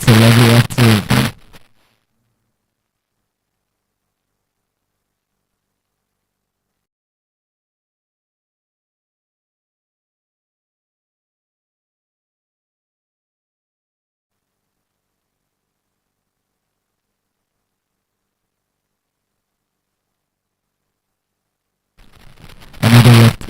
It's a lovely afternoon. Another left.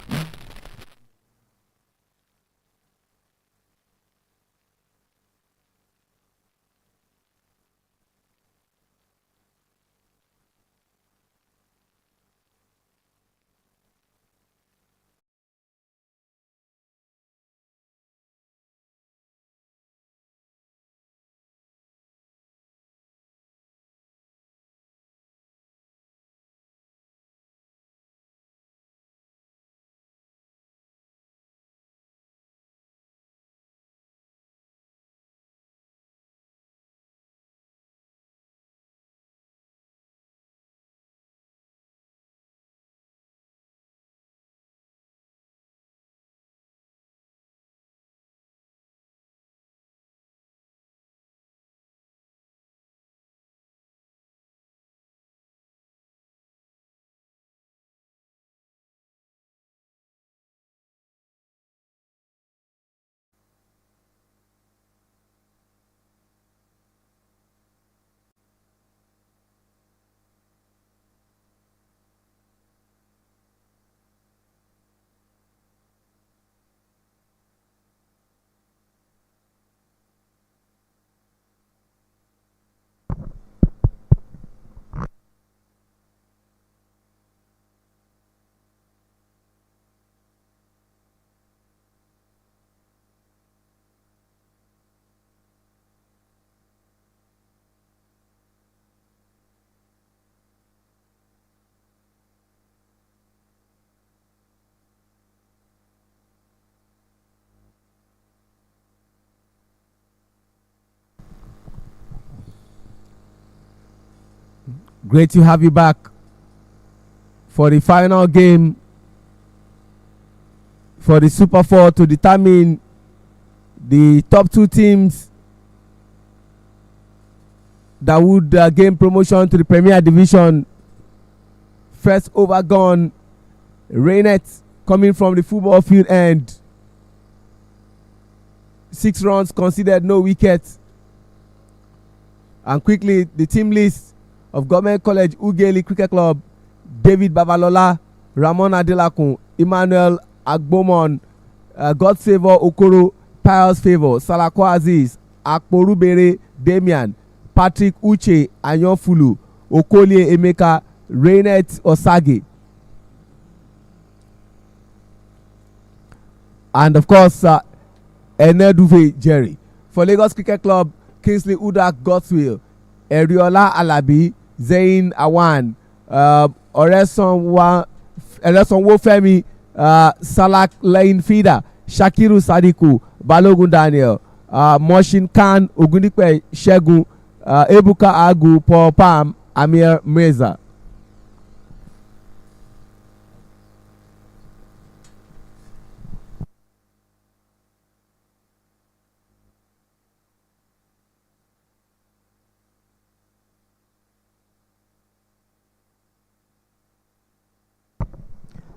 Great to have you back for the final game for the Super 4 to determine the top two teams that would gain promotion to the Premier Division. First over gone, Rainet coming from the football field end. 6 runs conceded, no wickets. And quickly, the team list of Government College UGHELI Cricket Club: David Babalola, Ramon Adelakun, Emmanuel Agbomon, Godfavor Okoro, Pius Favour, Salako Aziz, Akporubere Damian, Patrick Uche Anyonfulu, Okolie Emeka, Rainet Osage. And of course, Eneduve Jerry. For Lagos Cricket Club, Kingsley Udak Godswill, Eriola Alabi, Zain Awan, Oreson Wofemi, Salak Lane Fida, Shakiru Sadiku, Balogun Daniel, Moshin Khan, Ogundipe Shegun, Ebuka Agu, Paul Pam, Amir Meza.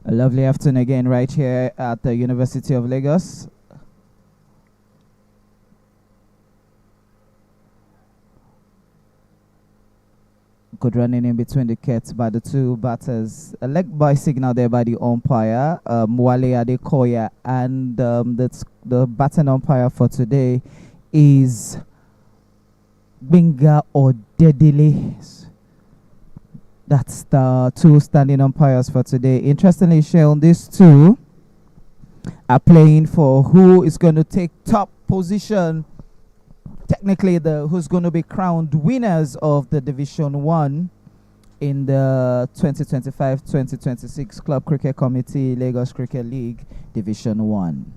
A lovely afternoon again right here at the University of Lagos. Good running in between the kits by the two batters. A leg by signal there by the umpire, Mwale Adekoya, and the batting umpire for today is Binga Odedele. That's the two standing umpires for today. Interestingly, Sean, these two are playing for who is going to take top position. Technically, who's going to be crowned winners of the Division 1 in the 2025-2026 Club Cricket Committee Lagos Cricket League Division 1.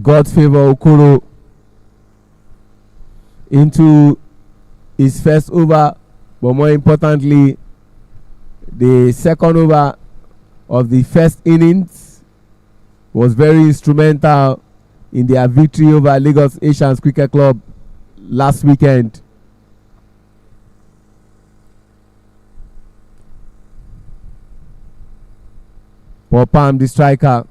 Godfavor Okoro into his first over but more importantly, the second over of the first innings was very instrumental in their victory over Lagos Asians Cricket Club last weekend. Paul Palm, the striker.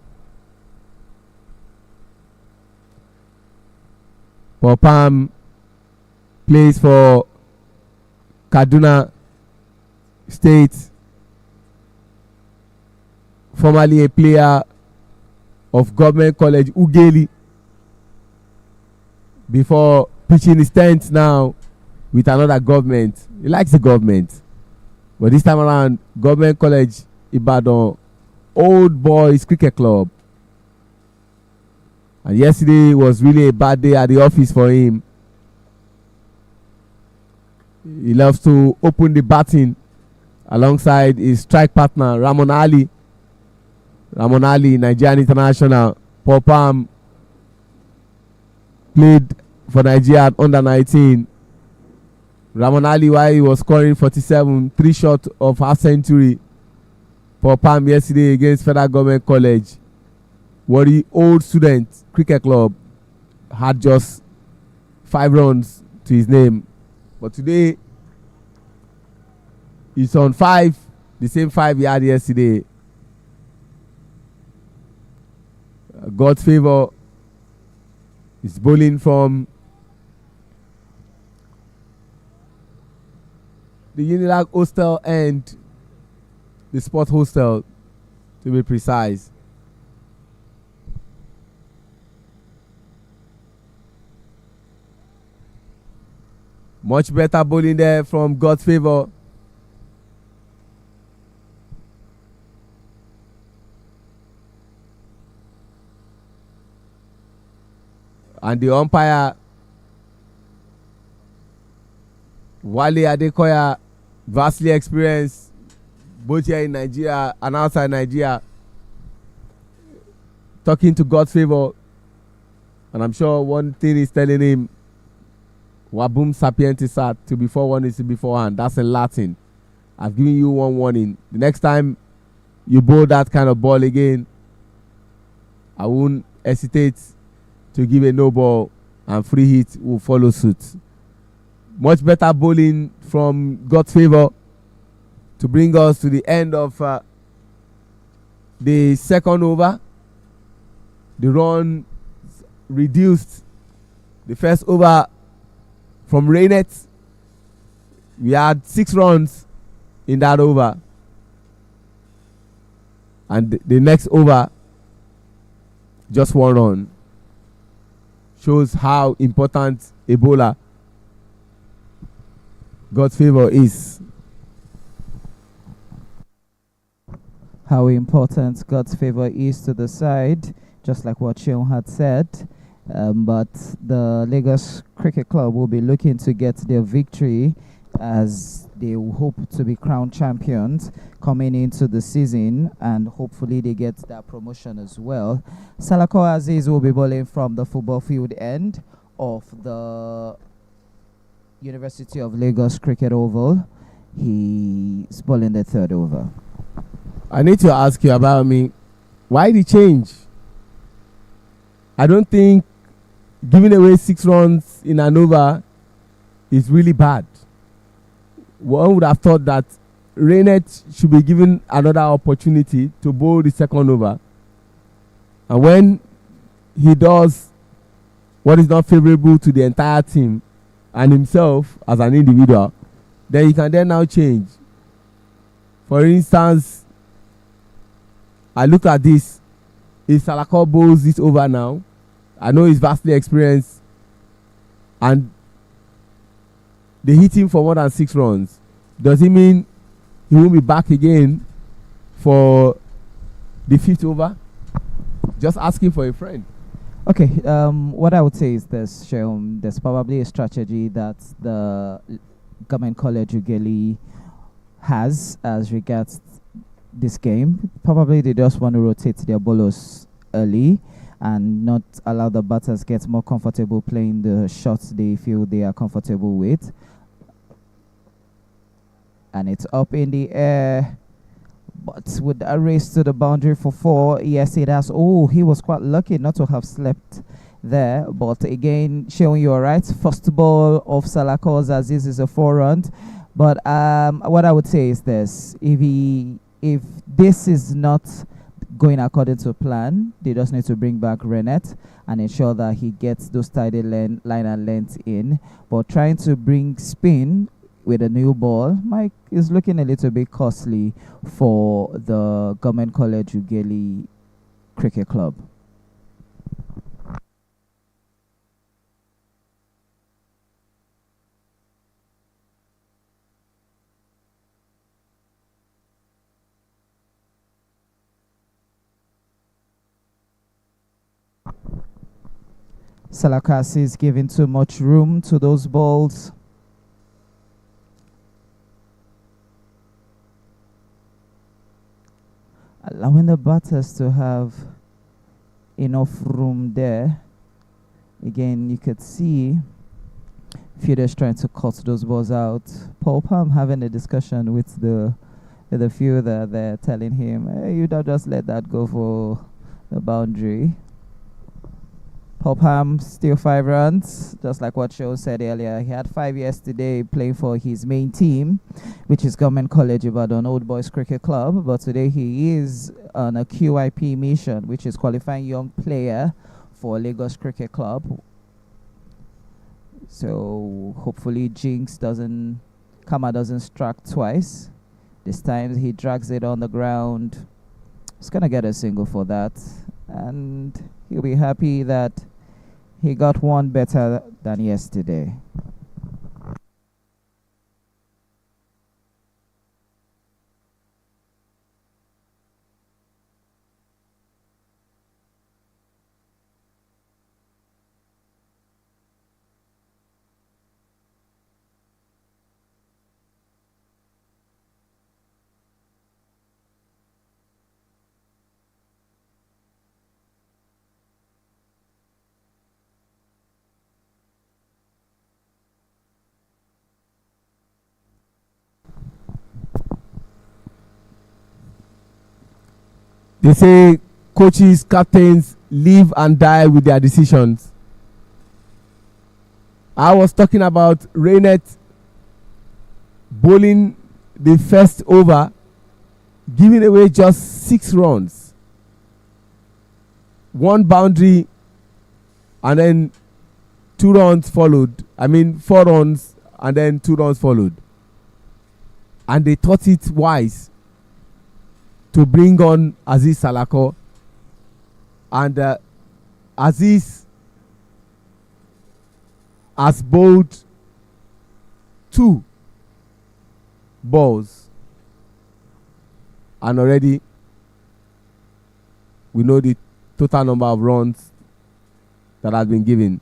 Paul Palm plays for Kaduna State, formerly a player of Government College UGHELI, before pitching his tent now with another government. He likes the government, but this time around, Government College Ibadan Old Boys Cricket Club. And yesterday was really a bad day at the office for him. He loves to open the batting alongside his strike partner Ramon Ali, Nigerian international. Paul Palm played for Nigeria at under 19. Ramon Ali, while he was scoring 47, 3 short of half century. Paul Palm yesterday against Federal Government College, Warri Old Student Cricket Club, had just 5 runs to his name. But today, he's on 5, the same 5 he had yesterday. God's favor is bowling from the Unilag Hostel and the Sport Hostel, to be precise. Much better bowling there from God's favor. And the umpire, Wale Adekoya, vastly experienced both here in Nigeria and outside Nigeria, talking to God's favor. And I'm sure one thing is telling him, Wabum sapientis sat, to before one is to beforehand. That's in Latin. I've given you one warning. The next time you bowl that kind of ball again, I won't hesitate to give a no ball, and free hit will follow suit. Much better bowling from God's favor to bring us to the end of the second over. The run reduced. The first over from Rainet, we had 6 runs in that over, and the next over, just 1 run. Shows how important a bowler God's favor is. How important God's favor is to the side, just like what Sean had said. But the Lagos Cricket Club will be looking to get their victory, as they hope to be crowned champions coming into the season, and hopefully they get that promotion as well. Salako Aziz will be bowling from the football field end of the University of Lagos Cricket Oval. He's bowling the 3rd over. I need to ask you about me. Why the change? I don't think giving away 6 runs in an over is really bad. One would have thought that Rainet should be given another opportunity to bowl the second over. And when he does what is not favorable to the entire team and himself as an individual, then he can then now change. For instance, I look at this. If Salako bowls this over now, I know he's vastly experienced, and they hit him for more than 6 runs. Does it mean he won't be back again for the 5th over? Just asking for a friend. Okay, what I would say is this, Sheon, there's probably a strategy that the Government College UGHELI has as regards this game. Probably they just want to rotate their bowlers early and not allow the batters get more comfortable playing the shots they feel they are comfortable with. and it's up in the air. But with a race to the boundary for 4, yes, it has. Oh, he was quite lucky not to have slept there. But again, showing you all right. First ball of Salakos as this is a 4-run. But what I would say is this: if this is not going according to plan, they just need to bring back Renette and ensure that he gets those tidy line and length in. But trying to bring spin with a new ball, Mike, is looking a little bit costly for the Government College UGHELI Cricket Club. Salakasi is giving too much room to those balls. Allowing the batters to have enough room there. Again, you could see fielders trying to cut those balls out. Paul Palm having a discussion with the fielder there, telling him, hey, you don't just let that go for the boundary. Paul Palm still 5 runs, just like what Joe said earlier. He had 5 yesterday playing for his main team, which is Government College Ibadan Old Boys Cricket Club. But today he is on a QIP mission, which is qualifying young player for Lagos Cricket Club. So hopefully Kama doesn't strike twice. This time he drags it on the ground. He's gonna get a single for that, and he'll be happy that he got one better than yesterday. They say coaches, captains live and die with their decisions. I was talking about Renette bowling the first over, giving away just 6 runs. 1 boundary and then 2 runs followed. 4 runs and then 2 runs followed. And they thought it wise to bring on Aziz Salako, and Aziz has bowled 2 balls, and already we know the total number of runs that has been given.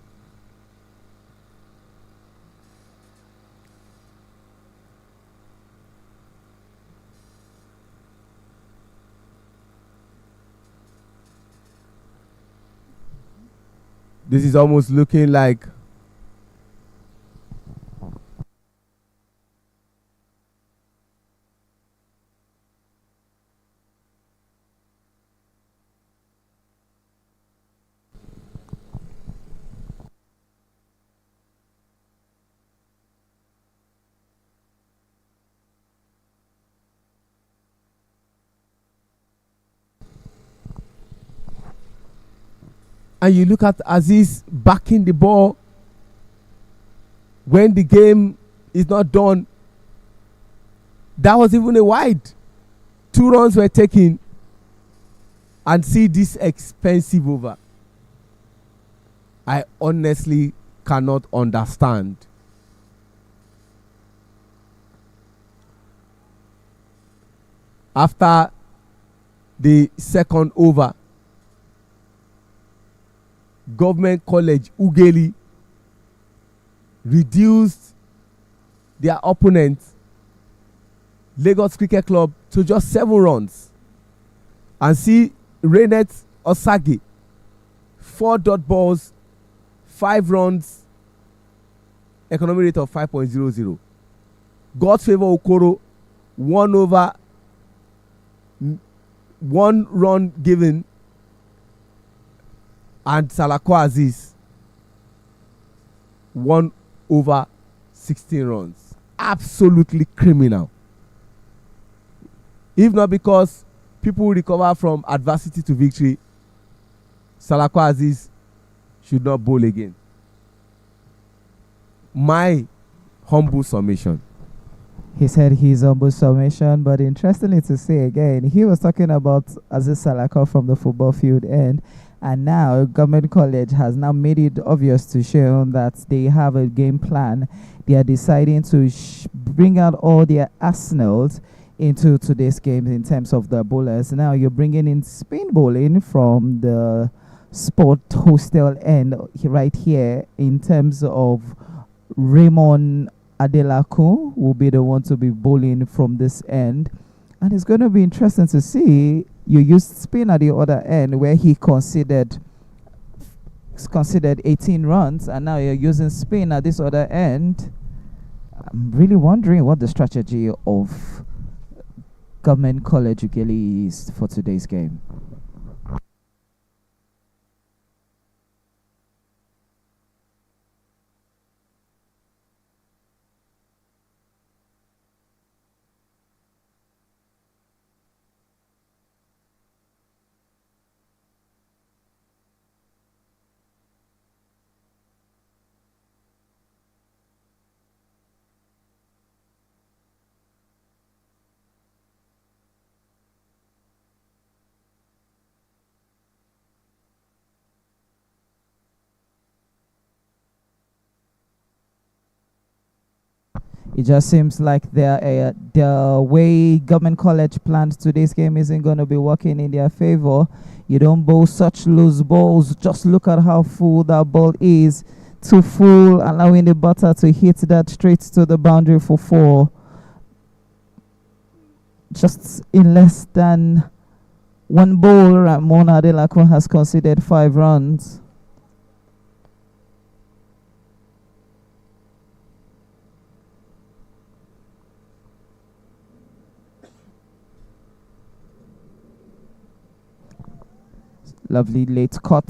This is almost looking like and you look at Aziz backing the ball when the game is not done. That was even a wide. 2 runs were taken, and see this expensive over. I honestly cannot understand. After the second over, Government College UGHELI reduced their opponent Lagos Cricket Club to just 7 runs. And see Renette Osage, 4 dot balls, 5 runs, economic rate of 5.00. God's Favor Okoro, 1 over 1 run given, and Salako Aziz 1 over 16 runs. Absolutely criminal. If not because people recover from adversity to victory, Salako Aziz should not bowl again. My humble summation. He said his humble summation, but interestingly to say again, he was talking about Aziz Salako from the football field end, and now Government College has now made it obvious to show that they have a game plan. They are deciding to bring out all their arsenals into today's game in terms of the bowlers. Now you're bringing in spin bowling from the sport hostel end right here in terms of Raymond Adelaku will be the one to be bowling from this end, and it's going to be interesting to see. You used spin at the other end where he considered 18 runs, and now you're using spin at this other end. I'm really wondering what the strategy of Government College UGHELI is for today's game. It just seems like the way Government College planned today's game isn't going to be working in their favor. You don't bowl such loose balls. Just look at how full that ball is. Too full, allowing the batter to hit that straight to the boundary for 4. Just in less than 1 ball, Ramon Adelakun has conceded 5 runs. Lovely late cut,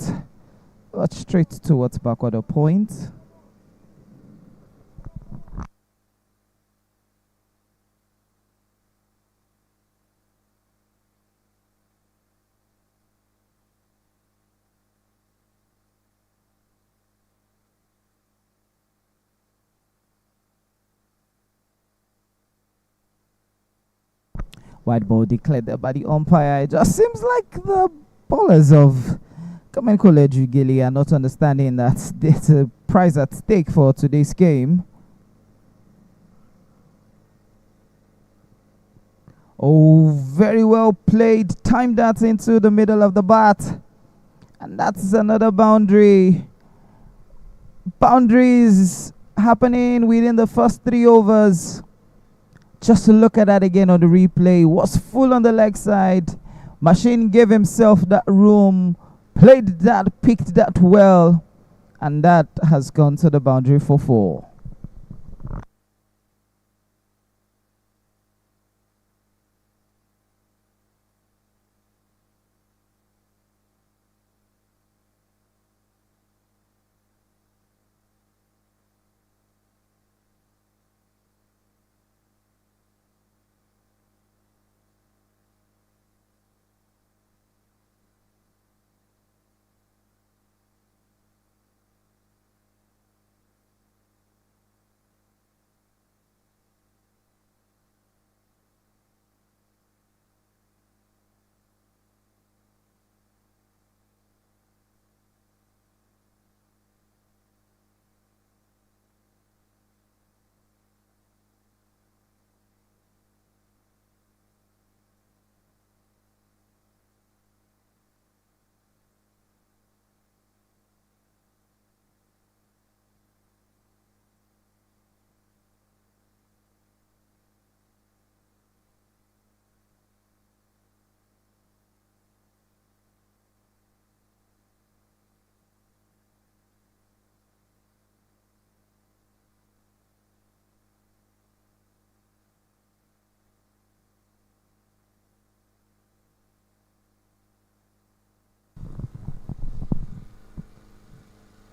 but straight towards backward of point. White ball declared there by the umpire. It just seems like the bowlers of Government College UGHELI are not understanding that there's a prize at stake for today's game. Oh, very well played. Timed that into the middle of the bat. And that's another boundary. Boundaries happening within the first 3 overs. Just to look at that again on the replay. Was full on the leg side. Machine gave himself that room, played that, picked that well, and that has gone to the boundary for 4.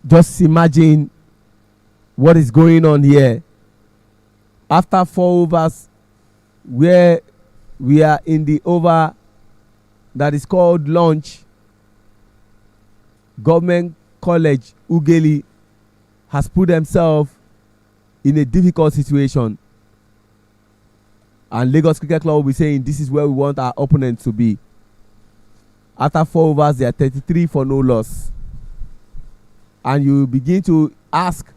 just imagine what is going on here. After 4 overs, where we are in the over that is called launch, Government College UGHELI has put themselves in a difficult situation, and Lagos Cricket Club will be saying this is where we want our opponent to be. After 4 overs, they are 33 for no loss, and you begin to ask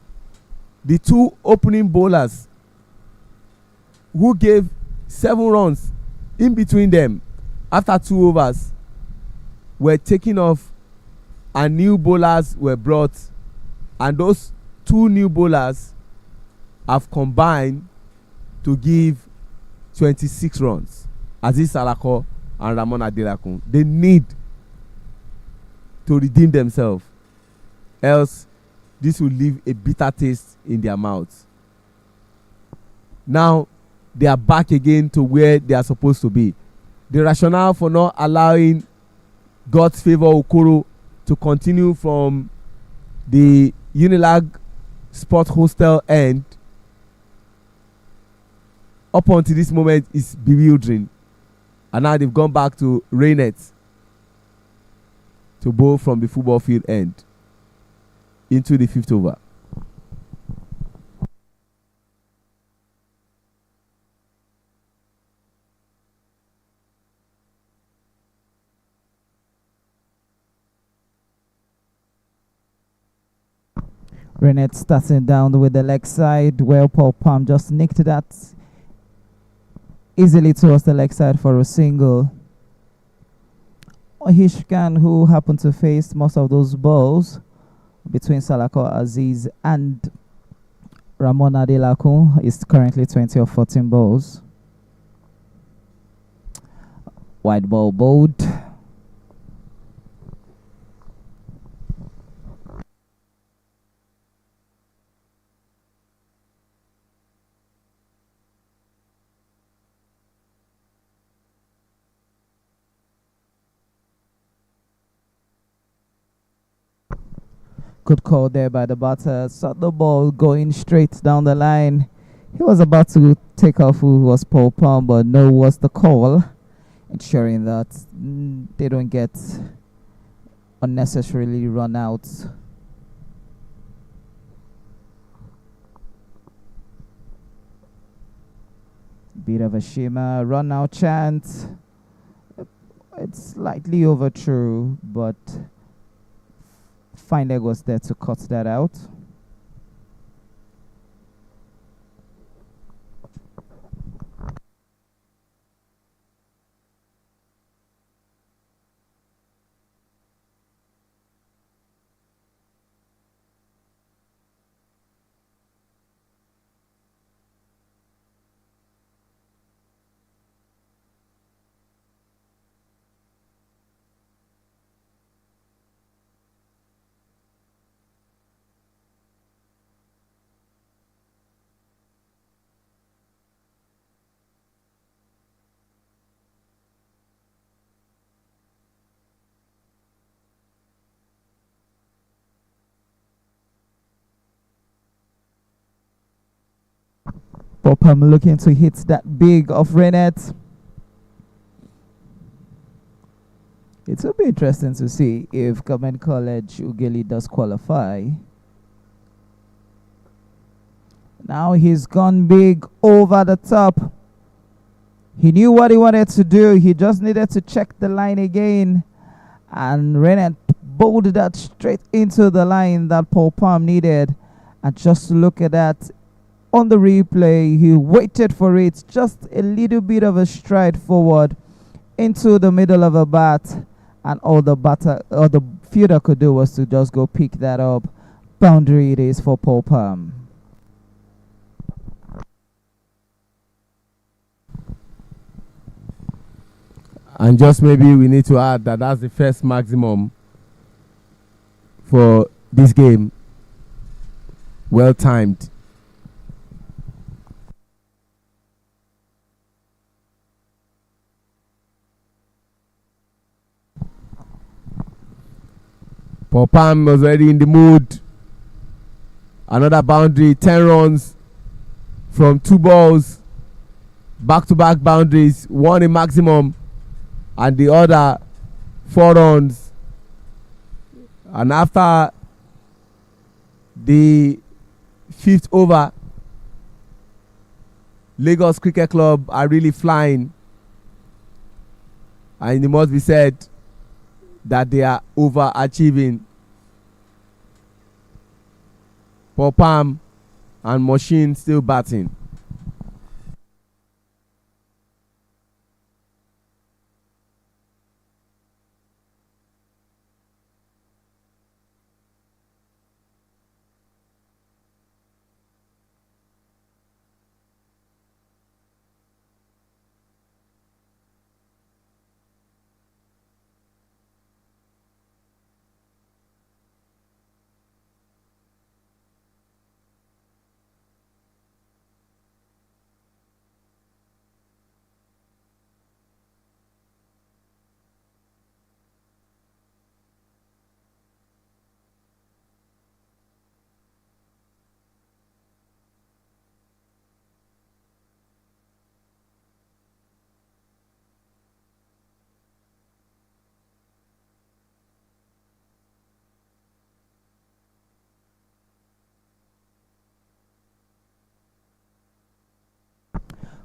the 2 opening bowlers who gave 7 runs in between them after 2 overs were taken off and new bowlers were brought, and those 2 new bowlers have combined to give 26 runs. Aziz Salako and Ramon Adelakun, they need to redeem themselves, else this will leave a bitter taste in their mouths. Now they are back again to where they are supposed to be. The rationale for not allowing God's Favour Okoro to continue from the Unilag Sport Hostel end up until this moment is bewildering, and now they've gone back to Rainet to bowl from the football field end into the 5th over. Rainet starting down with the leg side. Well, Paul Palm just nicked that easily towards the leg side for a single. Hishkan, who happened to face most of those balls between Salako Aziz and Ramon Adelakun, is currently 20 of 14 balls. Wide ball bowled. Good call there by the batter. Saw the ball going straight down the line. He was about to take off who was Paul Palm, but no was the call, ensuring that they don't get unnecessarily run out. Bit of a shimmer, run out chant. It's slightly over true, but fine leg was there to cut that out. Popham looking to hit that big of Rainet. It will be interesting to see if Government College UGHELI does qualify. Now he's gone big over the top. He knew what he wanted to do. He just needed to check the line again. And Rainet bowled that straight into the line that Paul Palm needed. And just look at that. On the replay, he waited for it, just a little bit of a stride forward into the middle of a bat, and all the batter or the fielder could do was to just go pick that up. Boundary it is for Paul Palm. And just maybe we need to add that that's the first maximum for this game. Well timed. Paul Palm was already in the mood Another boundary, 10 runs from 2 balls, back-to-back boundaries, one in maximum and the other 4 runs. And after the 5th over, Lagos Cricket Club are really flying, and it must be said that they are overachieving. Popam and Machine still batting.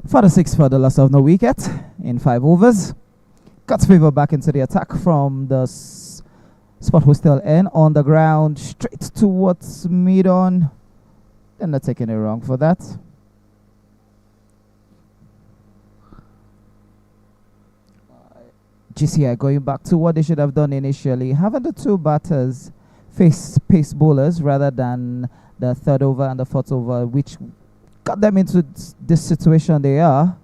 For the 6 for the loss of no wicket in 5 overs. Cuts favor back into the attack from the spot who's still in on the ground, straight towards mid-on. They're not taking it wrong for that. GCI going back to what they should have done initially, having the 2 batters face pace bowlers rather than the 3rd over and the 4th over, which got them into this situation they are.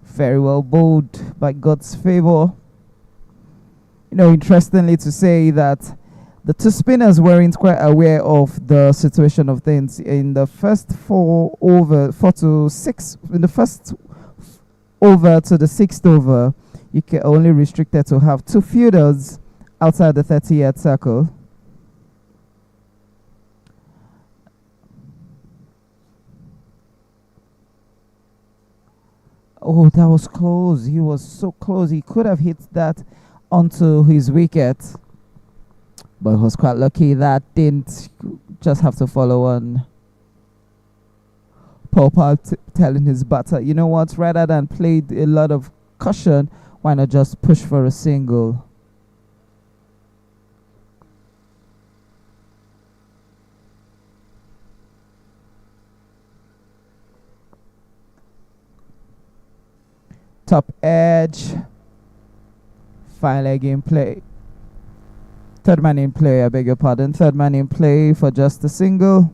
Very well bowled by God's favor. You know, interestingly to say that the 2 spinners weren't quite aware of the situation of things. In the first 4 to 6, in the first over to the 6th over, you can only restricted to have 2 fielders outside the 30-yard circle. Oh, that was close. He was so close. He could have hit that onto his wicket. But he was quite lucky that didn't just have to follow on. Popal telling his batter, you know what, rather than play a lot of caution, why not just push for a single? Top edge. Fine leg in play. 3rd man in play, I beg your pardon. 3rd man in play for just a single.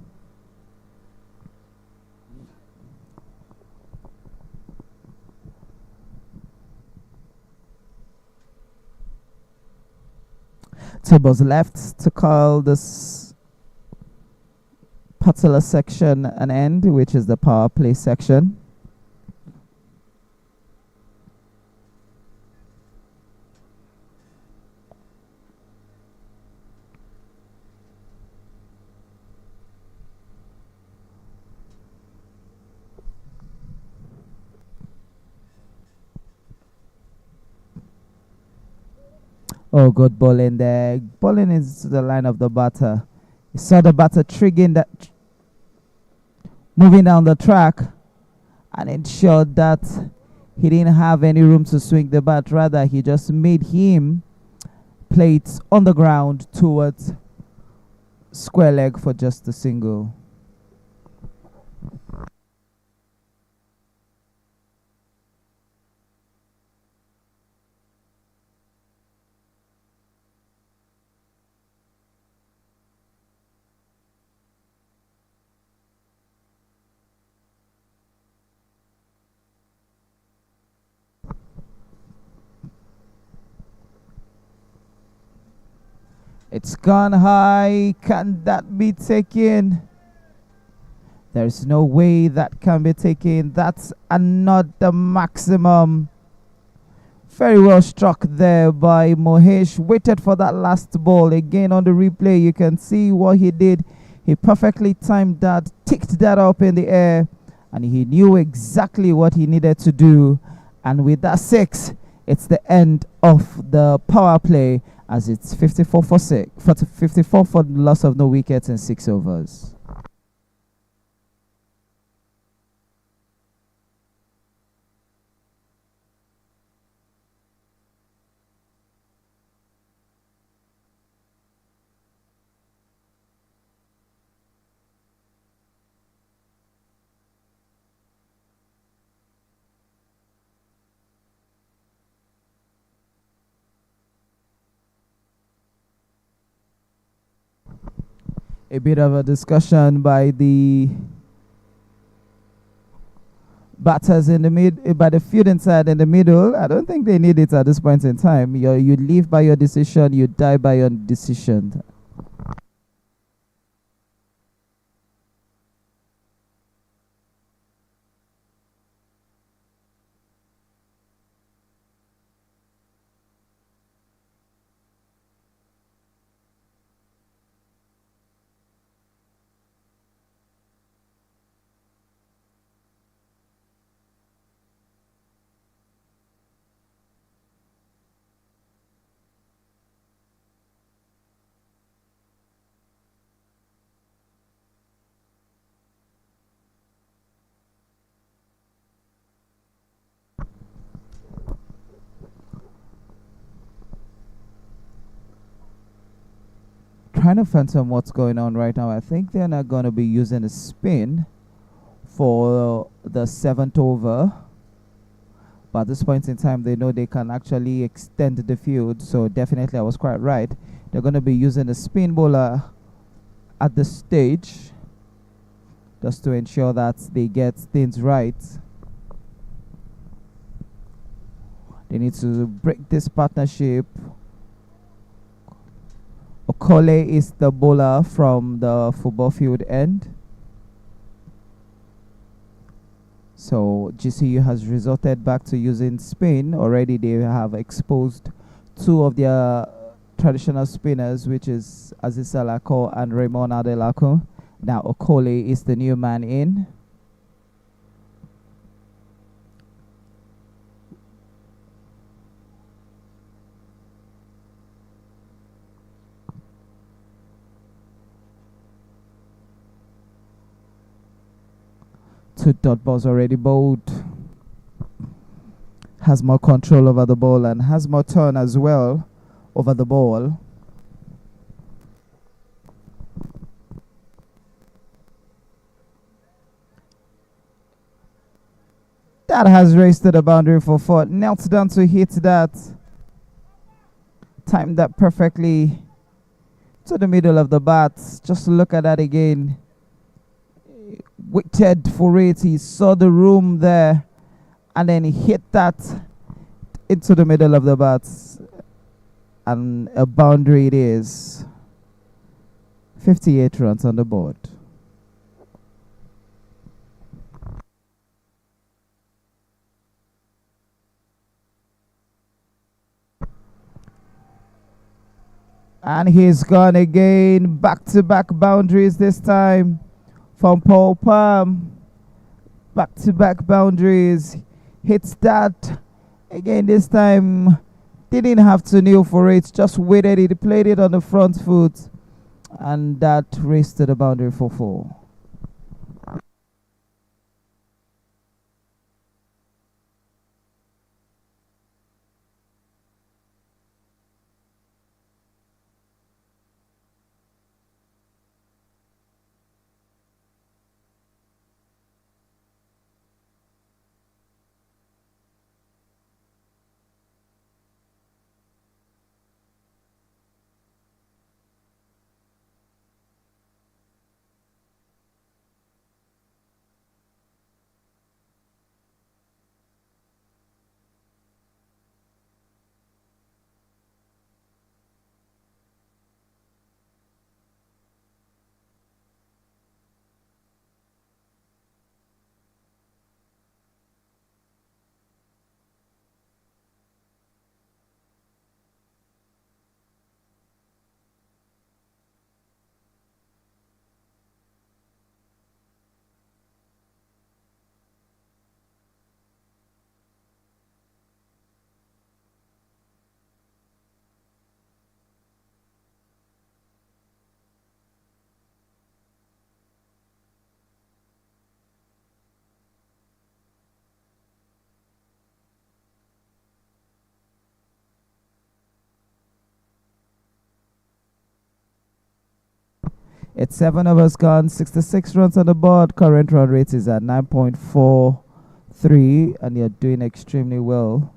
Two balls left to call this particular section an end, which is the power play section. Oh, good bowling there. Bowling is the line of the batter. You saw the batter triggering that, moving down the track, and ensured that he didn't have any room to swing the bat. Rather, he just made him play it on the ground towards square leg for just a single. It's gone high. Can that be taken? There's no way that can be taken. That's another maximum Very well struck there by Mohesh. Waited for that last ball. Again on the replay, you can see what he did. He perfectly timed that, ticked that up in the air, and he knew exactly what he needed to do. And with that 6, it's the end of the power play, as it's 54 for 6, 54 for the loss of no wickets in 6 overs. A bit of a discussion by the batters in the mid, by the fielding side in the middle. I don't think they need it at this point in time. You live by your decision, you die by your decision. Trying to fathom what's going on right now. I think they're not going to be using a spin for the 7th over. But at this point in time, they know they can actually extend the field. So definitely I was quite right. They're going to be using a spin bowler at this stage, just to ensure that they get things right. They need to break this partnership. Okole is the bowler from the football field end. So GCU has resorted back to using spin. Already they have exposed 2 of their traditional spinners, which is Aziz Alako and Raymond Adelako. Now Okole is the new man in. Two dot balls already bowled. Has more control over the ball and has more turn as well over the ball. That has raced to the boundary for 4. Knelt down to hit that. Timed that perfectly to the middle of the bat. Just look at that again. Waited for it. He saw the room there, and then he hit that into the middle of the bat, and a boundary it is. 58 runs on the board. And he's gone again. Back-to-back boundaries this time from Paul Palm. Back-to-back boundaries. Hits that again this time. Didn't have to kneel for it. Just waited. He played it on the front foot. And that raced to the boundary for 4. It's 7 overs gone, 66 runs on the board. Current run rate is at 9.43, and you're doing extremely well.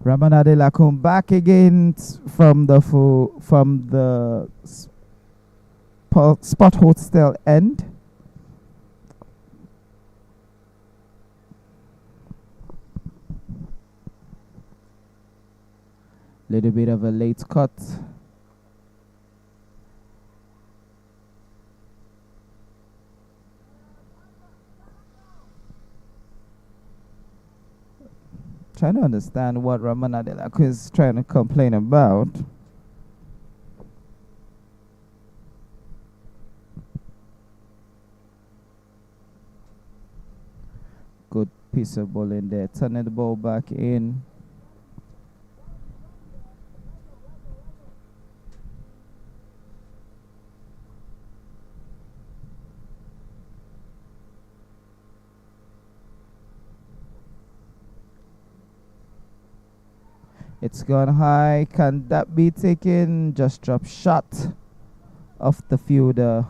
Ramanade Lakum back again from the spot hostel end. Little bit of a late cut. Trying to understand what Ramana Delaku is trying to complain about. Good piece of ball in there. Turning the ball back in. It's gone high. Can that be taken? Just drop shot off the fielder.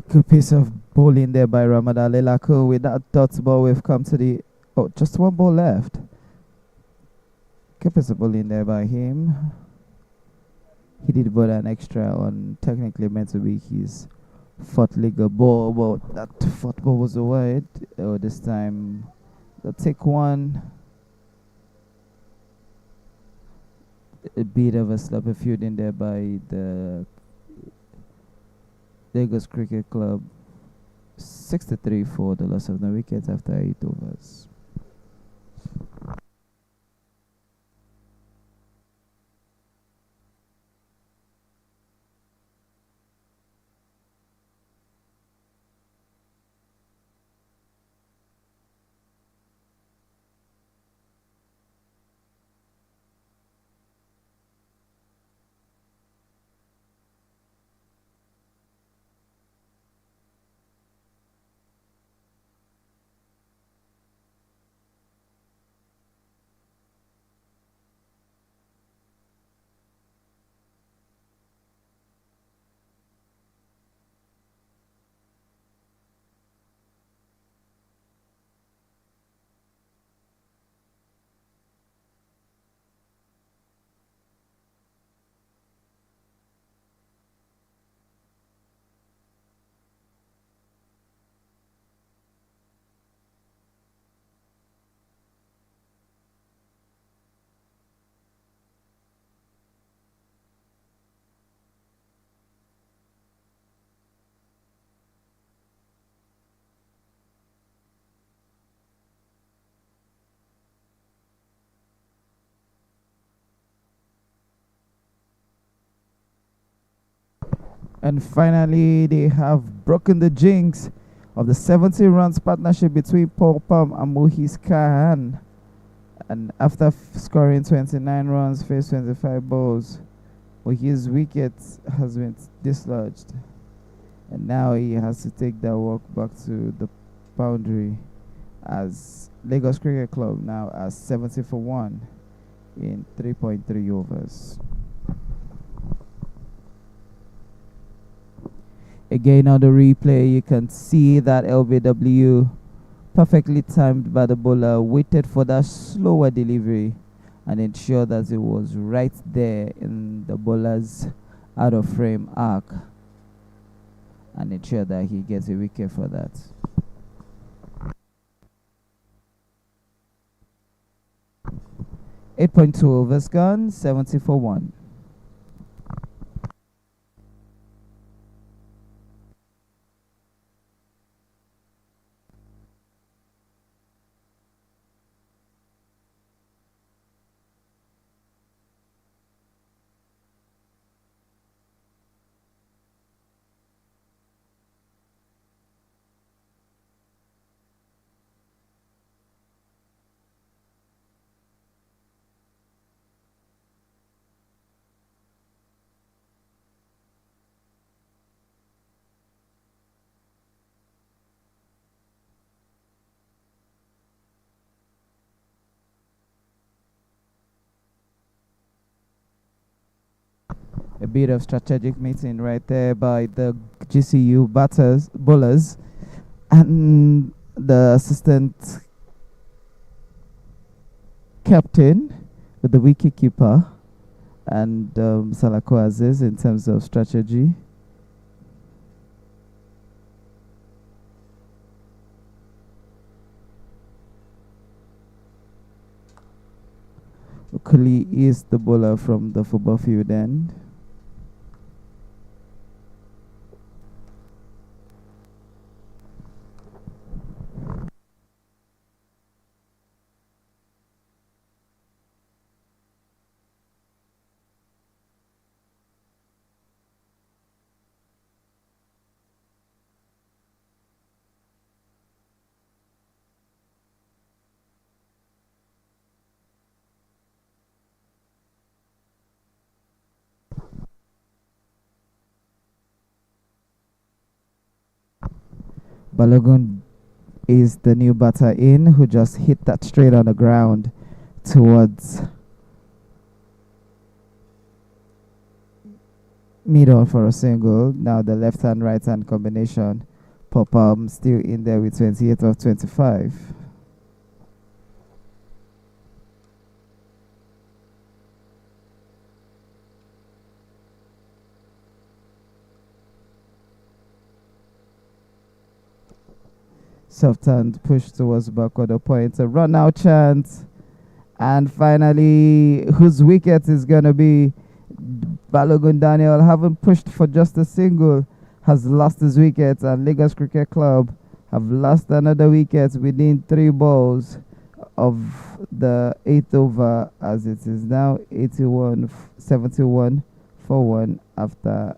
Good piece of bowling there by Ramadan Lelako. With that dot ball, we've come to the... Oh, just one ball left. Good piece of bowling there by him. He did bowl an extra on technically meant to be his fourth league ball, but that fourth ball was wide. Oh, this time, they'll take one. A bit of a sloppy fielding there by the Lagos Cricket Club. 63 for the loss of the wicket after 8 overs. And finally, they have broken the jinx of the 70 runs partnership between Paul Palm and Mohis Khan. And after scoring 29 runs, faced 25 balls, Mohis' wicket has been dislodged. And now he has to take that walk back to the boundary as Lagos Cricket Club now as 70 for 1 in 3.3 overs. Again on the replay, you can see that LBW, perfectly timed by the bowler, waited for that slower delivery and ensured that it was right there in the bowler's out of frame arc and ensured that he gets a wicket for that. .2 overs gone, 70 for 1. A bit of strategic meeting right there by the GCU bowlers and the assistant captain with the wicketkeeper and Salako Aziz in terms of strategy. UGHELI is the bowler from the football field end. Balogun is the new batter in, who just hit that straight on the ground towards mid-on for a single. Now the left-hand, right-hand combination. Popam still in there with 28 of 25. Soft hand push towards backward a point, a run out chance, and finally, whose wicket is gonna be? Balogun Daniel, having pushed for just a single, has lost his wicket, and Lagos Cricket Club have lost another wicket within 3 balls of the 8th over, as it is now 71 for 1 after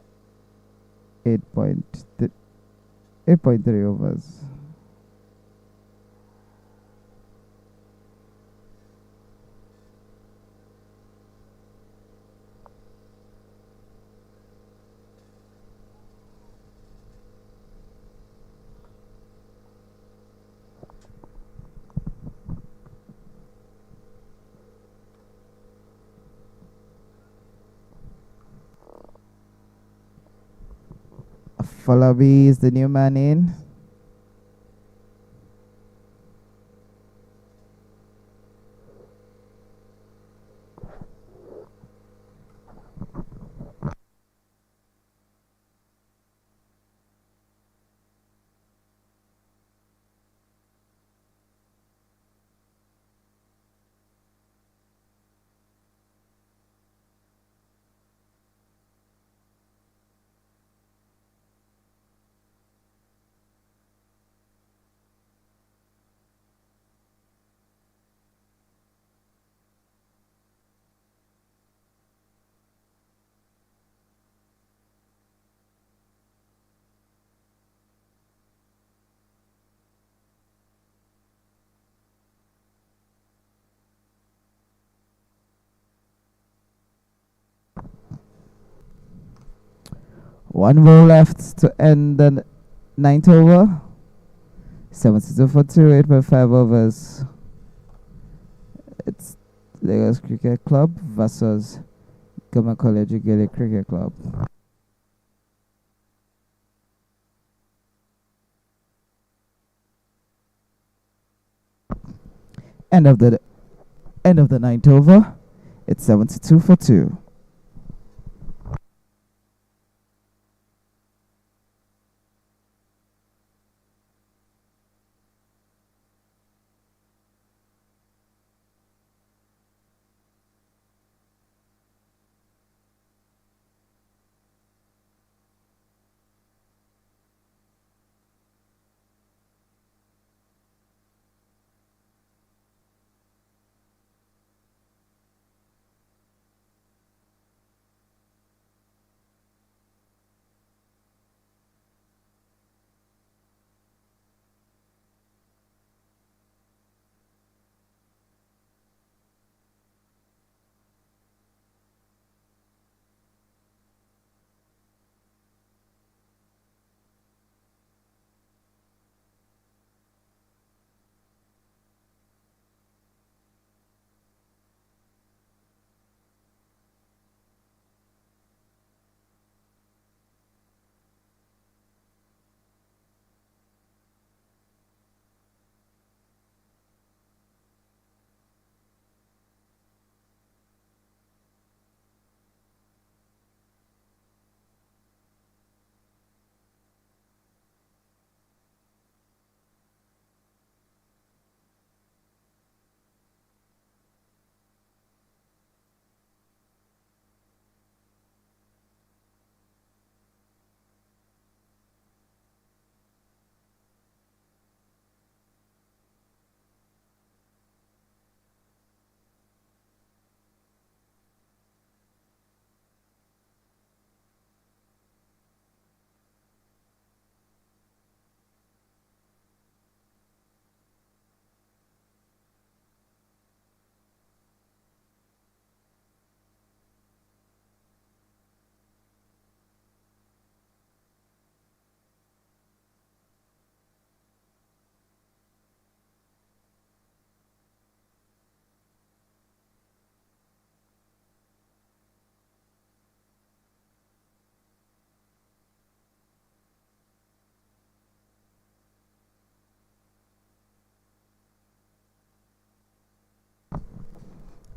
8.3 overs. Falabi is the new man in. One more left to end the ninth over. 72 for 2, 8.5 overs. It's Lagos Cricket Club versus Government College UGHELI Cricket Club. End of the ninth over. It's 72 for 2.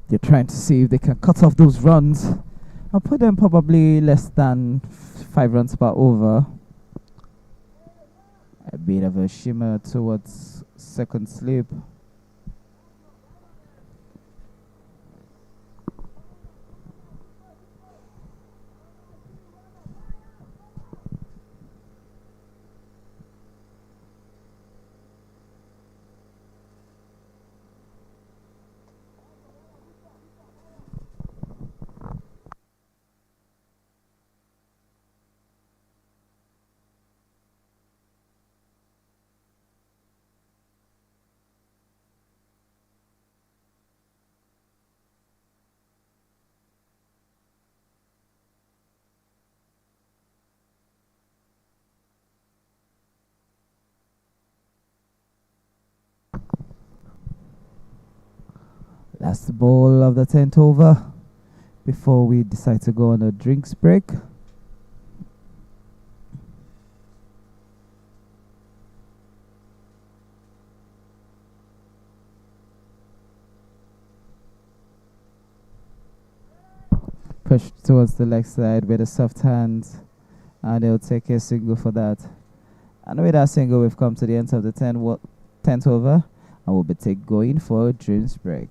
They're trying to see if they can cut off those runs. I'll put them probably less than 5 runs per over. A bit of a shimmer towards second slip. Last ball of the 10th over before we decide to go on a drinks break. Push towards the leg side with a soft hand, and they'll take a single for that. And with that single, we've come to the end of the 10th over, and we'll be going for a drinks break.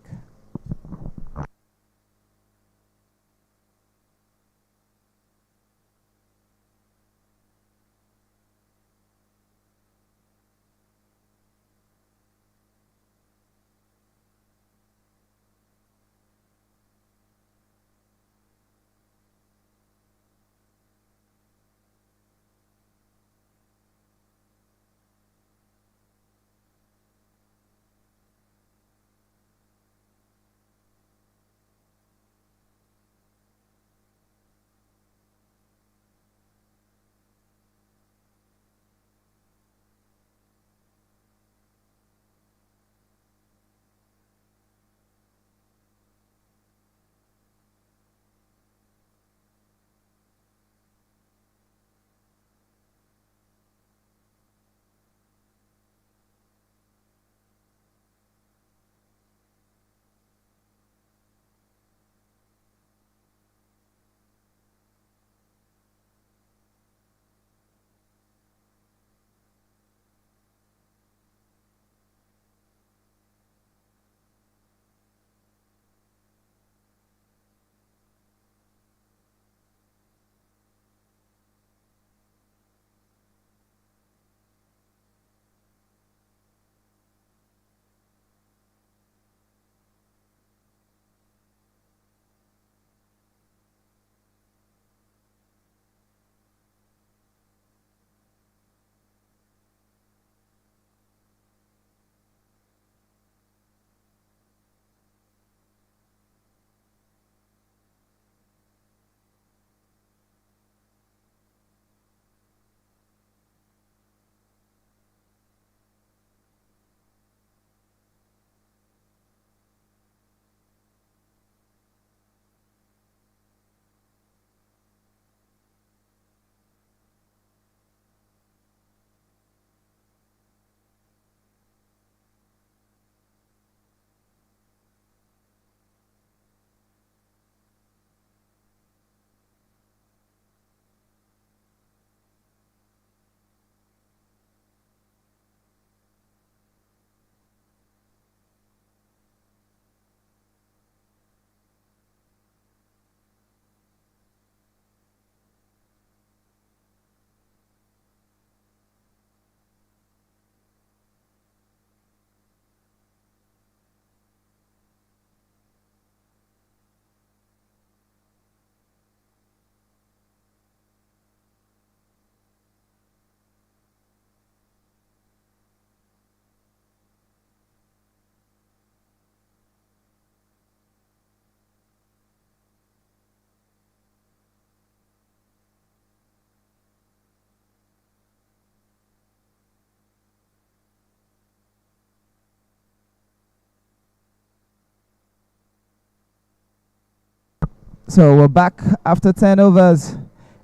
So we're back after 10 overs.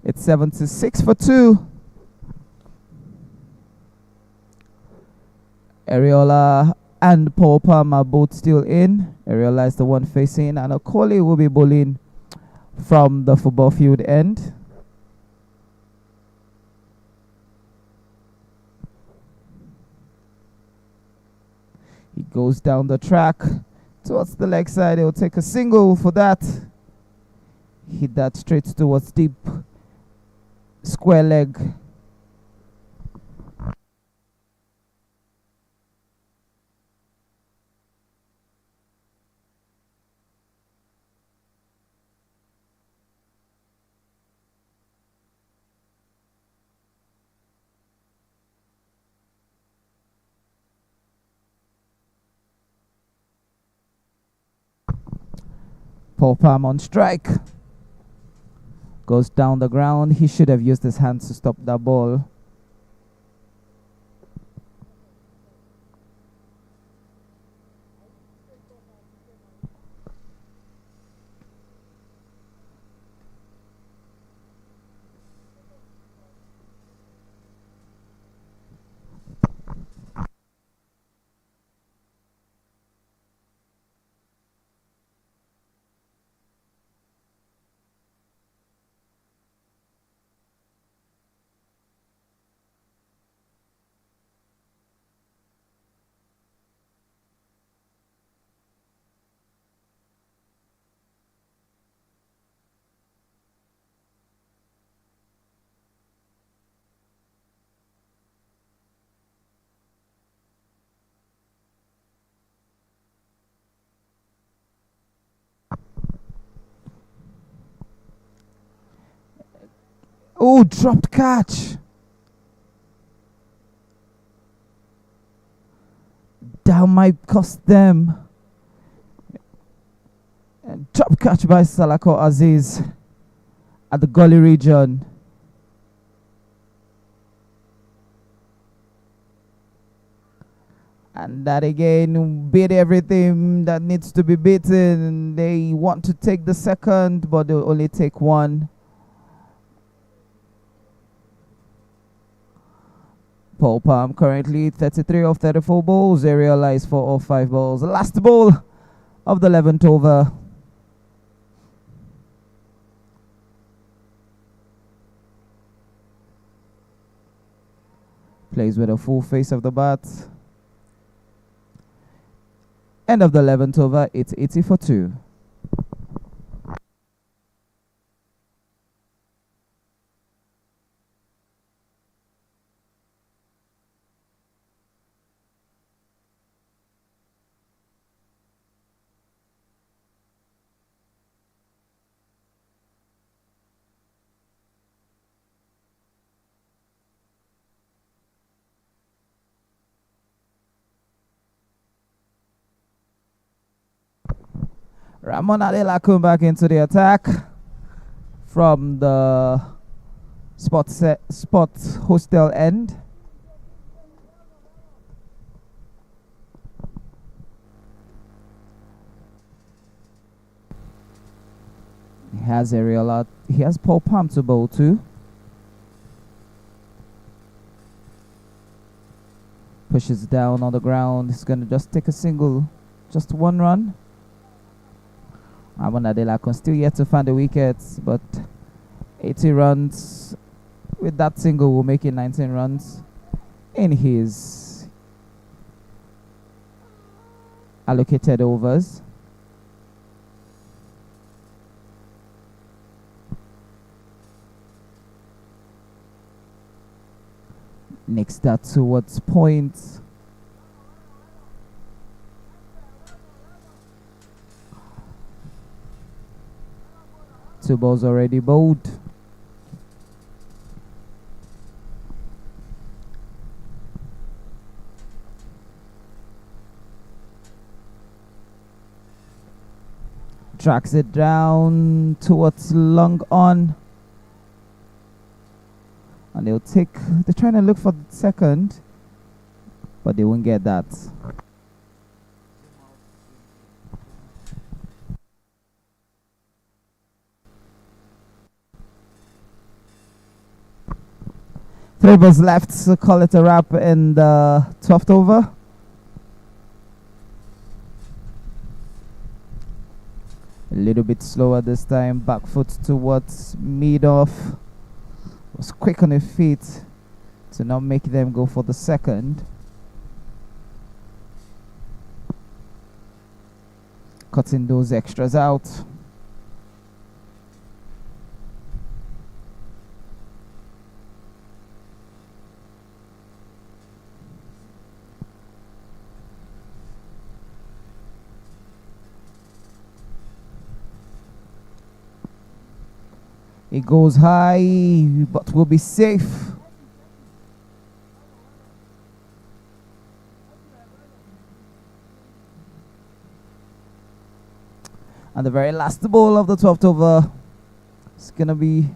It's 76 for 2. Ariola and Paul Palm are both still in. Ariola is the one facing, and Okoli will be bowling from the football field end. He goes down the track towards the leg side. He'll take a single for that. Hit that straight towards deep square leg. Paul Palm on strike. Goes down the ground. He should have used his hands to stop that ball. Oh, dropped catch. That might cost them. Drop catch by Salako Aziz at the gully region. And that again beat everything that needs to be beaten. They want to take the second, but they'll only take one. Paul Palm currently 33 of 34 balls. Ariola is 4 of 5 balls. Last ball of the 11th over. Plays with a full face of the bat. End of the 11th over. It's 80 for 2. Ramon Adela come back into the attack from the spot hostel end. He has Ariola. He has Paul Palm to bowl too. Pushes down on the ground. He's going to just take a single. Just one run. Ramon Adelakun still yet to find the wickets, but 80 runs with that single will make it 19 runs in his allocated overs. Next that towards points. Two balls already bowled. Tracks it down towards long on. And they're trying to look for the second, but they won't get that. 3 balls left to call it a wrap in the 12th over. A little bit slower this time. Back foot towards mid-off. Was quick on his feet to not make them go for the second. Cutting those extras out. It goes high, but will be safe. And the very last ball of the 12th over is going to be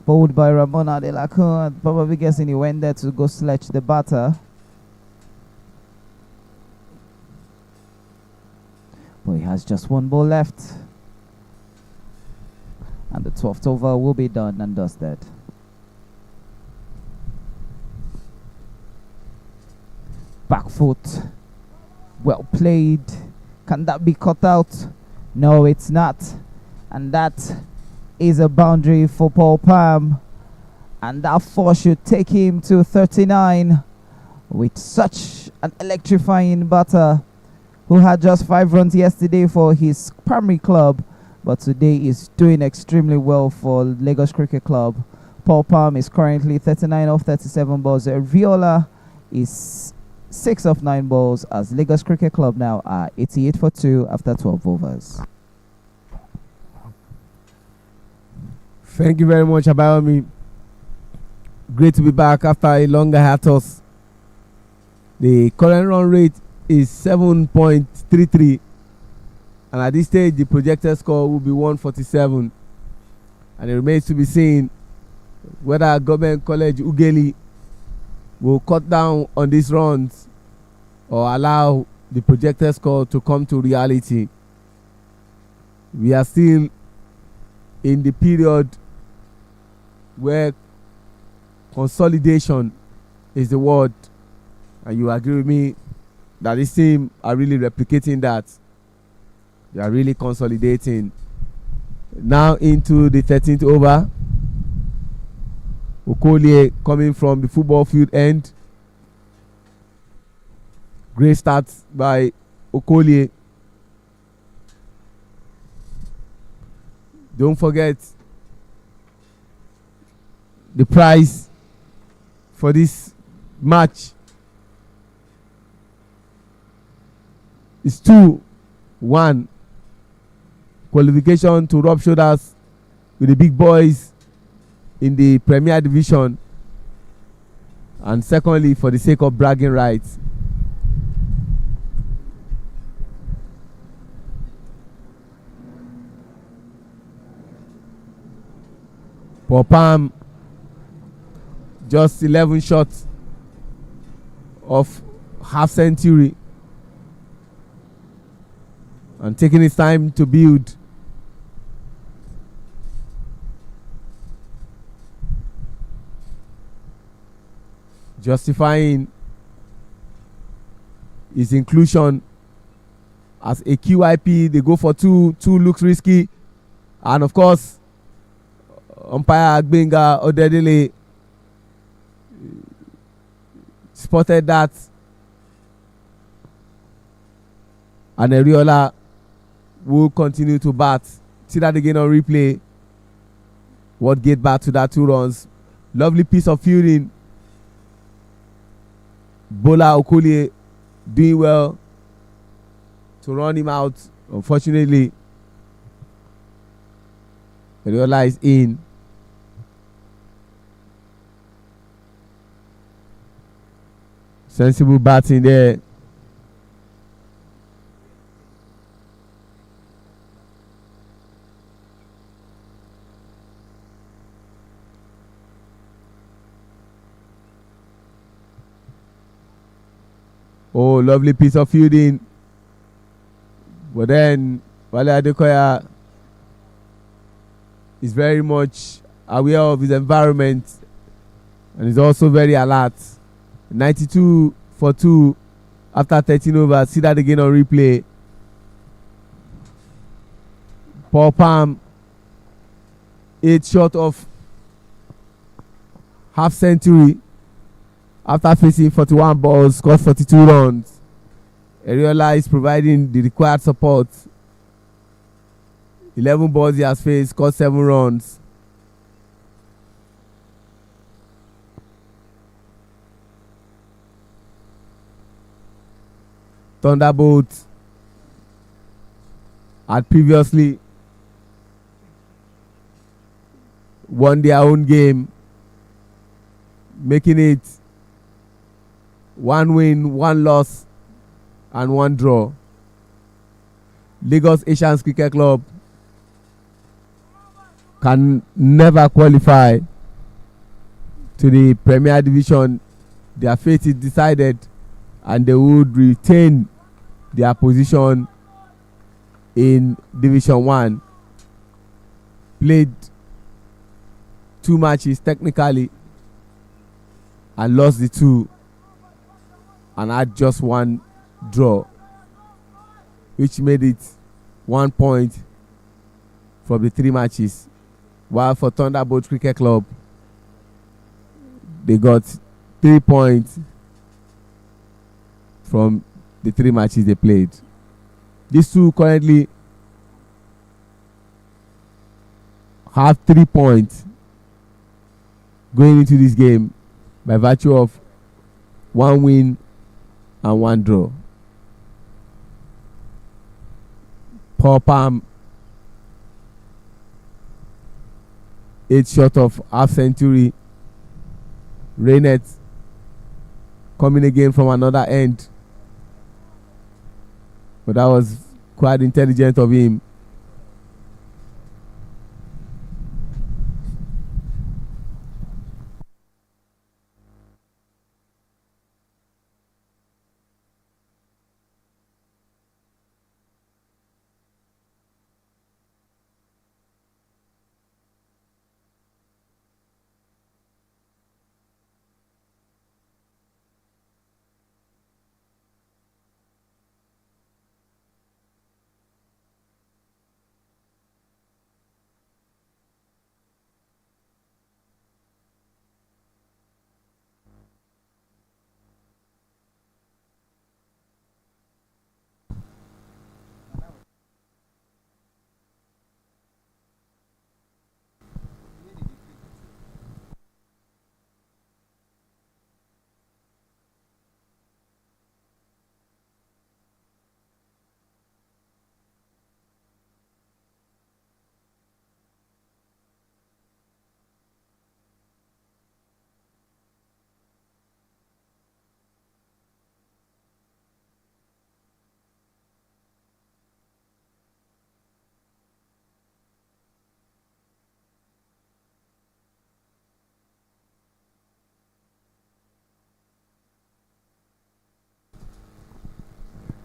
bowled by Ramona de la Cruz. Probably guessing he went there to go sledge the batter. But he has just 1 ball left. And the 12th over will be done and dusted. Back foot. Well played. Can that be cut out? No, it's not. And that is a boundary for Paul Palm. And that 4 should take him to 39 with such an electrifying batter who had just 5 runs yesterday for his primary club, but today is doing extremely well for Lagos Cricket Club. Paul Palm is currently 39 off 37 balls. Viola is 6 off 9 balls as Lagos Cricket Club now are 88 for 2 after 12 overs. Thank you very much, Abayomi. Great to be back after a longer hiatus. The current run rate is 7.33, and at this stage the projected score will be 147, and it remains to be seen whether Government College UGHELI will cut down on these runs or allow the projected score to come to reality. We are still in the period where consolidation is the word, and you agree with me that this team are really replicating that. They are really consolidating. Now into the 13th over. Okolie coming from the football field end. Great start by Okolie. Don't forget the prize for this match is 2-1 qualification to rub shoulders with the big boys in the Premier Division, and secondly for the sake of bragging rights. For Palm, just 11 shots of half century, and taking his time to build. Justifying his inclusion as a QIP. They go for two looks risky, and of course umpire Agbenga Odedele spotted that, and Eriola will continue to bat. See that again on replay. What get back to that 2 runs. Lovely piece of fielding. Bola Okolie doing well to run him out. Unfortunately, Eriola is in. Sensible batting there. Oh, lovely piece of fielding. But then Wale Adekoya is very much aware of his environment and is also very alert. 92 for 2 after 13 overs. See that again on replay. Paul Palm 8 short of half century after facing 41 balls, scored 42 runs. Ariola is providing the required support. 11 balls he has faced, scored 7 runs. Thunderbolts had previously won their own game, making it 1 win, 1 loss, and 1 draw. Lagos Asians Cricket Club can never qualify to the Premier Division. Their fate is decided, and they would retain their position in Division 1. Played 2 matches technically and lost the 2 and had just 1 draw, which made it 1 point from the 3 matches. While for Thunderbolt Cricket Club, they got 3 points from the 3 matches they played. These two currently have 3 points going into this game by virtue of 1 win and 1 draw. Paul Palm 8 short of half century. Rainet coming again from another end, but that was quite intelligent of him.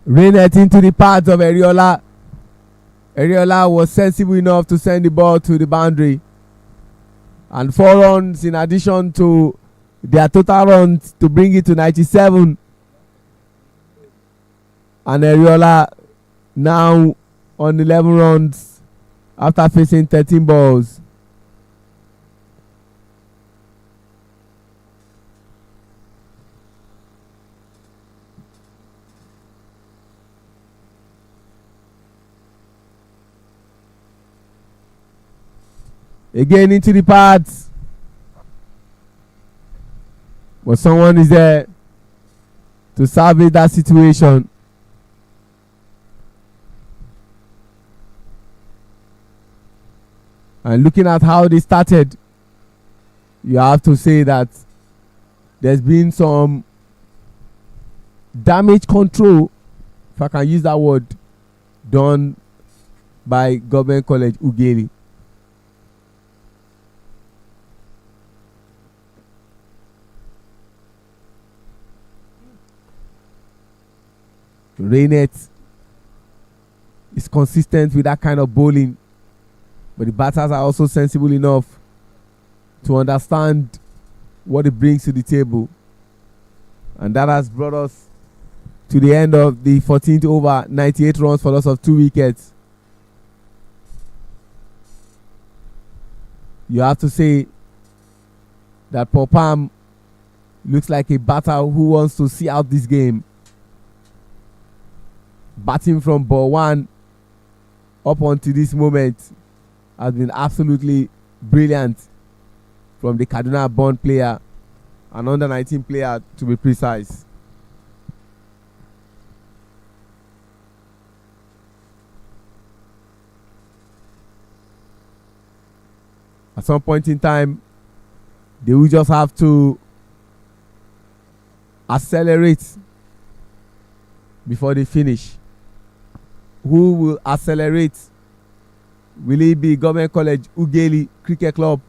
Rainet into the path of Ariola. Ariola was sensible enough to send the ball to the boundary, and 4 runs in addition to their total runs to bring it to 97. And Ariola now on 11 runs after facing 13 balls. Again into the pads, but someone is there to salvage that situation. And looking at how they started, you have to say that there's been some damage control, if I can use that word, done by Government College UGHELI. Rainet is consistent with that kind of bowling, but the batters are also sensible enough to understand what it brings to the table. And that has brought us to the end of the 14th over, 98 runs for loss of 2 wickets. You have to say that Paul Palm looks like a batter who wants to see out this game. Batting from ball 1 up until this moment has been absolutely brilliant from the Kaduna-born player, an under-19 player to be precise. At some point in time, they will just have to accelerate before they finish. Who will accelerate? Will it be Government College UGHELI Cricket Club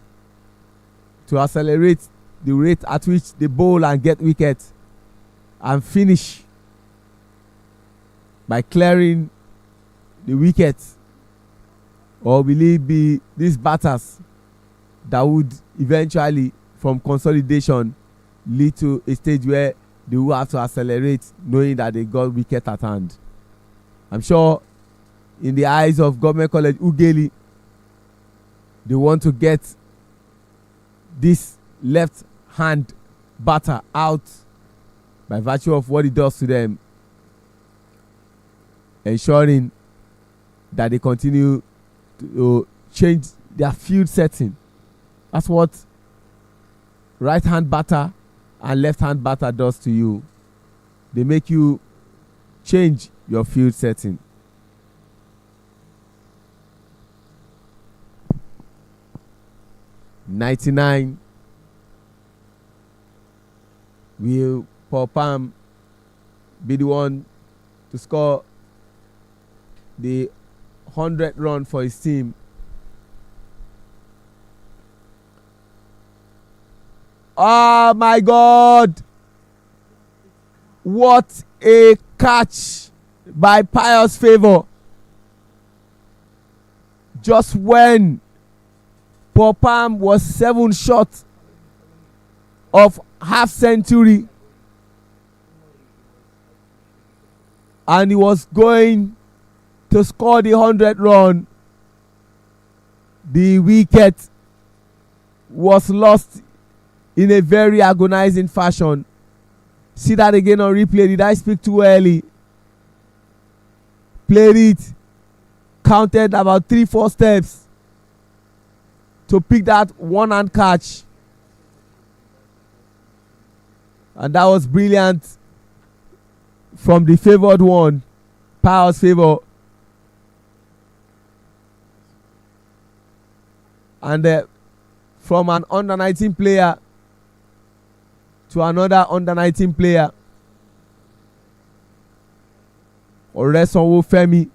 to accelerate the rate at which they bowl and get wickets and finish by clearing the wickets? Or will it be these batters that would eventually, from consolidation, lead to a stage where they will have to accelerate, knowing that they got wicket at hand? I'm sure in the eyes of Government College UGHELI, they want to get this left hand batter out by virtue of what he does to them, ensuring that they continue to change their field setting. That's what right hand batter and left hand batter does to you. They make you change your field setting. .99. Will Paul Palm be the one to score the 100th run for his team? Oh my God! What a catch by Pius Favour. Just when Paul Palm was 7 short of half century and he was going to score the 100th run, the wicket was lost in a very agonizing fashion. See that again on replay. Did I speak too early? Played it, counted about 3-4 steps to pick that one-hand catch, and that was brilliant from the favoured one, Pius Favour. And from an under-19 player to another under-19 player, Oresonwo Femi,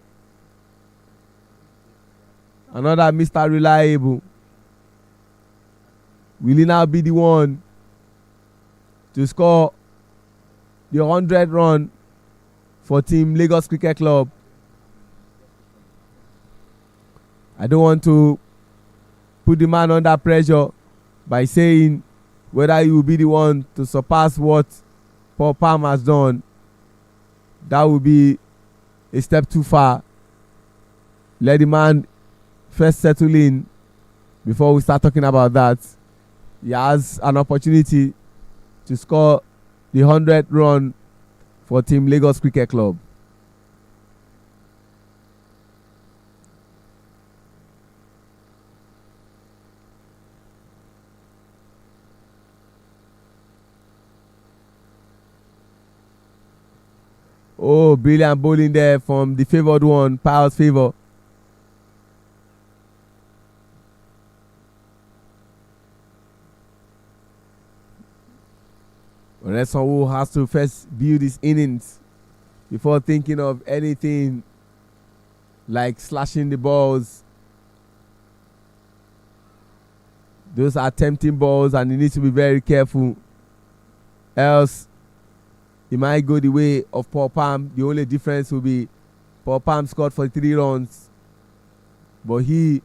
another Mr. Reliable. Will he now be the one to score the 100th run for Team Lagos Cricket Club? I don't want to put the man under pressure by saying whether he will be the one to surpass what Paul Palm has done. That would be a step too far. Let the man first settle in before we start talking about that. He has an opportunity to score the 100th run for Team Lagos Cricket Club. Oh, brilliant bowling there from the favoured one, Pius Favour. Oresonwo has to first build his innings before thinking of anything like slashing the balls. Those are tempting balls and he needs to be very careful, else he might go the way of Paul Palm. The only difference will be Paul Palm scored for 3 runs, but he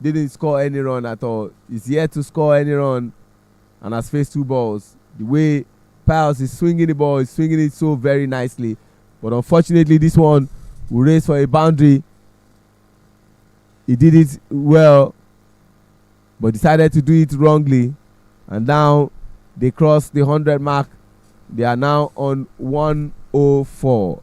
didn't score any run at all. He's yet to score any run and has faced 2 balls. The way Pius is swinging the ball, is swinging it so very nicely. But unfortunately, this one will race for a boundary. He did it well, but decided to do it wrongly. And now they cross the 100 mark. They are now on 104.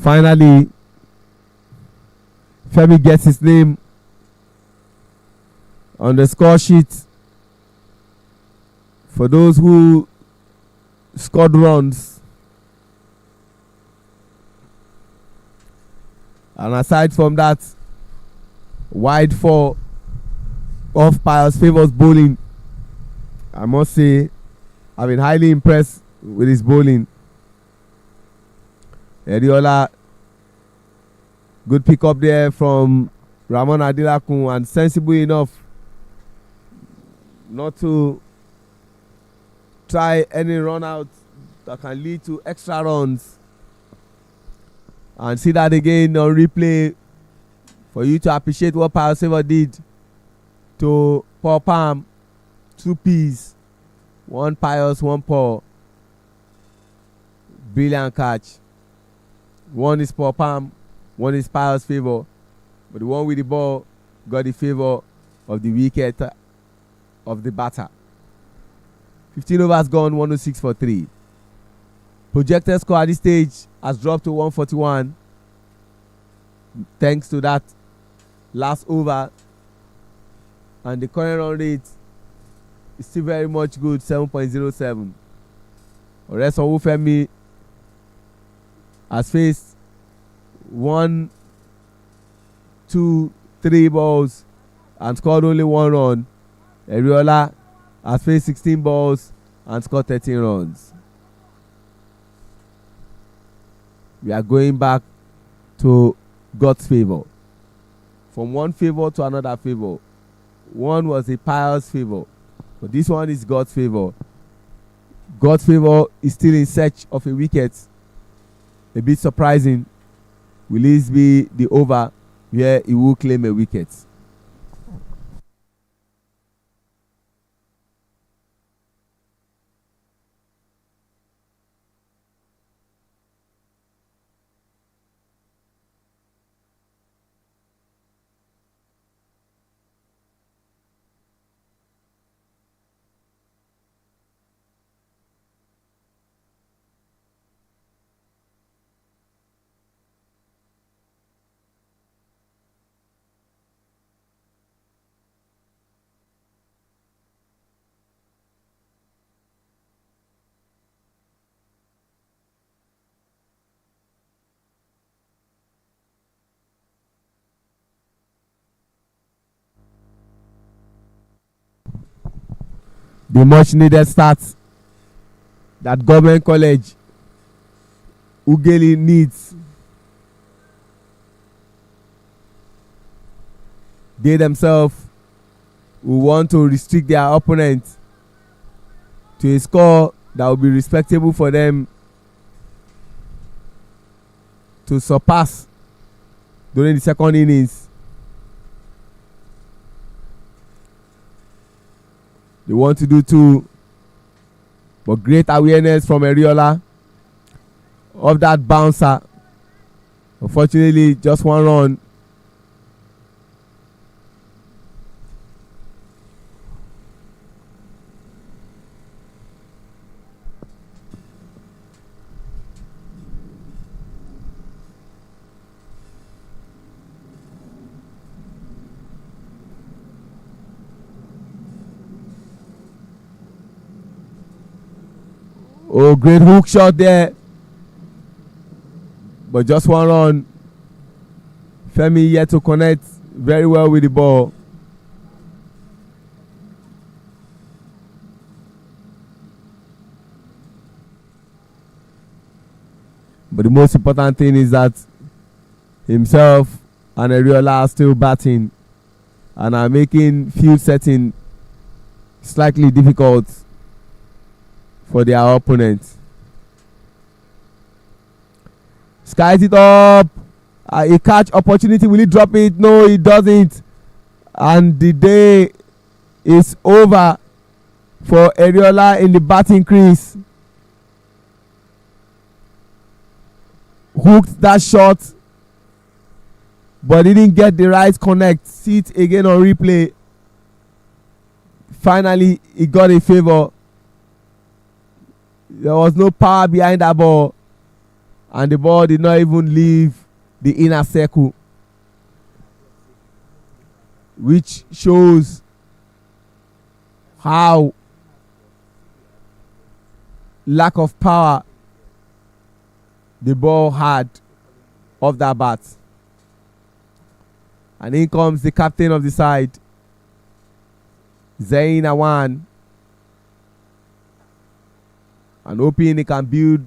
Finally, Femi gets his name on the score sheet for those who scored runs. And aside from that, wide 4 off Pius favors bowling. I must say, I've been highly impressed with his bowling. Eriola, good pick up there from Ramon Adilakun, and sensible enough not to try any run out that can lead to extra runs. And see that again on replay for you to appreciate what Pius Favor did to Paul Palm. 2 Ps, 1 Pius, 1 Paul. Brilliant catch. 1 is Paul Palm, 1 is Pius Favor, but the one with the ball got the favor of the wicket of the batter. 15 overs gone, 106 for 3. Projected score at this stage has dropped to 141 thanks to that last over, and the current run rate is still very much good, 7.07. Ores Owufemi has faced 1, 2, 3 balls and scored only 1 run. Eriola has faced 16 balls and scored 13 runs. We are going back to God's favor. From one favor to another favor. One was a Pius favor, but this one is God's favor. God's favor is still in search of a wicket. A bit surprising. Will this be the over where he will claim a wicket? The much needed start that Government College UGHELI needs. They themselves will want to restrict their opponent to a score that will be respectable for them to surpass during the second innings. They want to do 2, but great awareness from Eriola of that bouncer. Unfortunately, just 1 run. Oh, great hook shot there. But just one run. Femi yet to connect very well with the ball. But the most important thing is that himself and Ariola are still batting and are making field setting slightly difficult for their opponents. Skies it up. A catch opportunity. Will he drop it? No, he doesn't. And the day is over for Ariola in the batting crease. Hooked that shot, but didn't get the right connect. See it again on replay. Finally, he got a favor. There was no power behind that ball, and the ball did not even leave the inner circle, which shows how lack of power the ball had off that bat. And in comes the captain of the side, Zain Awan, and hoping he can build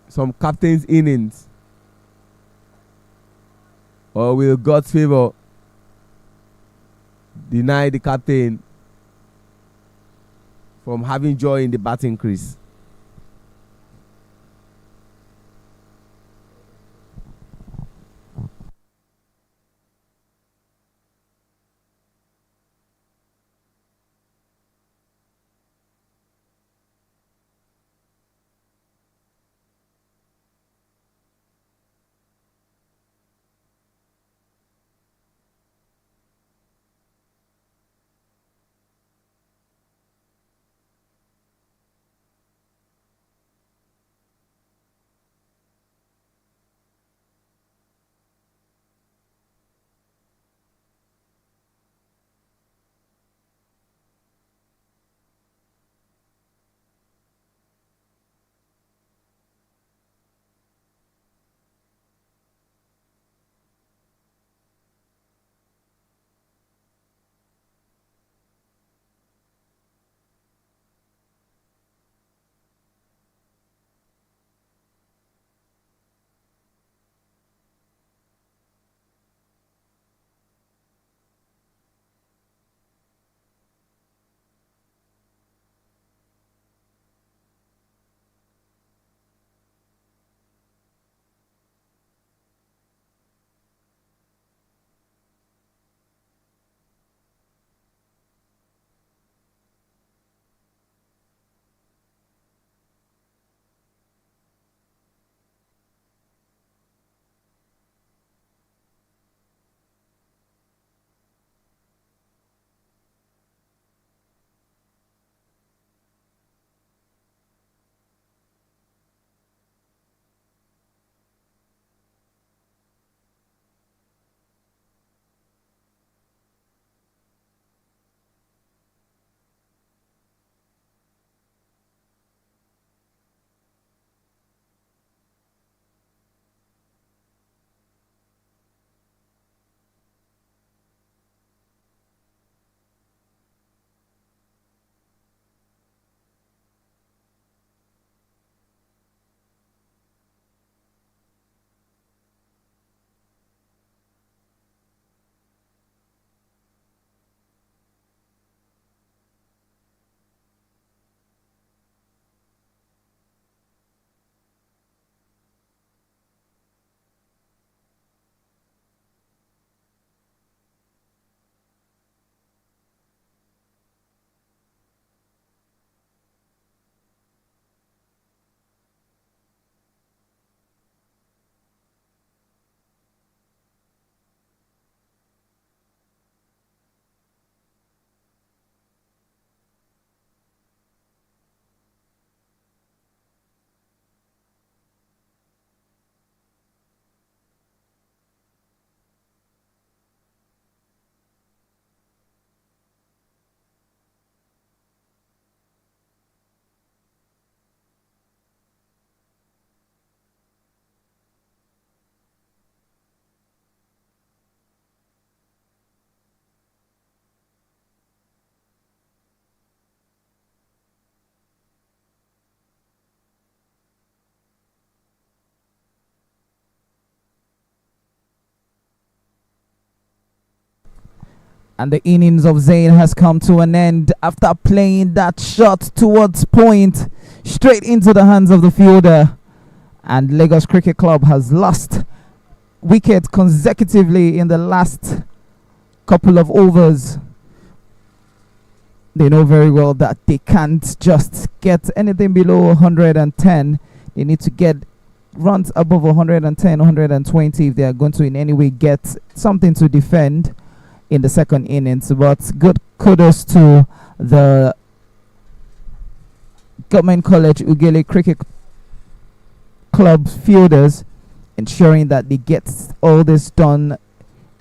some captain's innings. Or will God's favor deny the captain from having joy in the batting crease? And the innings of Zayn has come to an end after playing that shot towards point, straight into the hands of the fielder. And Lagos Cricket Club has lost wicket consecutively in the last couple of overs. They know very well that they can't just get anything below 110. They need to get runs above 110, 120 if they are going to in any way get something to defend in the second innings. But good kudos to the Government College UGHELI Cricket Club fielders, ensuring that they get all this done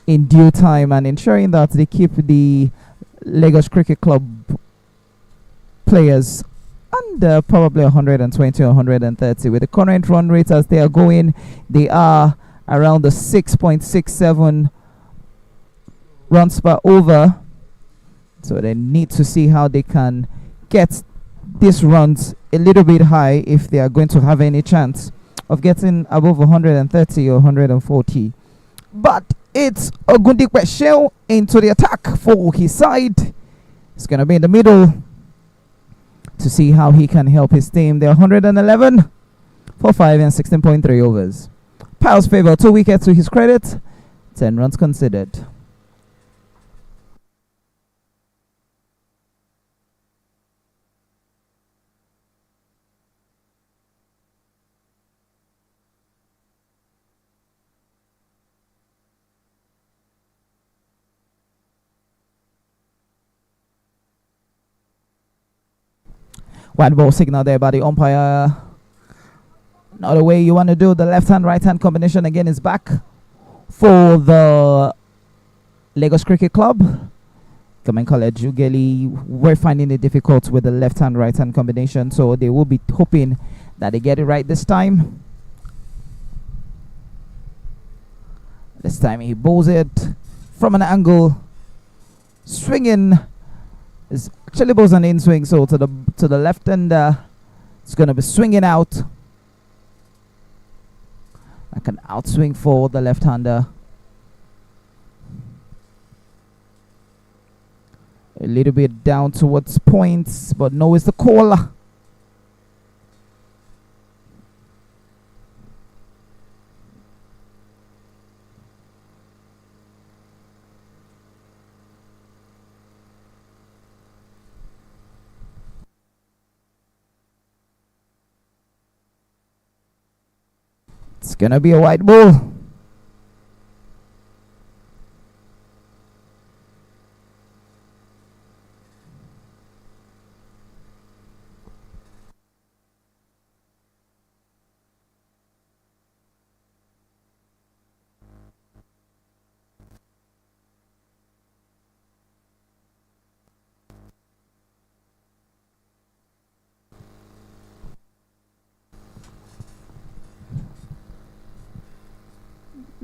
in due time and ensuring that they keep the Lagos Cricket Club players under probably 120 or 130. With the current run rate as they are going, they are around the 6.67 runs per over. So they need to see how they can get these runs a little bit high if they are going to have any chance of getting above 130 or 140. But it's Ogundikwe Shell into the attack for his side. It's going to be in the middle to see how he can help his team. They're 111 for 5 and 16.3 overs. Piles favor 2 wickets to his credit, 10 runs considered. White ball signal there by the umpire. Not the way you want to do. The left hand, right hand combination again is back for the Lagos Cricket Club. Government College UGHELI were finding it difficult with the left hand, right hand combination, so they will be hoping that they get it right this time. This time he bowls it from an angle, swinging. Is actually bowls an in swing, so to the left hander, it's going to be swinging out. Like an outswing for the left hander. A little bit down towards points, but no, it's the call. It's gonna be a white ball.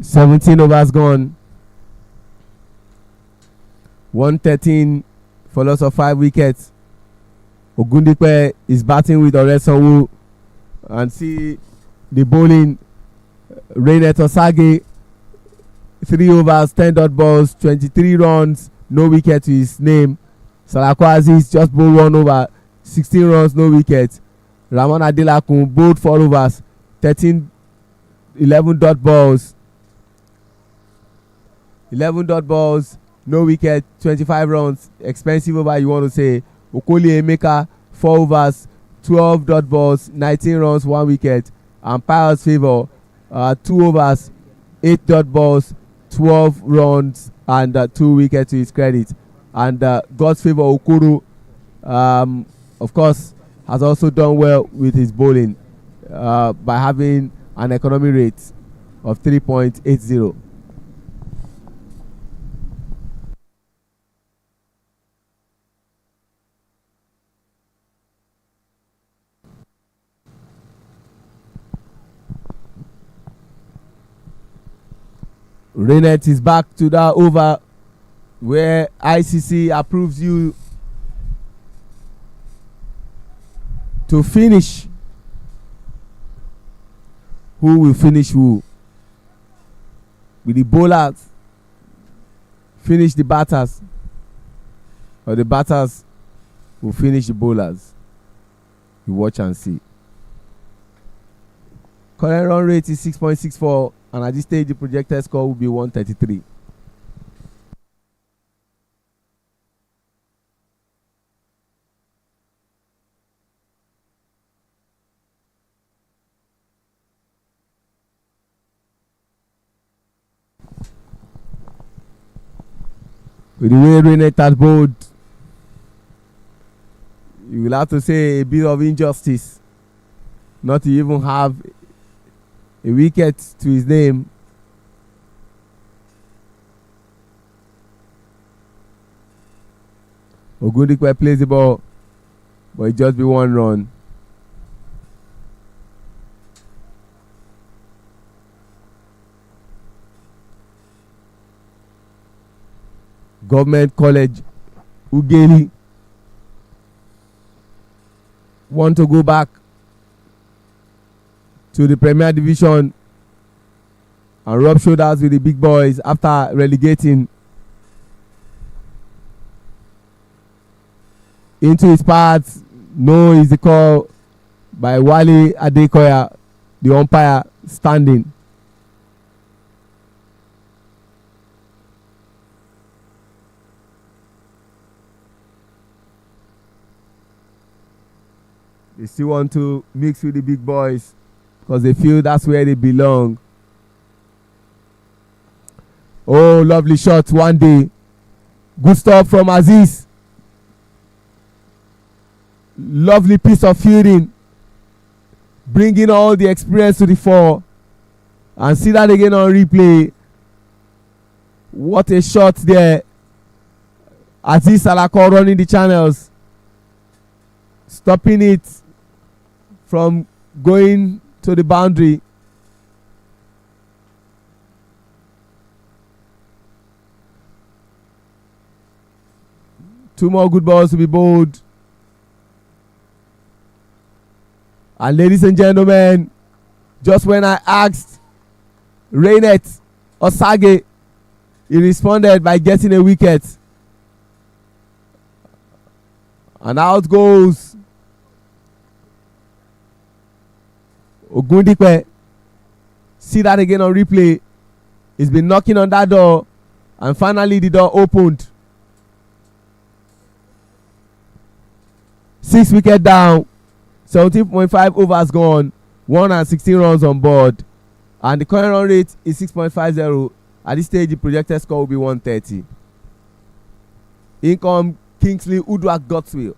Seventeen overs gone. 113 for loss of 5 wickets. Ogundikwe is batting with Oresanwu, and see the bowling. Rainet Osage, 3 overs, 10 dot balls, 23 runs, no wicket to his name. Salako Aziz just bowled 1 over, 16 runs, no wicket. Ramon Adelakun bowled 4 overs, 11 dot balls. 11 dot balls, no wicket, 25 runs. Expensive over, you want to say. Okoli Emeka, 4 overs, 12 dot balls, 19 runs, 1 wicket. And Piles favor, 2 overs, 8 dot balls, 12 runs, and 2 wickets to his credit. And God's favor Okoro, of course, has also done well with his bowling by having an economy rate of 3.80. Rainet is back to that over where ICC approves you to finish. Who will finish who? Will the bowlers finish the batters? or the batters will finish the bowlers. You watch and see. Current run rate is 6.64, and at this stage the projected score will be 133. With the way Rennet has bowled, you will have to say a bit of injustice not to even have a wicket to his name. Ogundikwe plays the ball, but it just be one run. Government College UGHELI want to go back to the Premier Division and rub shoulders with the big boys after relegating into his path. No is the call by Wale Adekoya, the umpire standing. They still want to mix with the big boys because they feel that's where they belong. Oh, lovely shot one day. Good stuff from Aziz. Lovely piece of fielding. Bringing all the experience to the fore. And see that again on replay. What a shot there. Aziz Salako running the channels. Stopping it from going to the boundary. Two more good balls to be bowled. And ladies and gentlemen, just when I asked Rennet Osage, he responded by getting a wicket. And out goes Ogundikwe. See that again on replay. He's been knocking on that door, and finally the door opened. 6 wicket down, 17.5 overs gone, 116 runs on board, and the current run rate is 6.50. At this stage the projected score will be 130. In come Kingsley Udwak Godswill.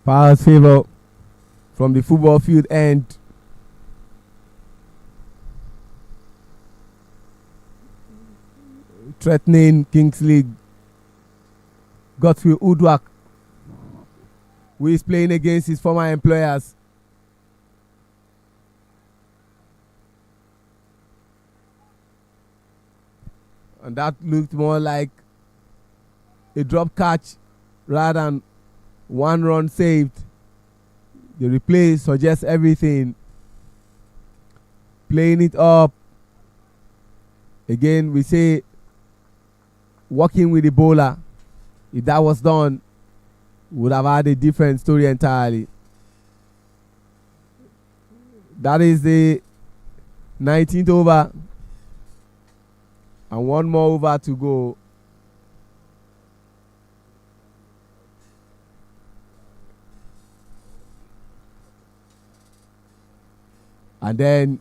Power's favor from the football field end. Threatening Kingsley Godfrey Udwak, who is playing against his former employers. And that looked more like a drop catch rather than one run saved. The replay suggests everything. Playing it up. Again, we say working with the bowler. If that was done, would have had a different story entirely. That is the 19th over. And one more over to go. And then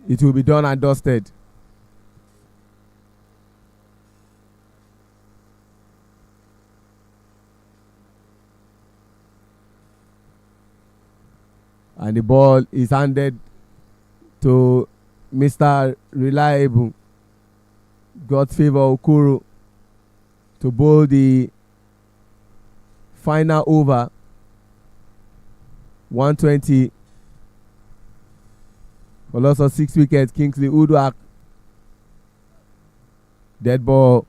it will be done and dusted. And the ball is handed to Mr. Reliable, Godfavour Okoro, to bowl the final over. 120 for loss of 6 wickets. Kingsley Udwak, dead ball.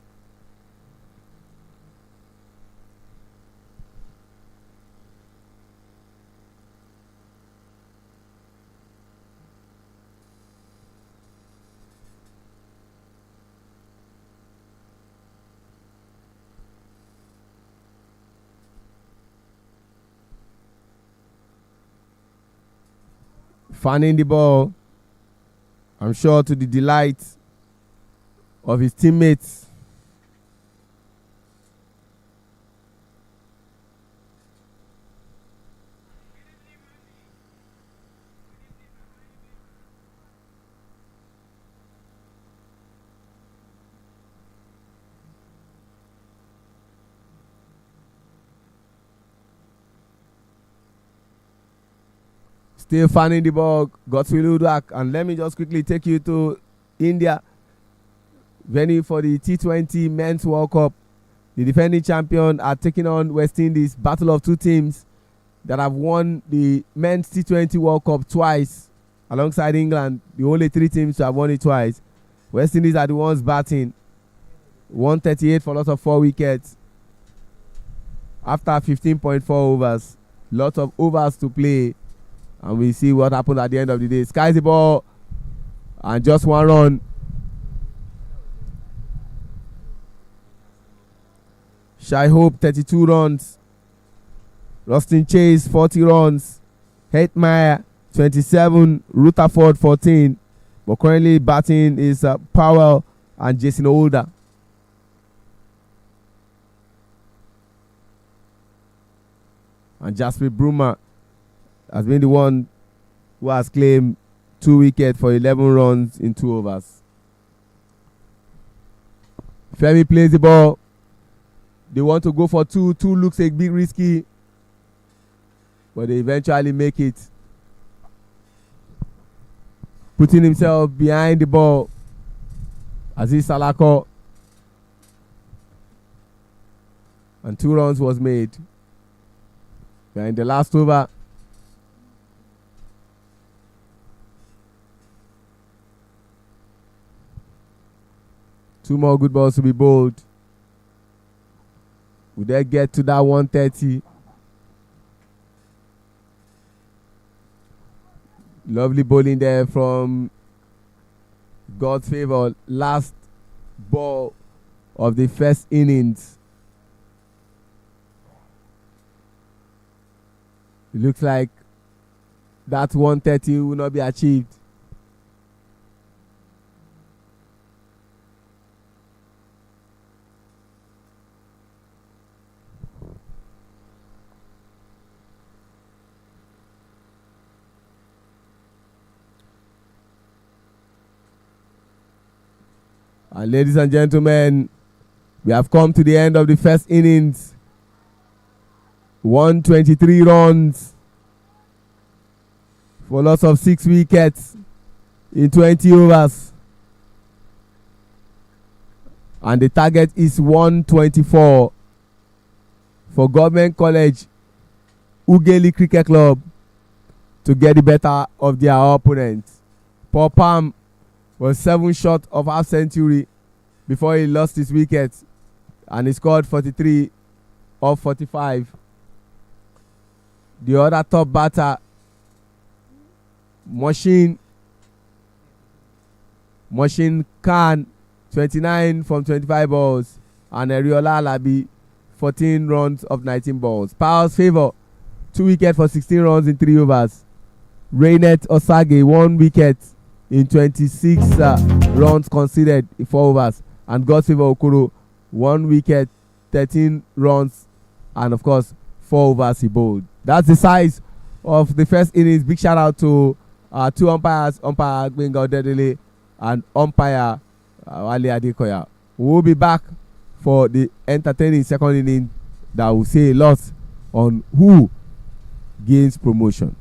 Fanning the ball, I'm sure to the delight of his teammates. Still fanning the ball, Godfrey Udwak. And let me just quickly take you to India, venue for the T20 Men's World Cup. The defending champion are taking on West Indies, battle of two teams that have won the Men's T20 World Cup twice, alongside England, the only three teams to have won it twice. West Indies are the ones batting. 138 for loss of 4 wickets after 15.4 overs. Lots of overs to play. And we see what happened at the end of the day. Skies the ball and just one run. Shai Hope 32 runs. Rustin Chase 40 runs. Hetmeyer 27. Rutherford 14. But currently batting is Powell and Jason Holder. And Jasper Brummer has been the one who has claimed 2 wickets for 11 runs in 2 overs. Femi plays the ball. They want to go for 2. 2 looks a bit risky, but they eventually make it. Putting himself behind the ball. Aziz Salako. And 2 runs was made. We are in the last over. Two more good balls to be bowled. Would they get to that 130? Lovely bowling there from God's favour. Last ball of the first innings. It looks like that 130 will not be achieved. And ladies and gentlemen, we have come to the end of the first innings. 123 runs for loss of 6 wickets in 20 overs. And the target is 124 for Government College UGHELI Cricket Club to get the better of their opponent. Paul Palm was 7 short of half century before he lost his wicket, and he scored 43 of 45. The other top batter, Machine Khan, 29 from 25 balls, and Eriola Alabi, 14 runs of 19 balls. Powell's favour, 2 wickets for 16 runs in 3 overs. Rainet Osage, 1 wicket in 26 runs conceded in 4 overs. And Godsfavour Okoro, 1 wicket, 13 runs, and of course 4 overs he bowled. That's the size of the first innings. Big shout out to 2 umpires, umpire Gbenga Odedele and umpire Wale Adekoya. We'll be back for the entertaining second inning that will say a lot on who gains promotion.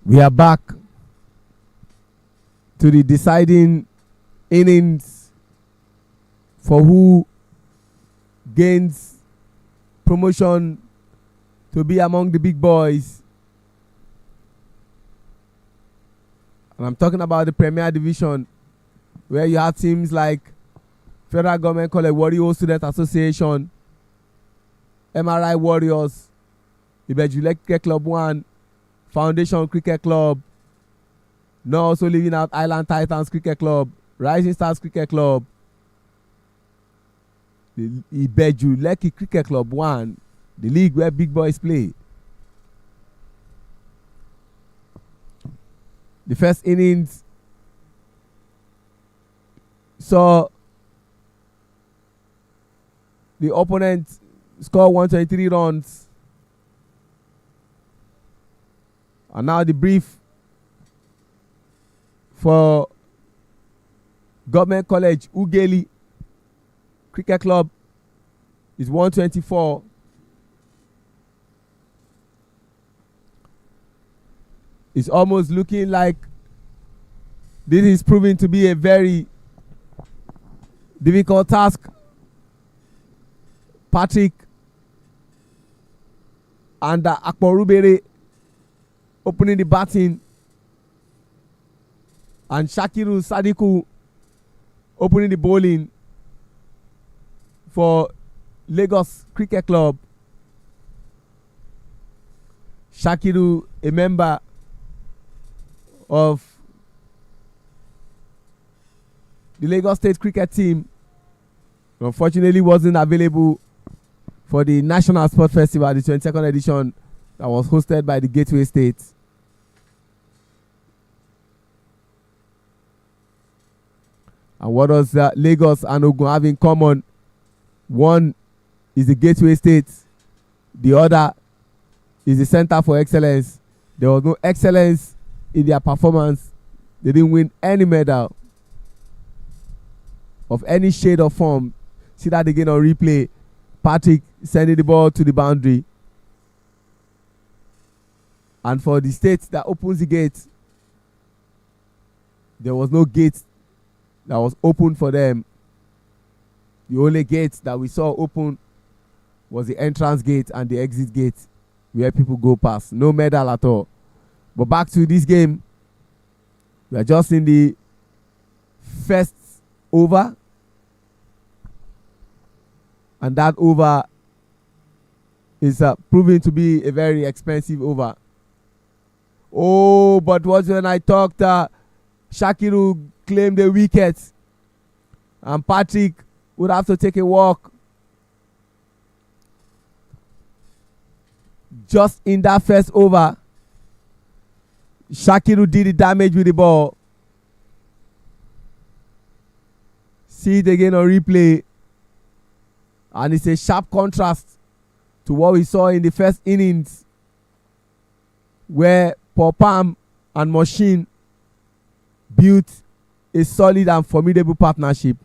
We are back to the deciding innings for who gains promotion to be among the big boys. And I'm talking about the Premier Division, where you have teams like Federal Government College Warriors Student Association, MRI Warriors, Ibejule Cricket Club 1, Foundation Cricket Club, now also leaving out Island Titans Cricket Club, Rising Stars Cricket Club, the Ibejule Cricket Club 1, the league where big boys play. The first innings saw the opponent score 123 runs. And now the brief for Government College UGHELI Cricket Club is 124. It's almost looking like this is proving to be a very difficult task. Patrick and Akporubere opening the batting, and Shakiru Sadiku opening the bowling for Lagos Cricket Club. Shakiru, a member of the Lagos State cricket team, unfortunately wasn't available for the National Sport Festival, the 22nd edition that was hosted by the Gateway State. And what does Lagos and Ogun have in common? One is the Gateway State, the other is the Center for Excellence. There was no excellence in their performance. They didn't win any medal of any shade or form. See that again on replay. Patrick sending the ball to the boundary. And for the state that opens the gate, there was no gate that was open for them. The only gate that we saw open was the entrance gate and the exit gate where people go past. No medal at all. But back to this game. We are just in the first over. And that over is proving to be a very expensive over. Oh, but was when I talked, Shakiru claimed the wicket. And Patrick would have to take a walk. Just in that first over, Shakiru did the damage with the ball. See it again on replay. And it's a sharp contrast to what we saw in the first innings, where Popam and Machine built a solid and formidable partnership.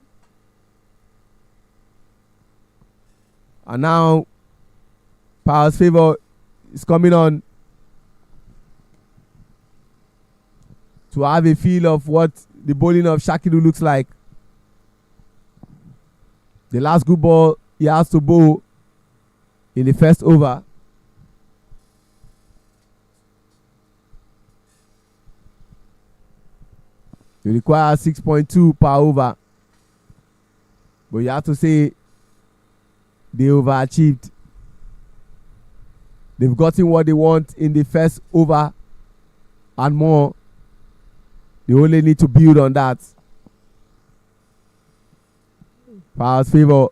And now Power's favor is coming on to have a feel of what the bowling of Shakiru looks like. The last good ball he has to bowl in the first over. You require 6.2 per over. But you have to say they overachieved. They've gotten what they want in the first over and more. They only need to build on that. Power's favor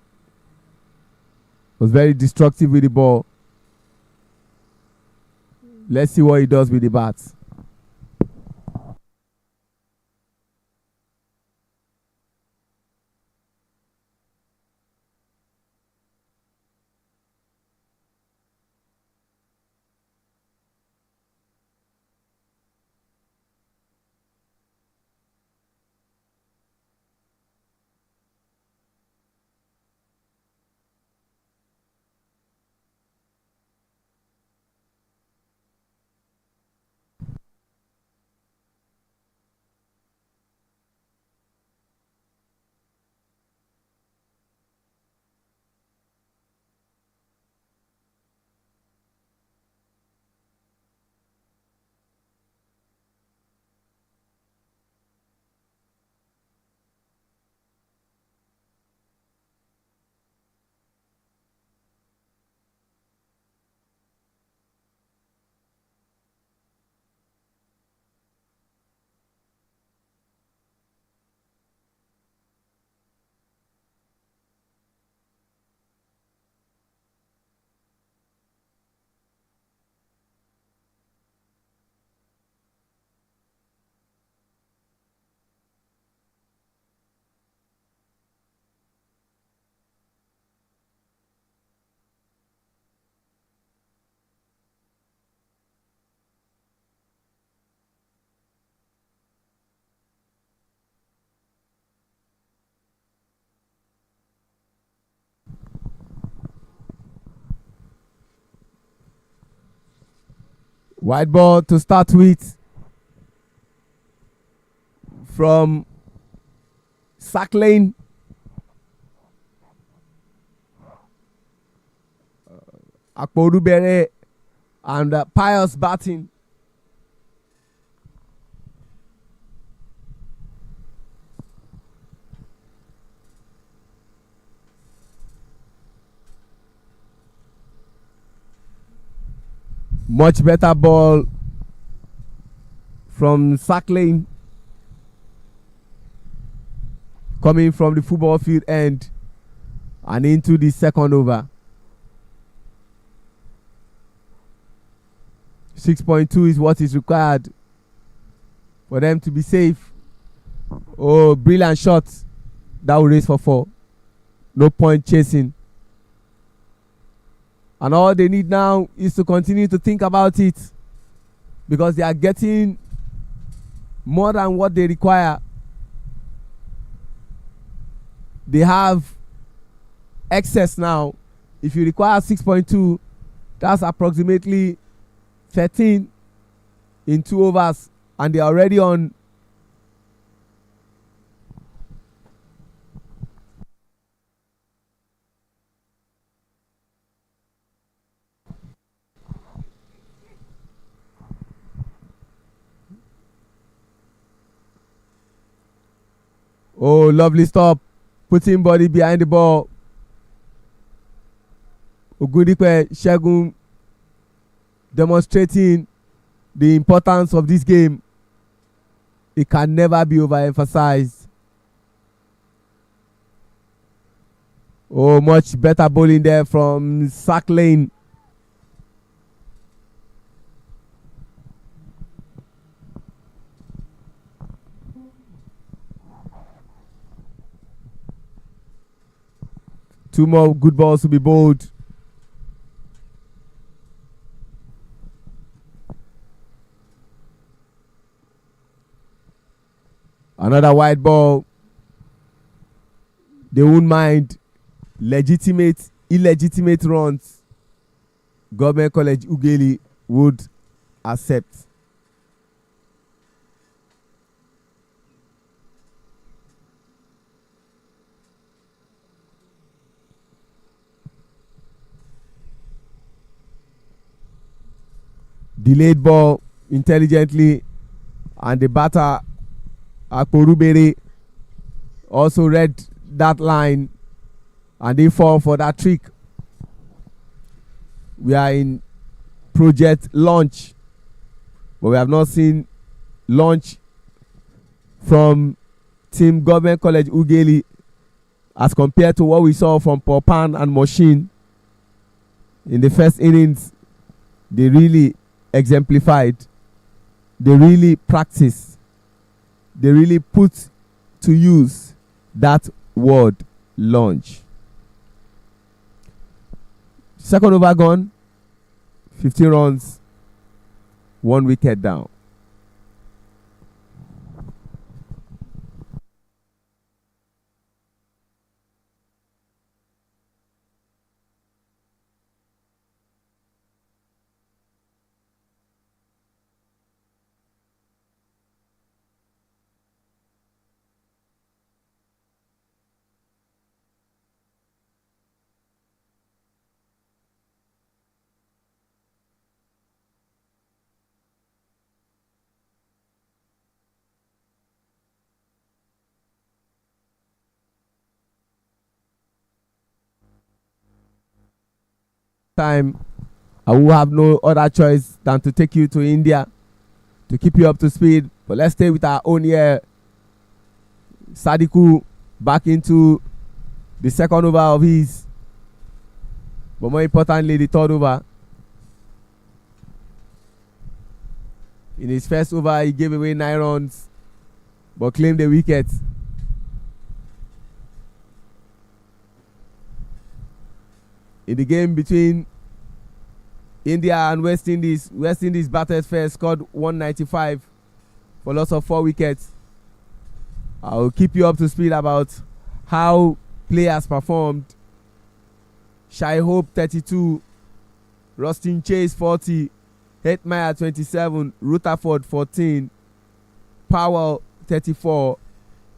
was very destructive with the ball. Let's see what he does with the bats. Wide ball to start with from sack lane. Akporubere and Pius batting. Much better ball from sack lane coming from the football field end and into the second over. 6.2 is what is required for them to be safe. Oh, brilliant shot. That will race for 4. No point chasing. And all they need now is to continue to think about it, because they are getting more than what they require. They have excess now. If you require 6.2, that's approximately 13 in 2 overs, and they are already on Oh, lovely stop. Putting body behind the ball. Ogundikwe Segun demonstrating the importance of this game. It can never be overemphasized. Oh, much better bowling there from sack lane. Two more good balls to be bowled. Another wide ball. They won't mind legitimate, illegitimate runs. Government College UGHELI would accept. Delayed ball intelligently, and the batter Akporubere also read that line and they fall for that trick. We are in project launch, but we have not seen launch from Team Government College UGHELI as compared to what we saw from Popan and Machine in the first innings. They really exemplified, they really practiced, they really put to use that word launch. Second over gone, 15 runs, 1 wicket down. Time, I will have no other choice than to take you to India to keep you up to speed. But let's stay with our own here. Sadiku back into the second over of his, but more importantly the third over. In his first over he gave away 9 runs but claimed the wicket. In the game between India and West Indies batted first, scored 195 for loss of 4 wickets. I will keep you up to speed about how players performed. Shai Hope 32, Rustin Chase 40, Hetmeyer 27, Rutherford 14, Powell 34,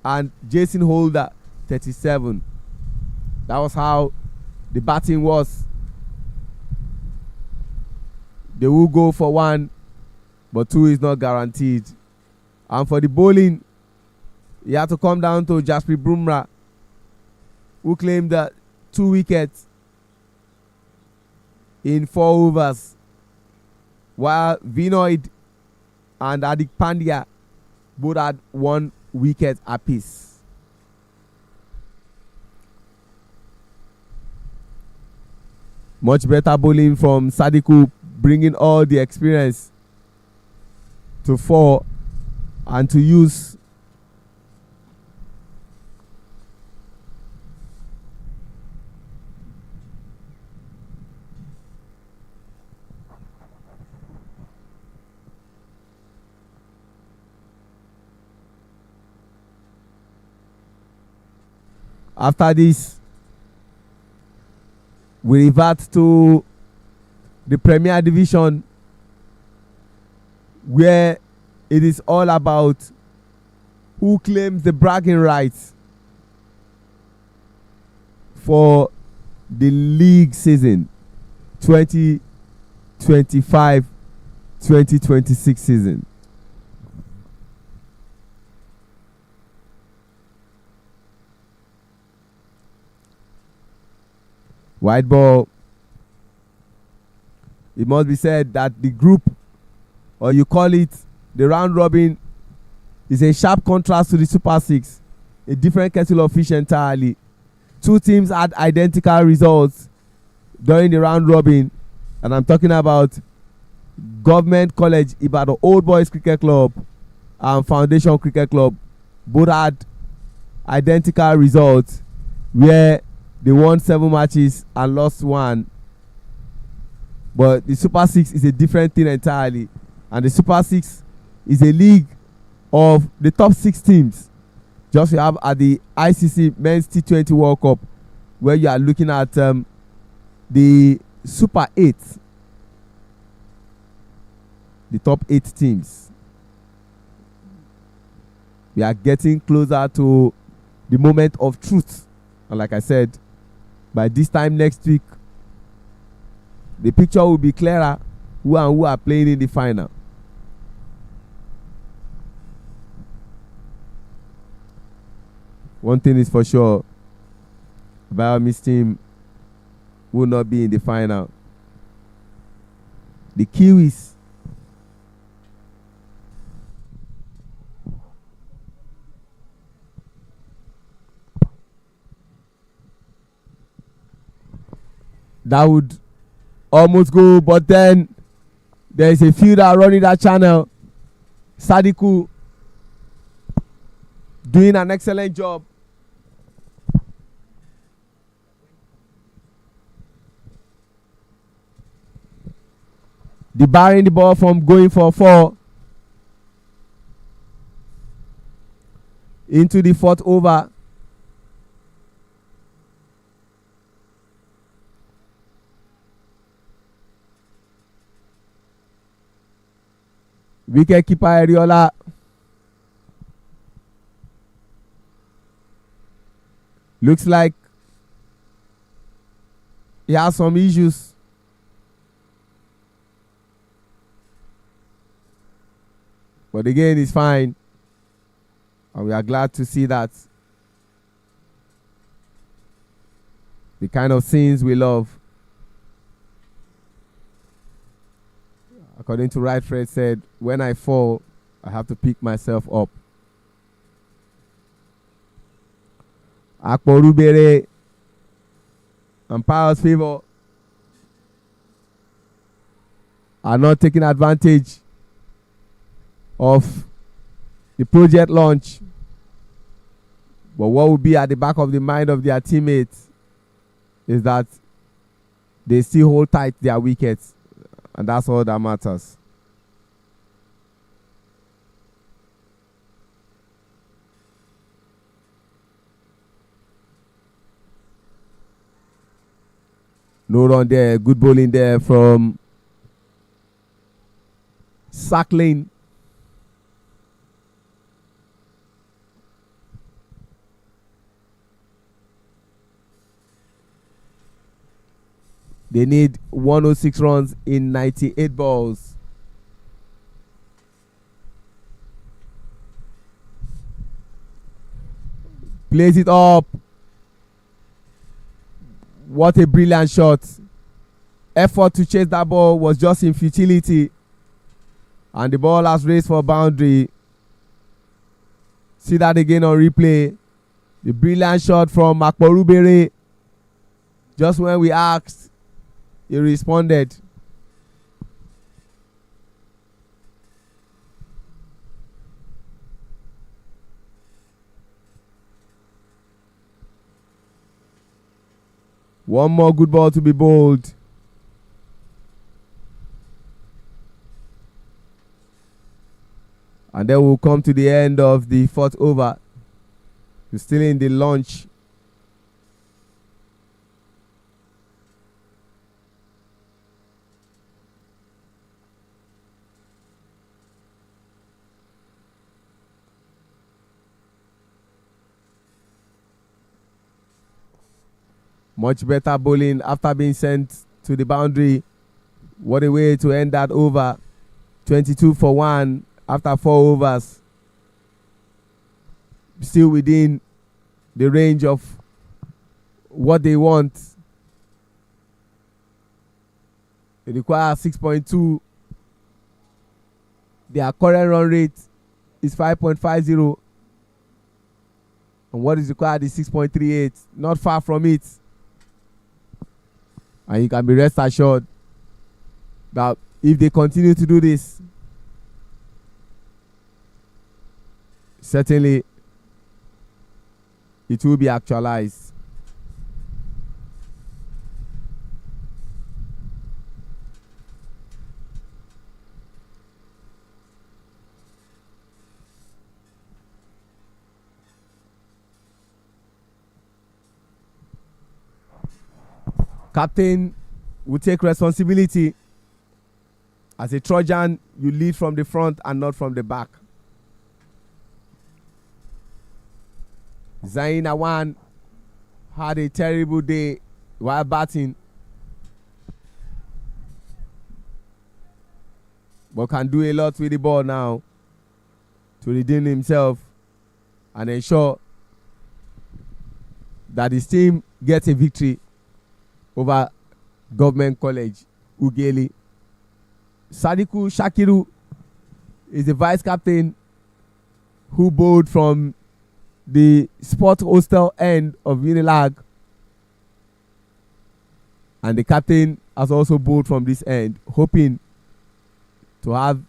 and Jason Holder 37. That was how the batting was. They will go for 1, but 2 is not guaranteed. And for the bowling, you have to come down to Jasprit Bumrah, who claimed that 2 wickets in 4 overs, while Vinoid and Hardik Pandya both had 1 wicket apiece. Much better bowling from Sadiku, bringing all the experience to 4 and to use. After this, we revert to the Premier Division, where it is all about who claims the bragging rights for the league season 2025-2026 season. White ball. It must be said that the group, or you call it the round robin, is a sharp contrast to the Super 6, a different kettle of fish entirely. 2 teams had identical results during the round robin, and I'm talking about Government College Ibadan Old Boys Cricket Club and Foundation Cricket Club. Both had identical results, where they won 7 matches and lost 1. But the Super 6 is a different thing entirely. And the Super 6 is a league of the top 6 teams. Just you have at the ICC Men's T20 World Cup, where you are looking at the Super 8. The top 8 teams. We are getting closer to the moment of truth. And like I said, by this time next week, the picture will be clearer who and who are playing in the final. One thing is for sure, Biomis team will not be in the final. The Kiwis that would almost go, but then there is a fielder running that channel, Sadiku, doing an excellent job. Debarring the ball from going for 4 into the 4th over. Wicket keeper Eriola looks like he has some issues. But again, he's fine. And we are glad to see that. The kind of scenes we love. According to Right Fred said, when I fall, I have to pick myself up. Akporubere and Pius Favor are not taking advantage of the project launch. But what will be at the back of the mind of their teammates is that they still hold tight their wickets. And that's all that matters. No run there. Good bowling there from sack lane. They need 106 runs in 98 balls. Plays it up. What a brilliant shot. Effort to chase that ball was just in futility. And the ball has raced for boundary. See that again on replay. The brilliant shot from Akporubere. Just when we asked, he responded. One more good ball to be bowled. And then we'll come to the end of the fourth over. We're still in the launch. Much better bowling after being sent to the boundary. What a way to end that over. 22 for 1 after 4 overs. Still within the range of what they want. They require 6.2. Their current run rate is 5.50. And what is required is 6.38. Not far from it. And you can be rest assured that if they continue to do this, certainly it will be actualized. Captain will take responsibility. As a Trojan, you lead from the front and not from the back. Zain Awan had a terrible day while batting, but can do a lot with the ball now to redeem himself and ensure that his team gets a victory over Government College UGHELI. Sadiku Shakiru is the vice captain who bowled from the sport hostel end of Unilag, and the captain has also bowled from this end, hoping to have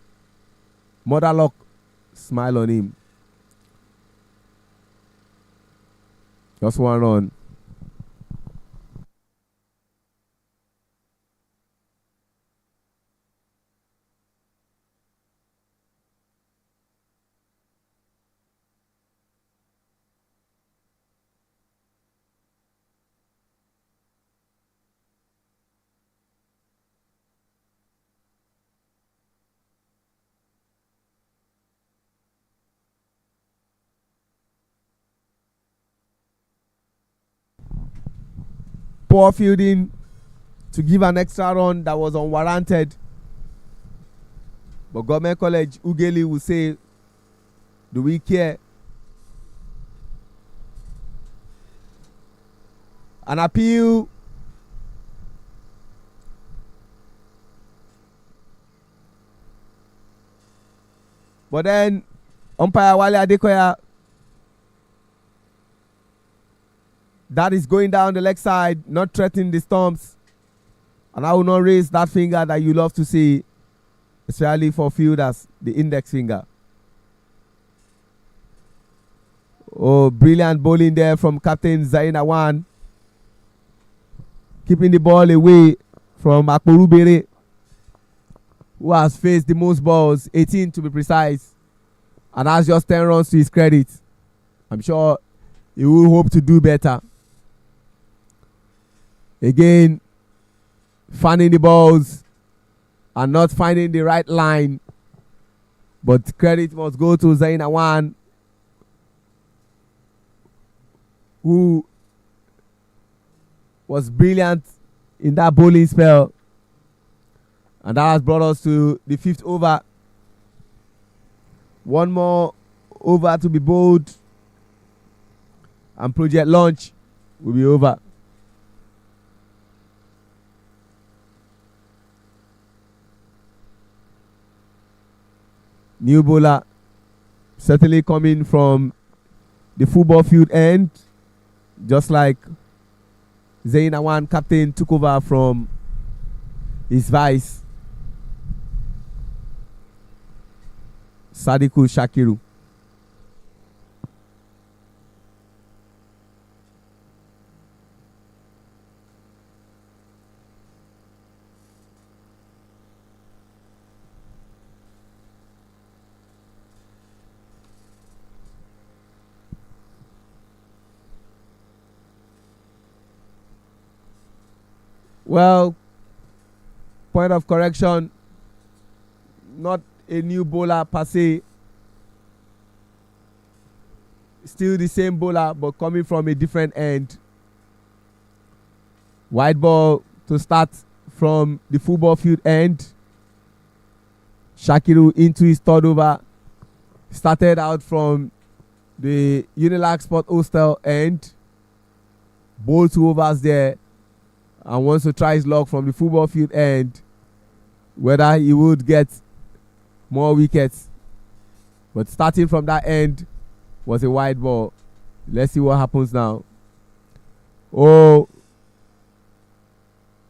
mother luck smile on him. Just one run. Poor fielding to give an extra run that was unwarranted. But Government College UGHELI will say, do we care? An appeal. But then umpire Wale Adekoya, that is going down the leg side, not threatening the stumps. And I will not raise that finger that you love to see, especially for fielders, the index finger. Oh, brilliant bowling there from Captain Zain Awan. Keeping the ball away from Akporubere, who has faced the most balls, 18 to be precise, and has just 10 runs to his credit. I'm sure he will hope to do better. Again, fanning the balls and not finding the right line But credit must go to Zayn Awan, who was brilliant in that bowling spell. And that has brought us to the 5th over. One more over to be bowled, and project launch will be over. New bowler certainly coming from the football field end, just like Zayn Awan, captain, took over from his vice, Sadiku Shakiru. Well, point of correction, not a new bowler per se. Still the same bowler, but coming from a different end. Wide ball to start from the football field end. Shakiru into his 3rd over. Started out from the Unilag Sport Hostel end. Bowled 2 overs there, and wants to try his luck from the football field end, whether he would get more wickets. But starting from that end was a wide ball. Let's see what happens now. Oh,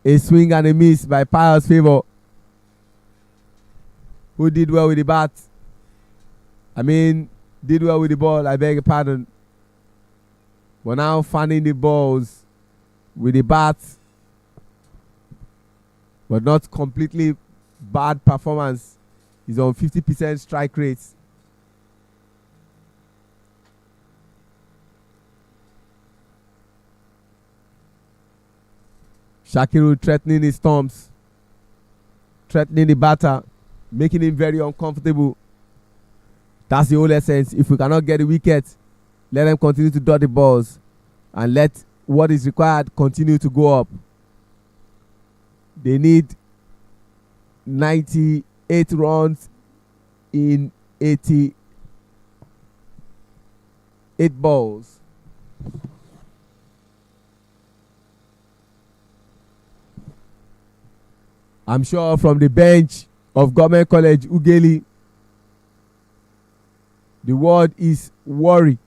a swing and a miss by Pius Favour, who did well with the bat. Did well with the ball, I beg your pardon. But now fanning the balls with the bat, but not completely bad performance. He's on 50% strike rates. Shakiru threatening his stumps, threatening the batter, making him very uncomfortable. That's the whole essence. If we cannot get the wicket, let them continue to dot the balls and let what is required continue to go up. They need 98 runs in 88 balls. I'm sure from the bench of Government College UGHELI, the word is worry.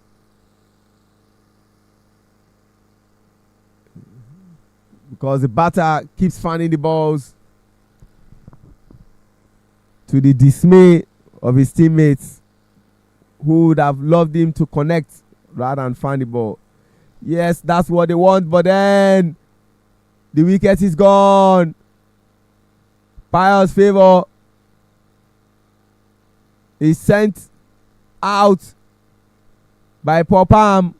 Because the batter keeps fanning the balls to the dismay of his teammates, who would have loved him to connect rather than fan the ball. Yes, that's what they want, but then the wicket is gone. Pius Favour is sent out by Popam.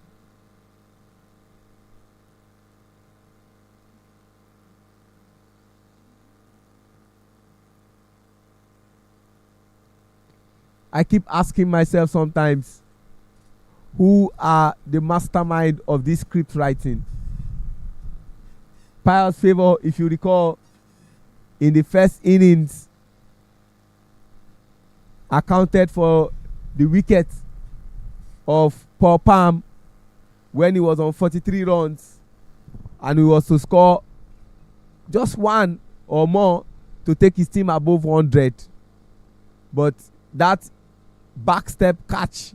I keep asking myself sometimes, who are the mastermind of this script writing? Pius Favour, if you recall, in the first innings, accounted for the wicket of Paul Palm when he was on 43 runs, and he was to score just 1 or more to take his team above 100. But that backstep catch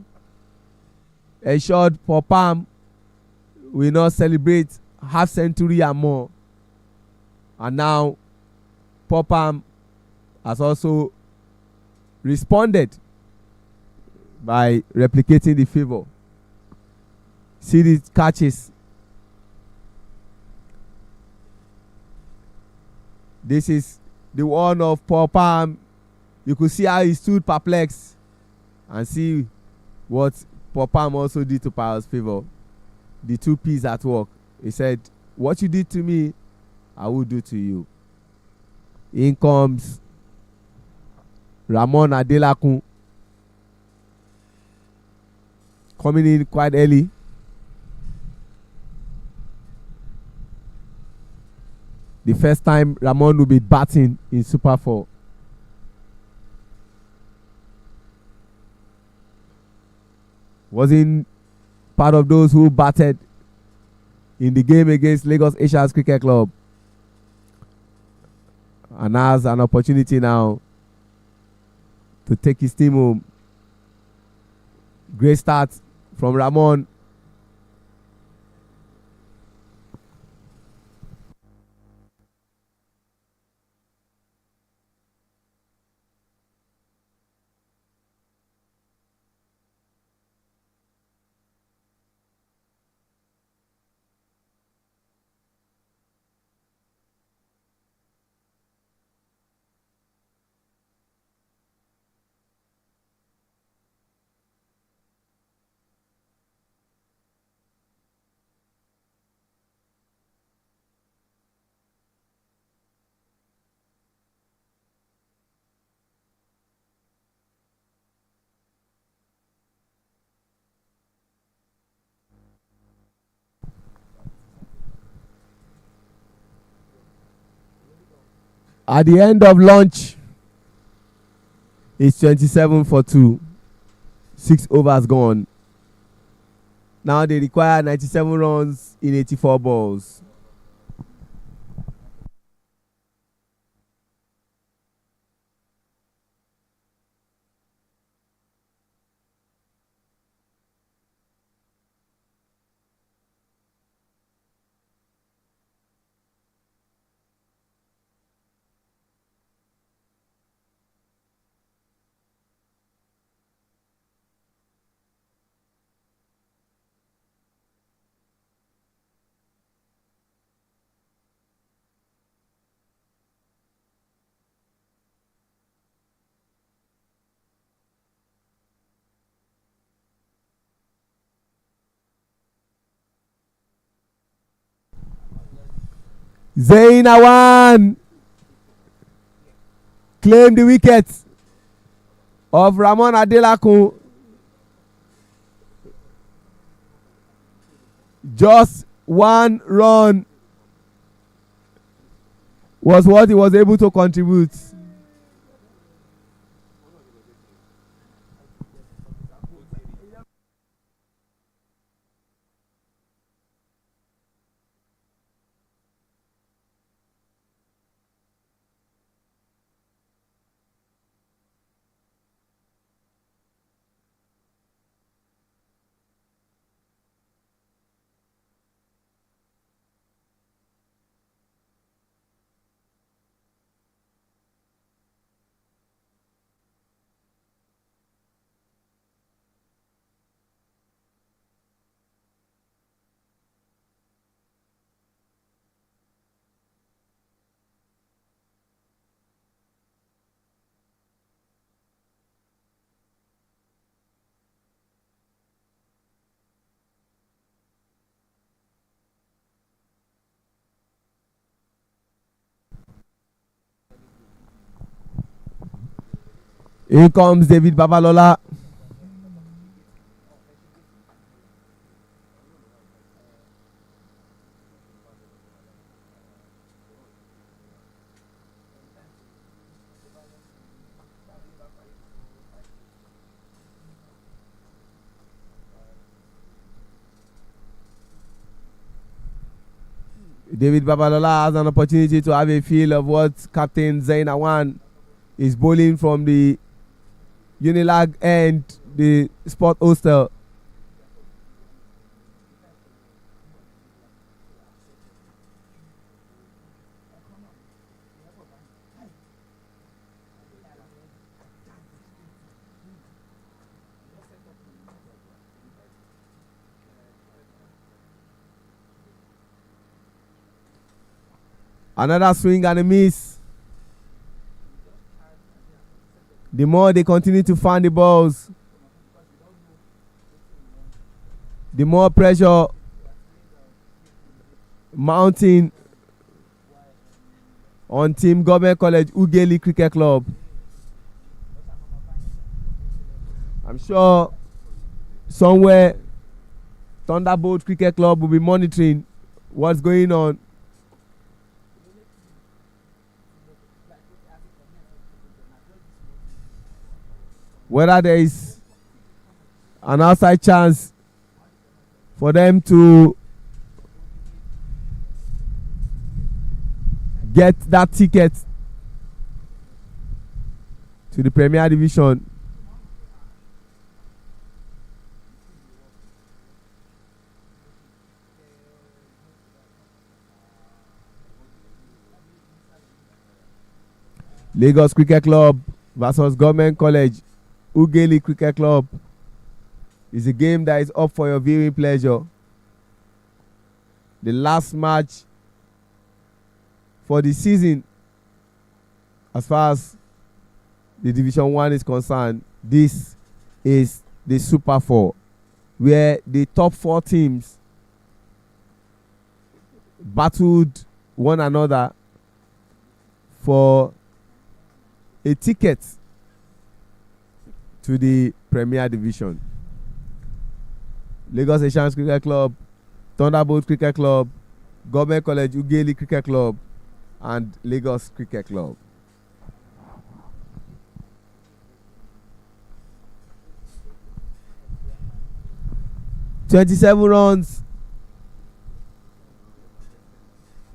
ensured Paul Palm will not celebrate half century and more. And now Paul Palm has also responded by replicating the favor. See the catches. This is the one of Paul Palm. You could see how he stood perplexed, and see what Paul Palm also did to Pius Favour. The 2 P's at work. He said, "What you did to me, I will do to you." In comes Ramon Adelakun coming in quite early. The first time Ramon will be batting in Super 4. Wasn't part of those who batted in the game against Lagos Asians Cricket Club. And has an opportunity now to take his team home. Great start from Ramon. At the end of lunch, it's 27 for 2. 6 overs gone. Now they require 97 runs in 84 balls. Zainawan claimed the wicket of Ramon Adelakun. Just 1 run was what he was able to contribute. Here comes David Babalola. David Babalola has an opportunity to have a feel of what Captain Zainawan is bowling from the Unilag and the Sport Hostel. Another swing and a miss. The more they continue to fan the balls, the more pressure mounting on Team Government College UGHELI Cricket Club. I'm sure somewhere Thunderbolt Cricket Club will be monitoring what's going on. Whether there is an outside chance for them to get that ticket to the Premier Division. Lagos Cricket Club versus Government College UGHELI Cricket Club is a game that is up for your viewing pleasure. The last match for the season, as far as the Division 1 is concerned, this is the Super 4, where the top 4 teams battled one another for a ticket to the Premier Division. Lagos Asians Cricket Club, Thunderbolt Cricket Club, Government College UGHELI Cricket Club, and Lagos Cricket Club. "27 runs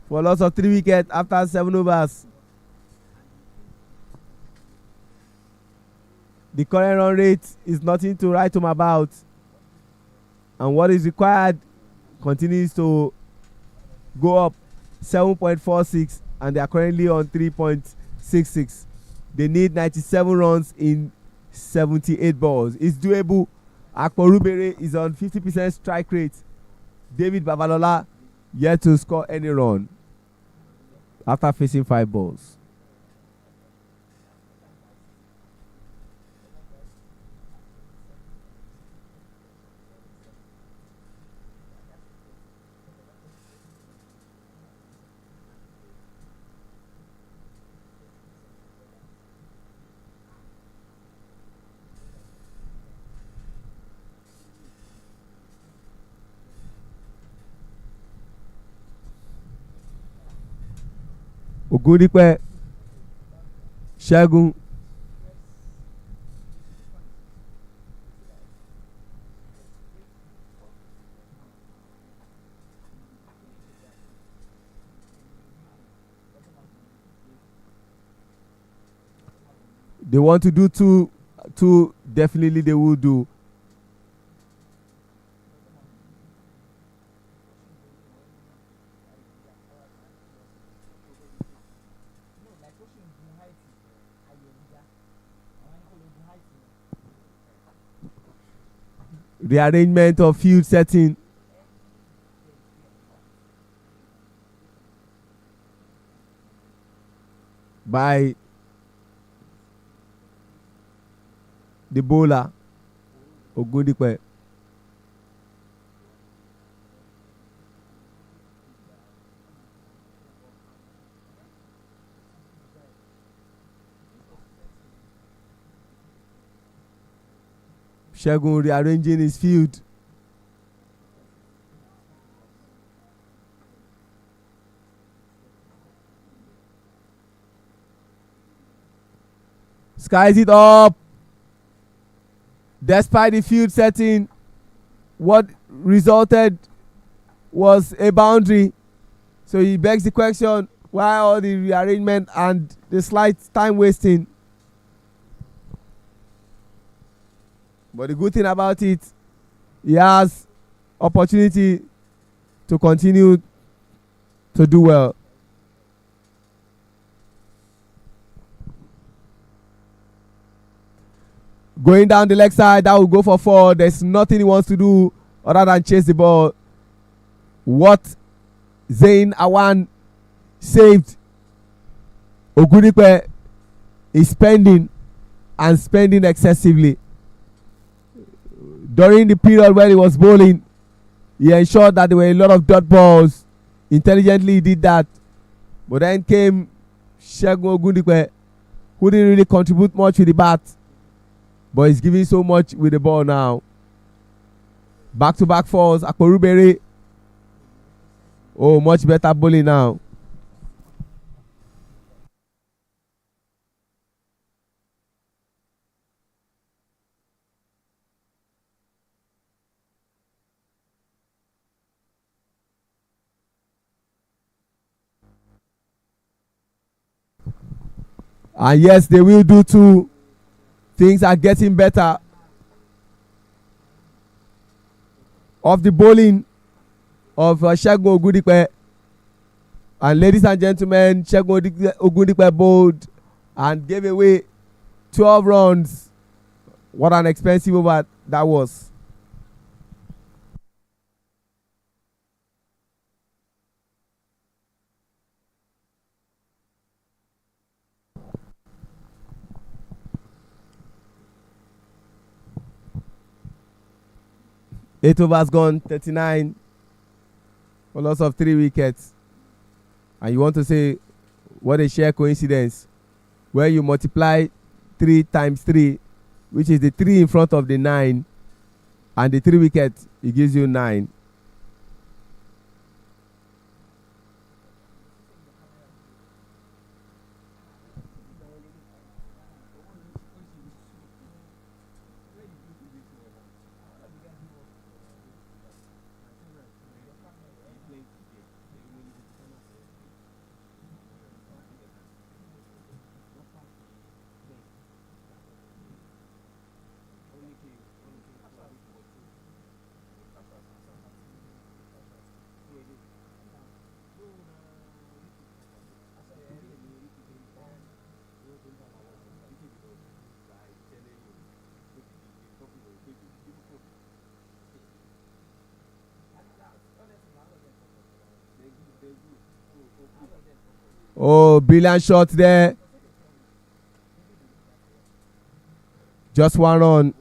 for loss of 3 wickets after 7 overs. The current run rate is nothing to write home about, and what is required continues to go up, 7.46, and they are currently on 3.66. They need 97 runs in 78 balls. It's doable. Akporubere is on 50% strike rate. David Babalola yet to score any run after facing 5 balls. Ogundipe, Segun, they want to do two, definitely they will do. Rearrangement of field setting. By the bowler Ogundipe. Segun rearranging his field. Skies it up. Despite the field setting, what resulted was a boundary. So he begs the question, why all the rearrangement and the slight time wasting? But the good thing about it, he has opportunity to continue to do well. Going down the leg side, that will go for 4. There's nothing he wants to do other than chase the ball. What Zain Awan saved, Ogundipe is spending excessively. During the period when he was bowling, he ensured that there were a lot of dot balls. Intelligently he did that. But then came Segun Ogundipe, who didn't really contribute much with the bat, but he's giving so much with the ball now. Back-to-back falls. Akporubere. Oh, much better bowling now. And yes, they will do too. Things are getting better. Of the bowling of Segun Ogundipe. And ladies and gentlemen, Segun Ogundipe bowled and gave away 12 runs. What an expensive over that was. Eight overs gone, 39 for loss of 3 wickets. And you want to say, what a sheer coincidence. Where you multiply 3 times 3, which is the 3 in front of the 9, and the 3 wickets, it gives you 9. Oh, brilliant shot there. Just 1 run.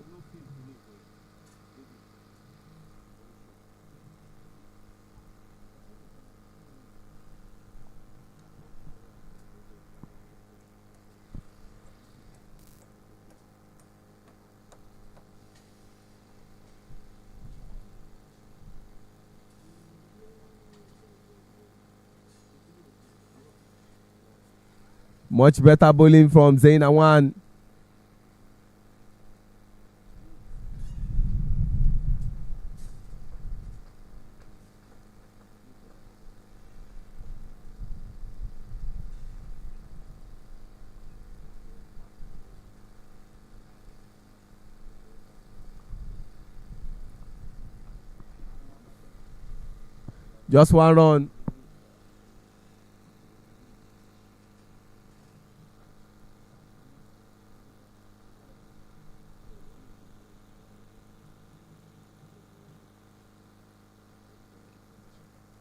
Much better bowling from Zain Awan. Just 1 run.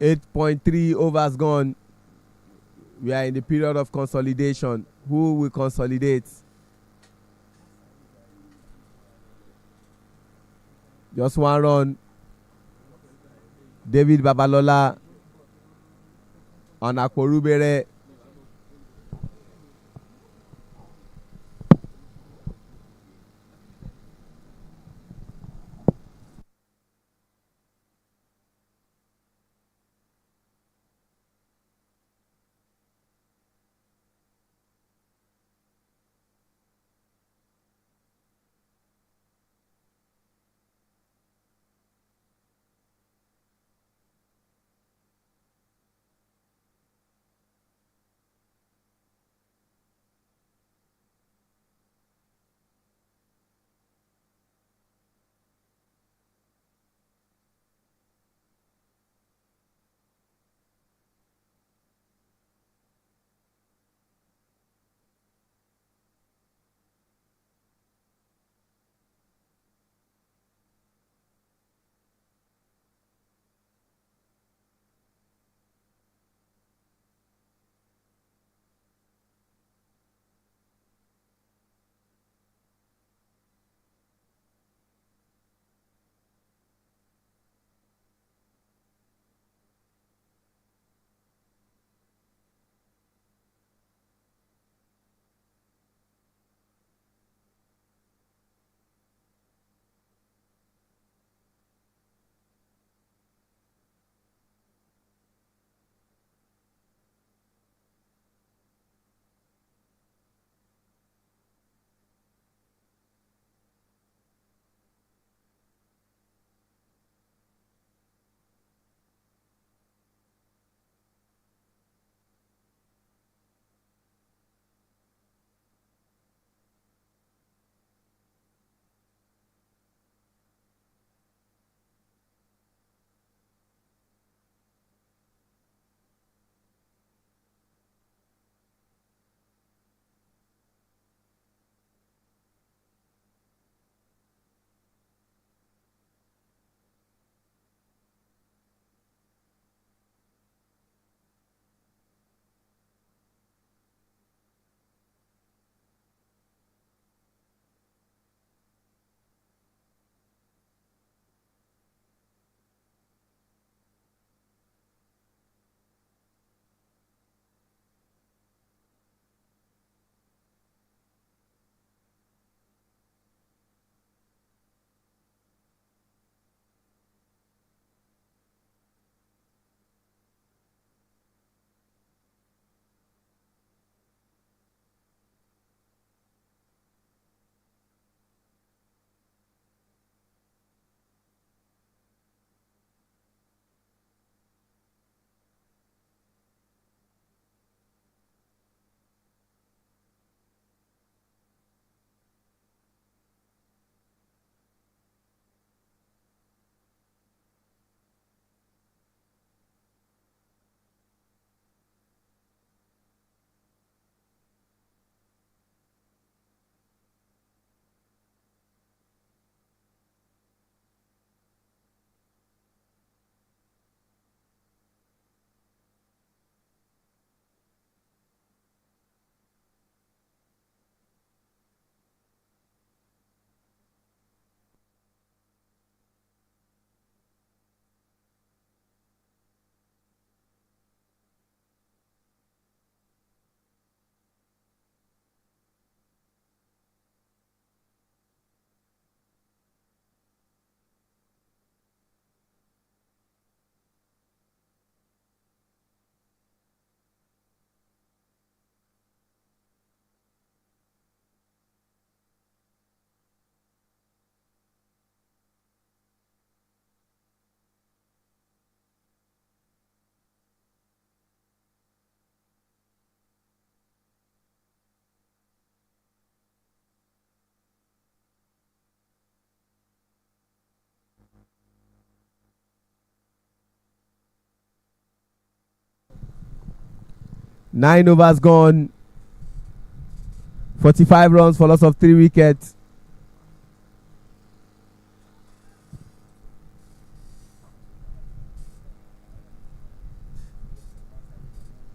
.3 overs gone. We are in the period of consolidation. Who will consolidate? Just 1 run. David Babalola on Akporubere. 9 overs gone. 45 runs for loss of 3 wickets.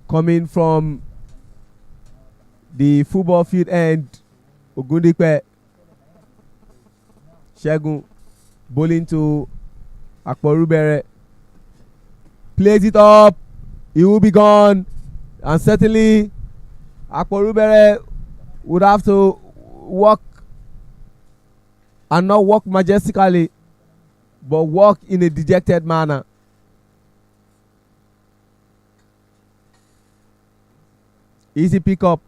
Coming from the football field end, Ogundipe Segun bowling to Akporubere. Plays it up. He will be gone. And certainly Akporubere would have to walk and not walk majestically, but walk in a dejected manner. Easy pickup.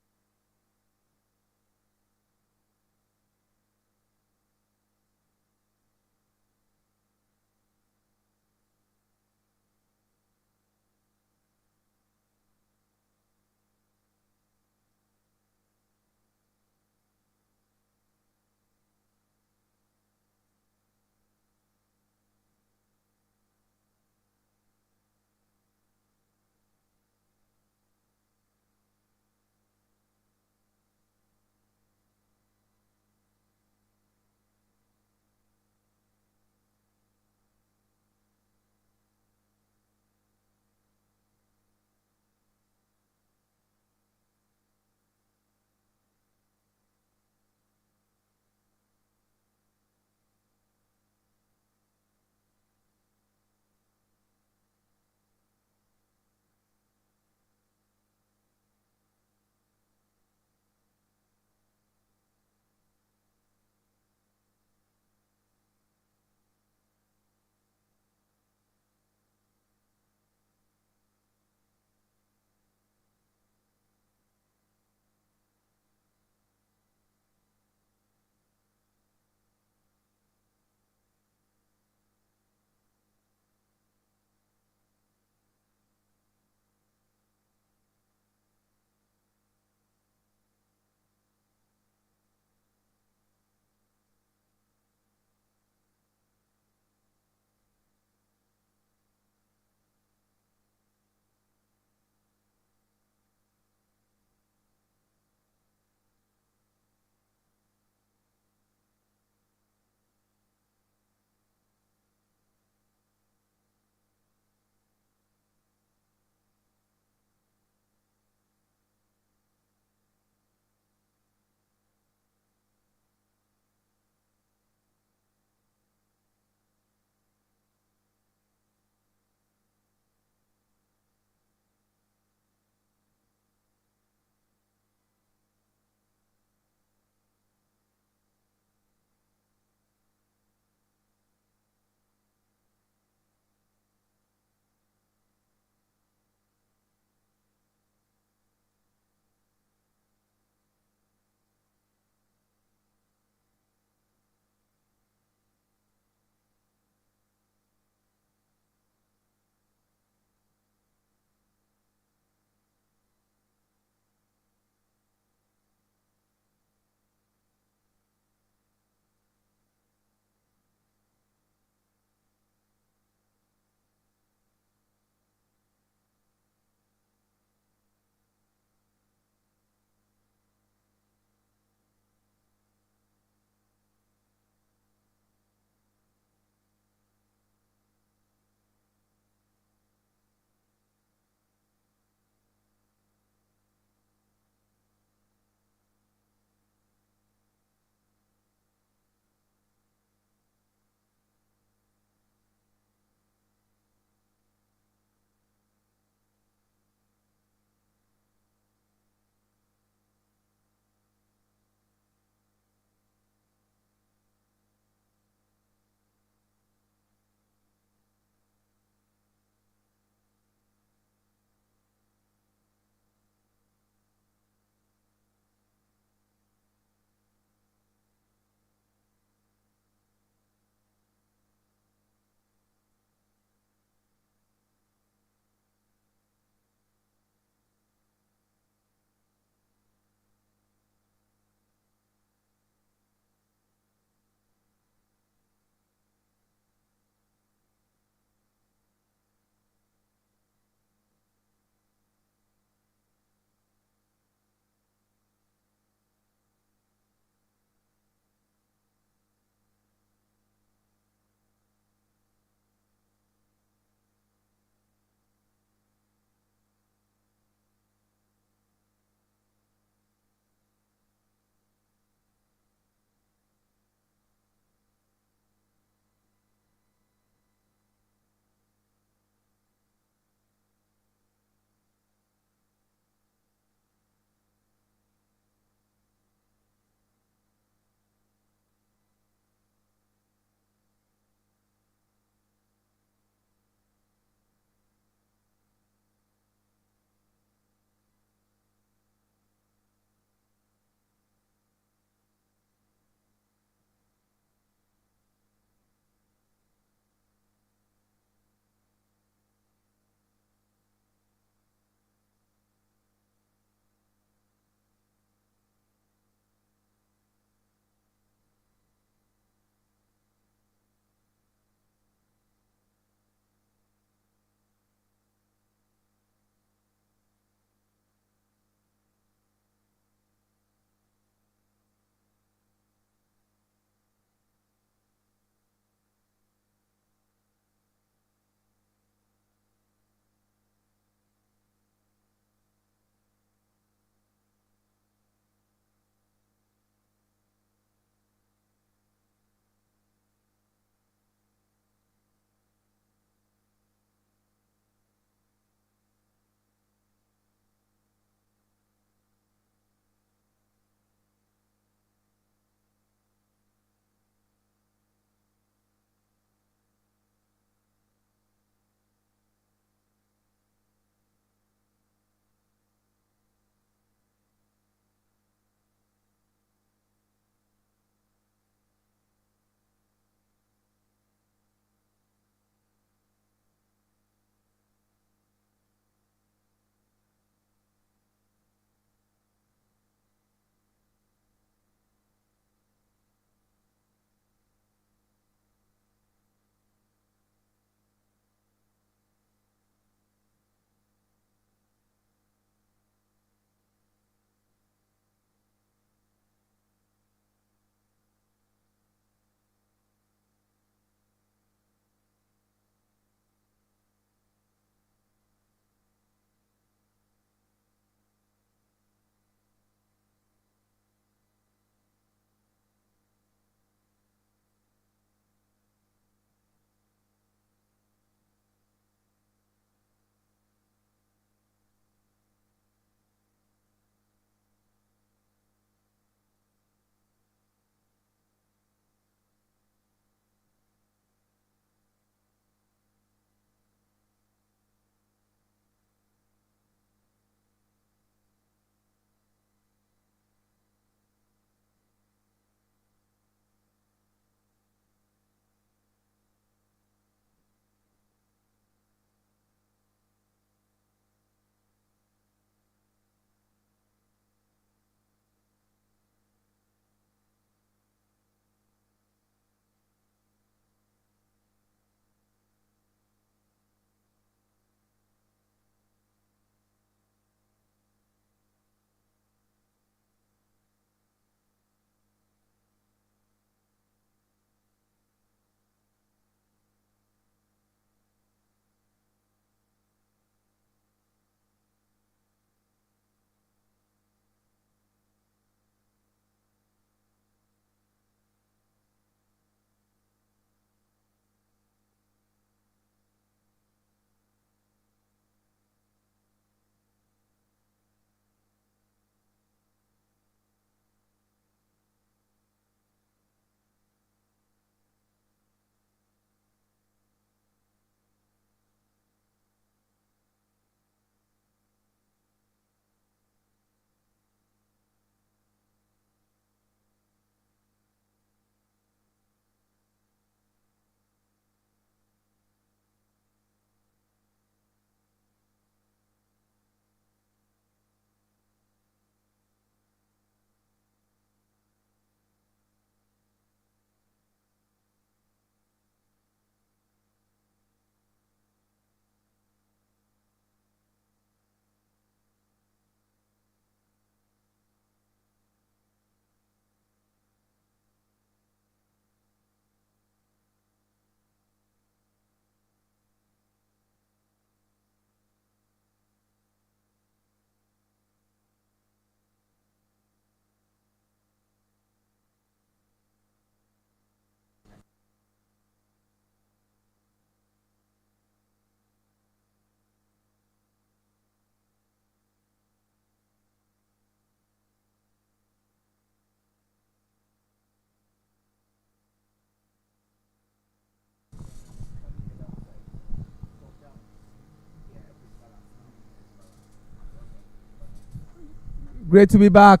Great to be back.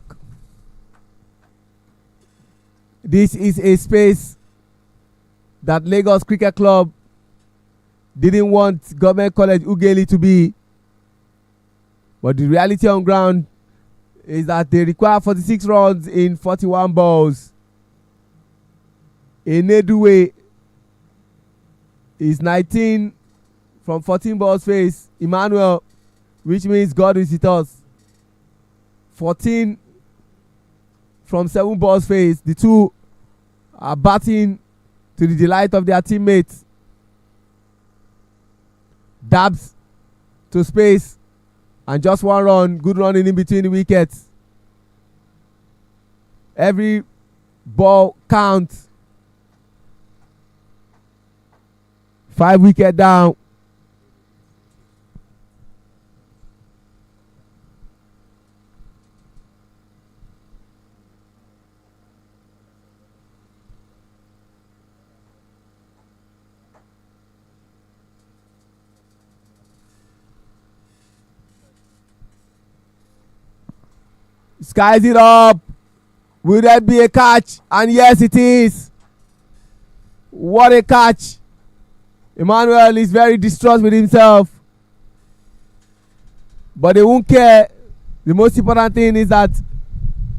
This is a space that Lagos Cricket Club didn't want Government College UGHELI to be. But the reality on ground is that they require 46 runs in 41 balls. Eneduwe is 19 from 14 balls faced. Emmanuel, which means God is with us, 14 from 7 balls faced. The two are batting to the delight of their teammates. Dabs to space and just 1 run. Good running in between the wickets. Every ball counts. 5 wicket down. Skies it up. Will there be a catch? And yes, it is. What a catch. Emmanuel is very distraught with himself. But they won't care. The most important thing is that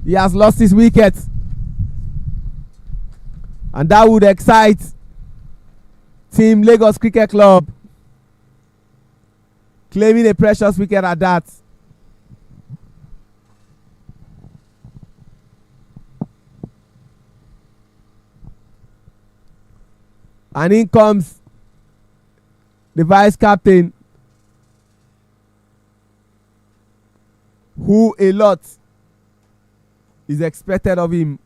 he has lost his wicket. And that would excite Team Lagos Cricket Club. Claiming a precious wicket at that. And in comes the vice captain, who a lot is expected of him.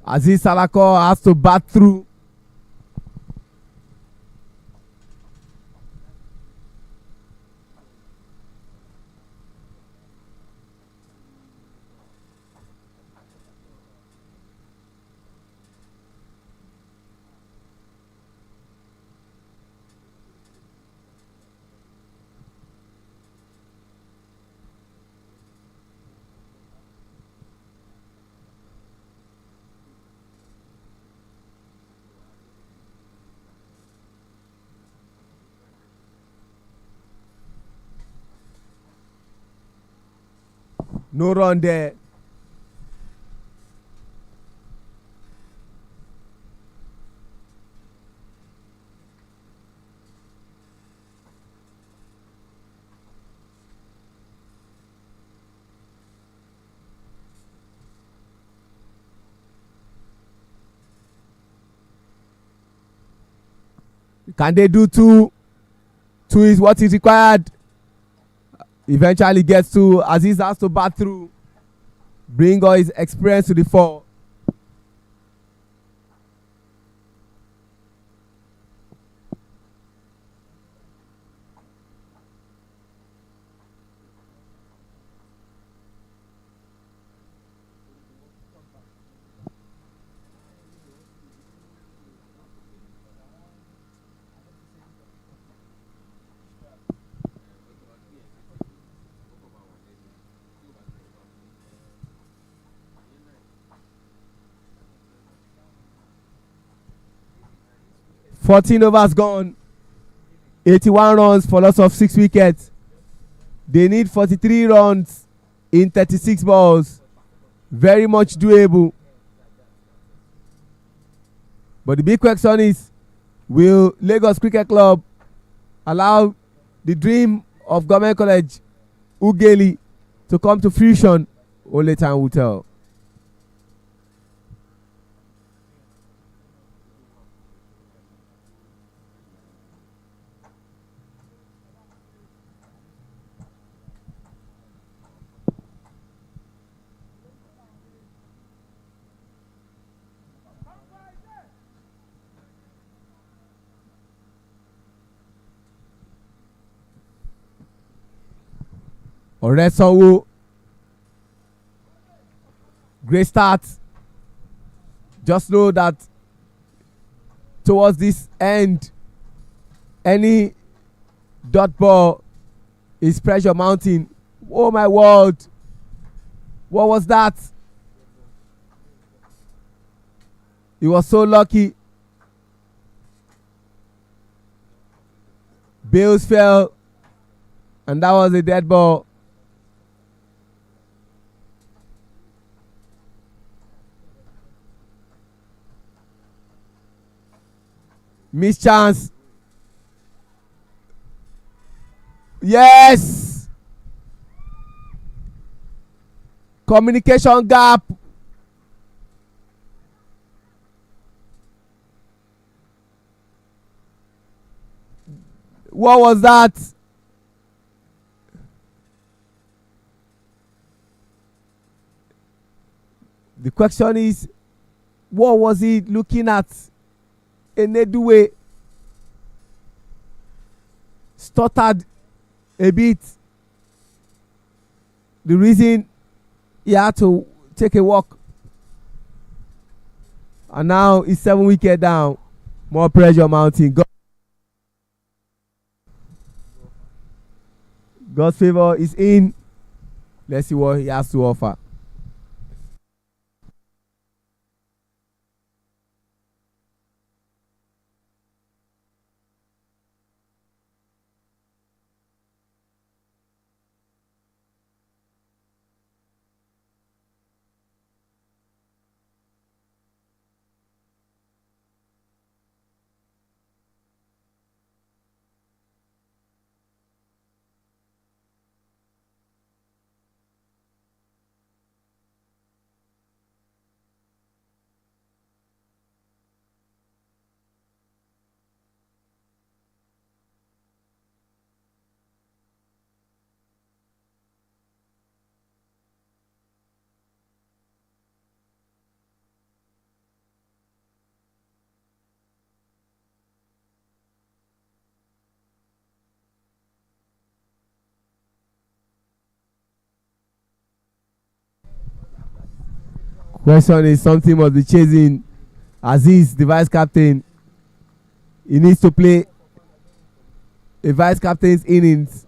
Aziz Salako has to bat through. No run there. Can they do two? Two is what is required. Eventually gets to Aziz, has to bat through. Bring all his experience to the fore. Fourteen overs gone. 81 runs for loss of 6 wickets. They need 43 runs in 36 balls. Very much doable. But the big question is, will Lagos Cricket Club allow the dream of Government College UGHELI to come to fruition? Only time will tell. Oresanwo. Great start. Just know that towards this end, any dot ball is pressure mounting. Oh my word. What was that? He was so lucky. Bales fell, and that was a dead ball. Missed chance. Yes. Communication gap. What was that? The question is, what was he looking at? Eneduwe stuttered a bit. The reason he had to take a walk. And now he's 7 wickets down. More pressure mounting. God's favor is in. Let's see what he has to offer. Question is, something must be chasing Aziz, the vice captain. He needs to play a vice captain's innings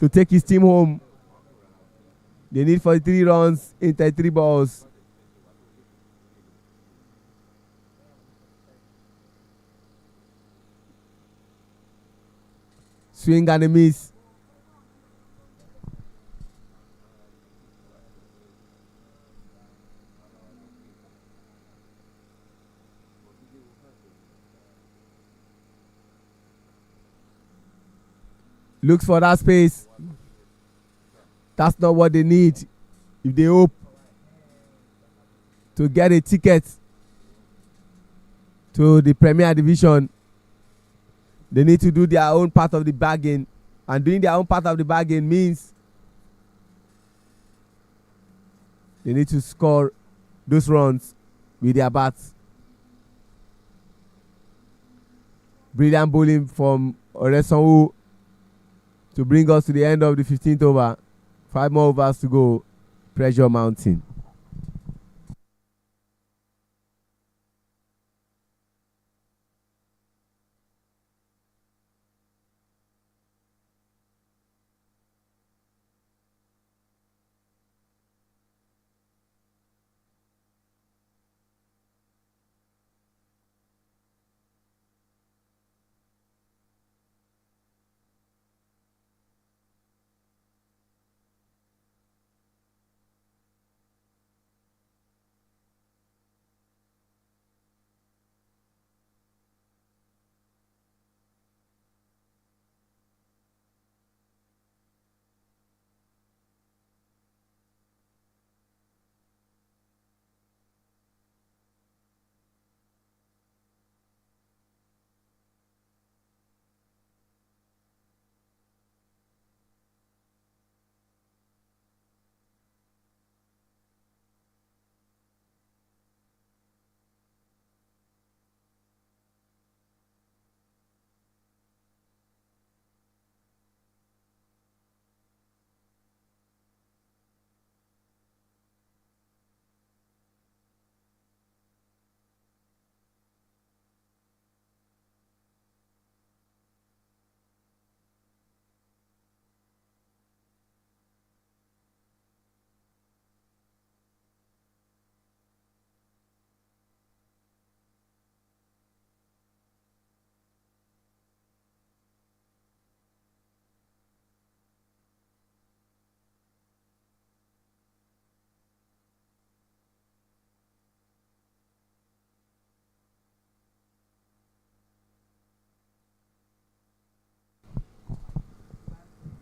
to take his team home. They need 43 runs in 33 balls. Swing and a miss. Looks for that space. That's not what they need. If they hope to get a ticket to the Premier Division, they need to do their own part of the bargain. And doing their own part of the bargain means they need to score those runs with their bats. Brilliant bowling from Oresanwo to bring us to the end of the 15th over. 5 more overs to go. Pressure mounting.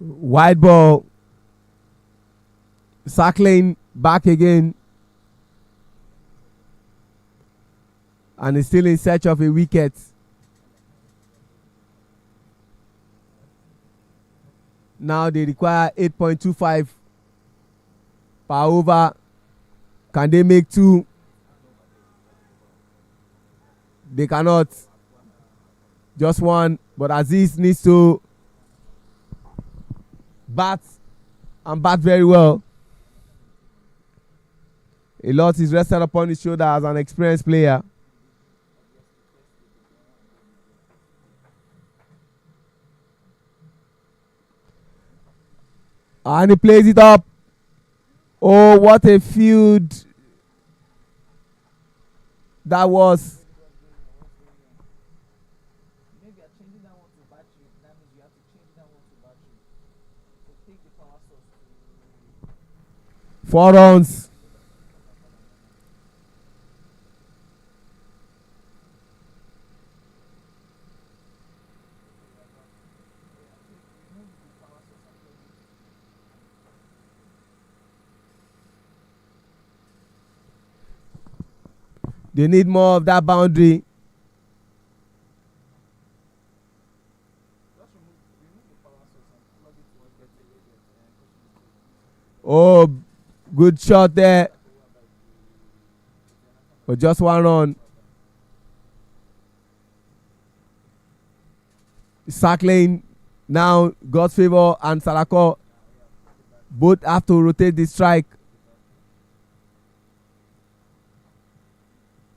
Wide ball. Circling back again. And is still in search of a wicket. Now they require 8.25 per over. Can they make 2? They cannot. Just 1. But Aziz needs to bat and bat very well. A lot is rested upon his shoulder as an experienced player. And he plays it up. Oh, what a field that was. Maybe you're changing that one to battery. That means you have to change that one to battery. So take the power source. 4 runs. They need more of that boundary. Oh, good shot there. But just 1 run. Circling now. God's favor and Salako both have to rotate the strike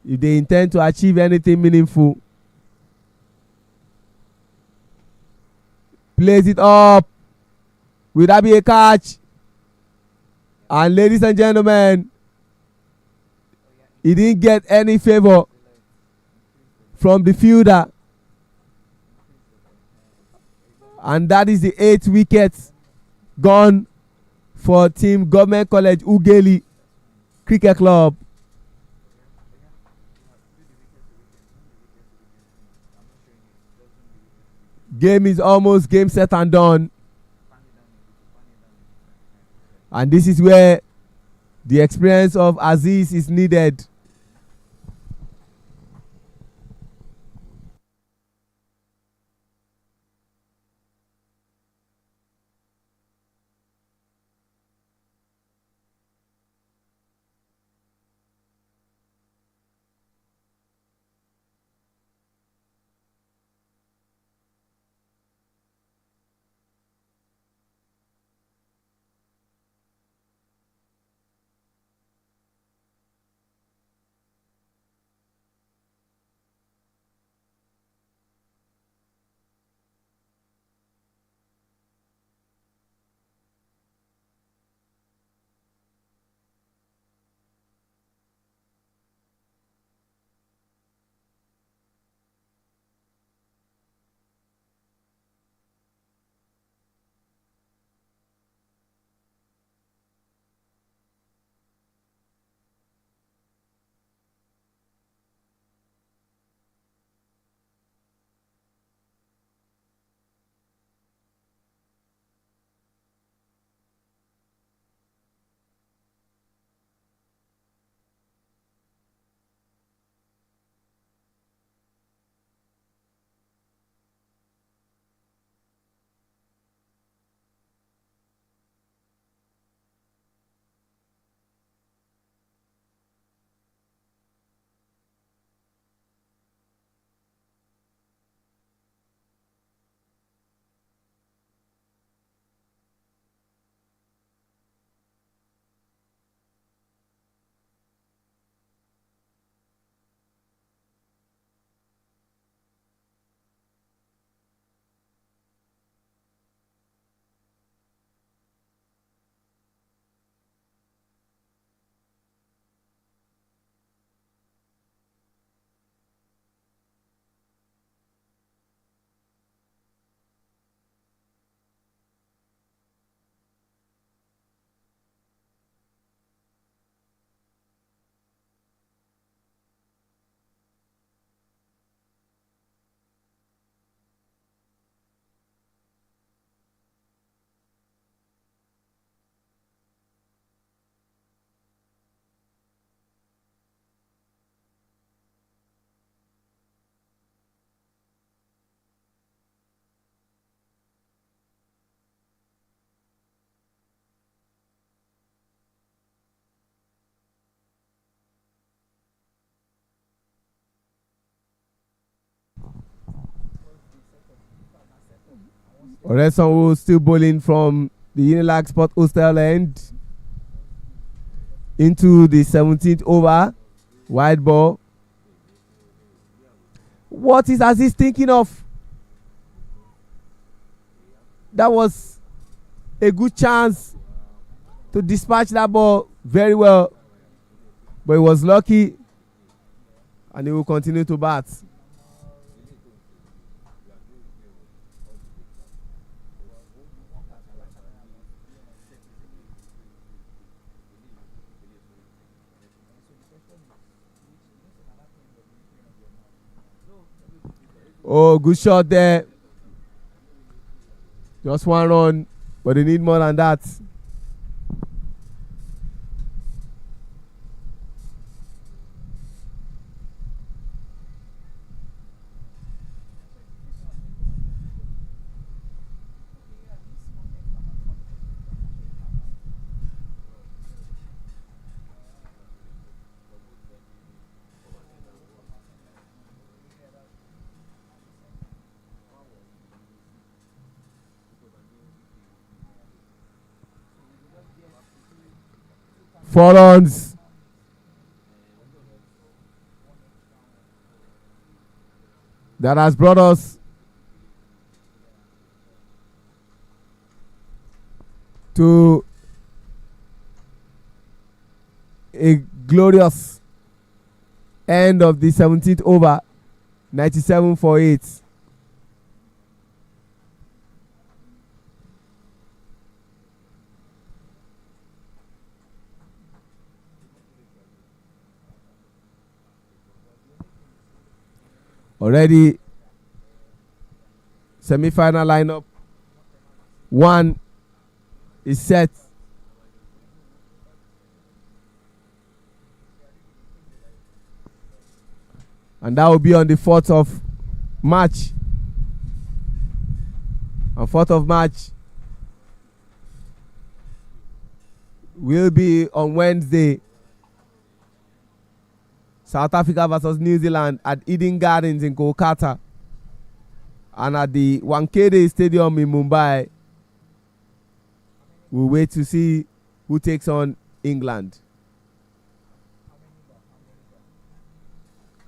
if they intend to achieve anything meaningful. Plays it up. Will that be a catch? And ladies and gentlemen, he didn't get any favor from the fielder. And that is the 8th wicket gone for Team Government College UGHELI Cricket Club. Game is almost game set and done. And this is where the experience of Aziz is needed. Oresanwo still bowling from the Unilag Sport Hostel end into the 17th over. Wide ball. What is Aziz thinking of? That was a good chance to dispatch that ball very well, but he was lucky and he will continue to bat. Oh, good shot there. Just one run, but they need more than that. Four runs. That has brought us to a glorious end of the 17th over. 97 for 8. Already semi-final lineup 1 is set. And that will be on the 4th of March. On 4th of March will be on Wednesday. South Africa versus New Zealand at Eden Gardens in Kolkata. And at the Wankhede Stadium in Mumbai, we'll wait to see who takes on England.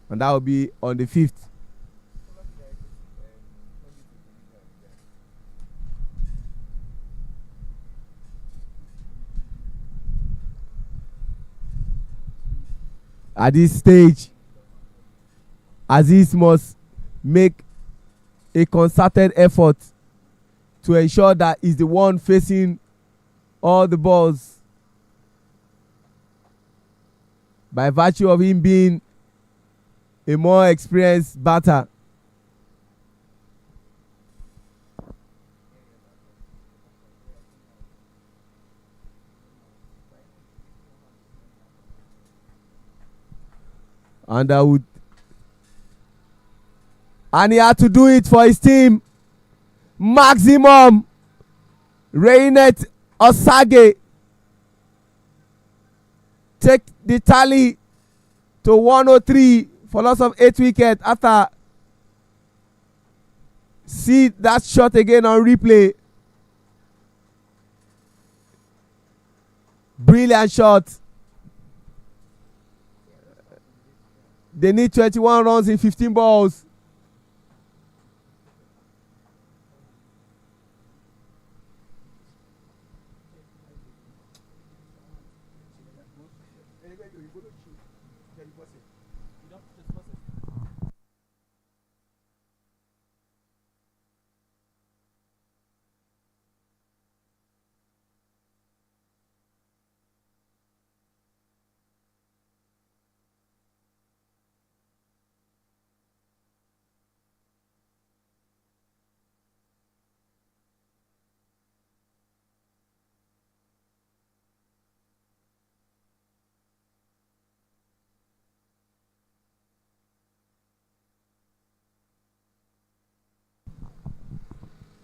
And that will be on the 5th. At this stage, Aziz must make a concerted effort to ensure that he's the one facing all the balls, by virtue of him being a more experienced batter. And he had to do it for his team. Maximum Rainet Osage take the tally to 103 for loss of 8 wickets after see that shot again on replay. Brilliant shot. They need 21 runs in 15 balls.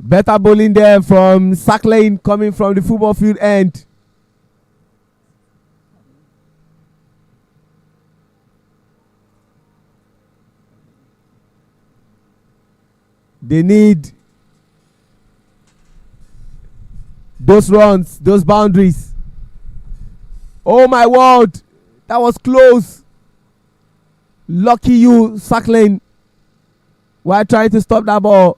Better bowling there from Sack Lane coming from the football field end. They need those runs, those boundaries. Oh my word, that was close. Lucky you, Sacklin, while trying to stop that ball.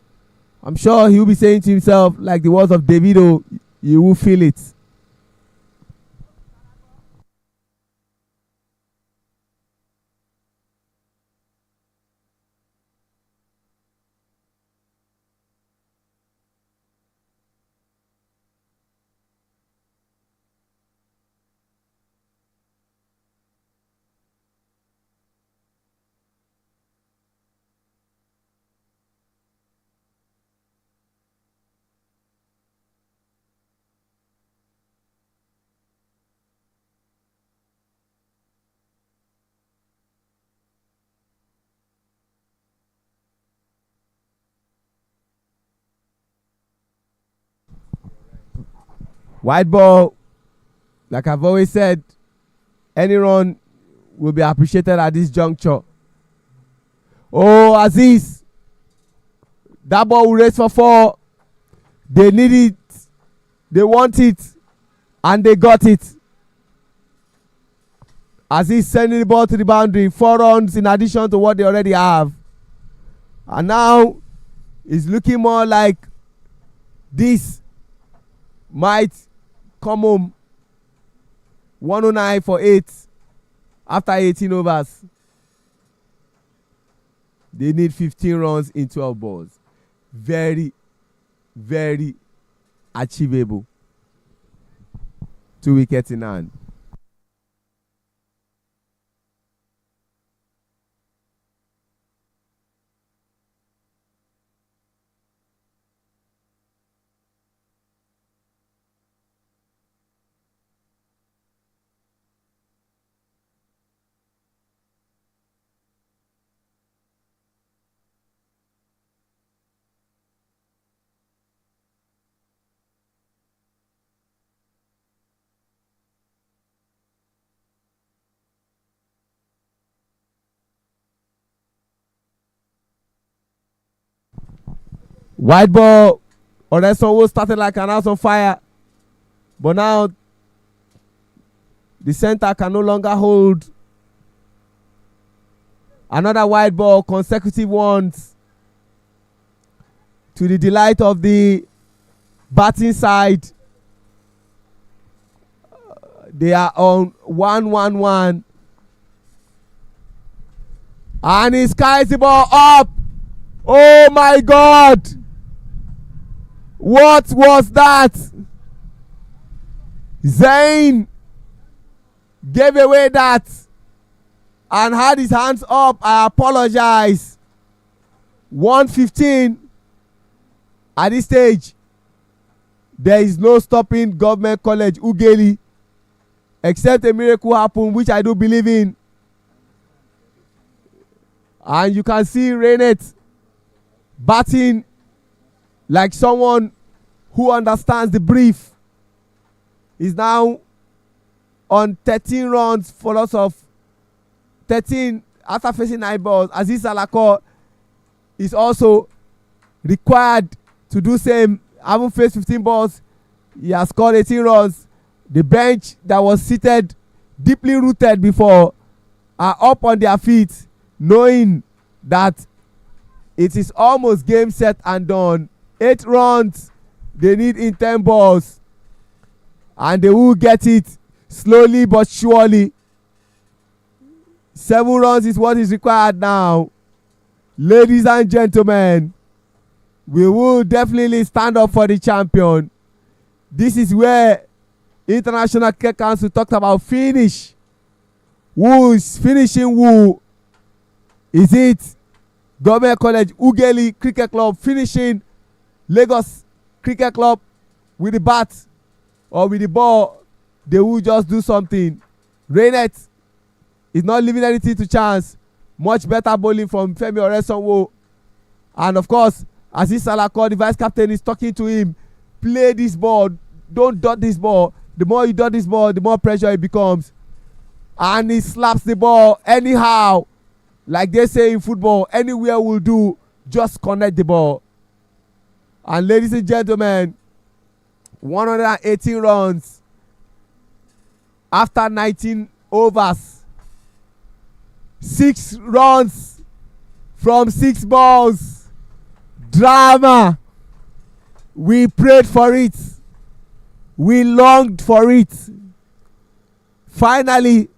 I'm sure he'll be saying to himself, like the words of Davido, you will feel it. White ball, like I've always said, any run will be appreciated at this juncture. Oh, Aziz, that ball will race for 4. They need it, they want it, and they got it. Aziz sending the ball to the boundary, 4 runs in addition to what they already have. And now it's looking more like this might come home. 109 for 8 after 18 overs. They need 15 runs in 12 balls. Very, very achievable. 2 wickets in hand. White ball, Oreson started like an house on fire. But now the center can no longer hold. Another white ball, consecutive ones. To the delight of the batting side. They are on 1-1-1. And he skies the ball up. Oh my God. What was that? Zayn gave away that and had his hands up. I apologize. 115 at this stage. There is no stopping Government College UGHELI except a miracle happen, which I do believe in. And you can see Rainet batting like someone who understands the brief. Is now on 13 runs for loss of 13 after facing 9 balls. Aziz Alakor is also required to do same. Having faced 15 balls, he has scored 18 runs. The bench that was seated, deeply rooted before, are up on their feet, knowing that it is almost game set and done. 8 runs they need in 10 balls, and they will get it slowly but surely. 7 runs is what is required now. Ladies and gentlemen, we will definitely stand up for the champion. This is where International Cricket Council talked about finish. Who is finishing who? Is it Government College UGHELI Cricket Club finishing Lagos Cricket Club with the bat or with the ball? They will just do something. Rainet is not leaving anything to chance. Much better bowling from Femi Oresonwo. And of course, Aziz Alakor, the vice captain, is talking to him. Play this ball. Don't dot this ball. The more you dot this ball, the more pressure it becomes. And he slaps the ball anyhow. Like they say in football, anywhere will do. Just connect the ball. And ladies and gentlemen, 118 runs after 19 overs. 6 runs from 6 balls. Drama. We prayed for it. We longed for it. Finally,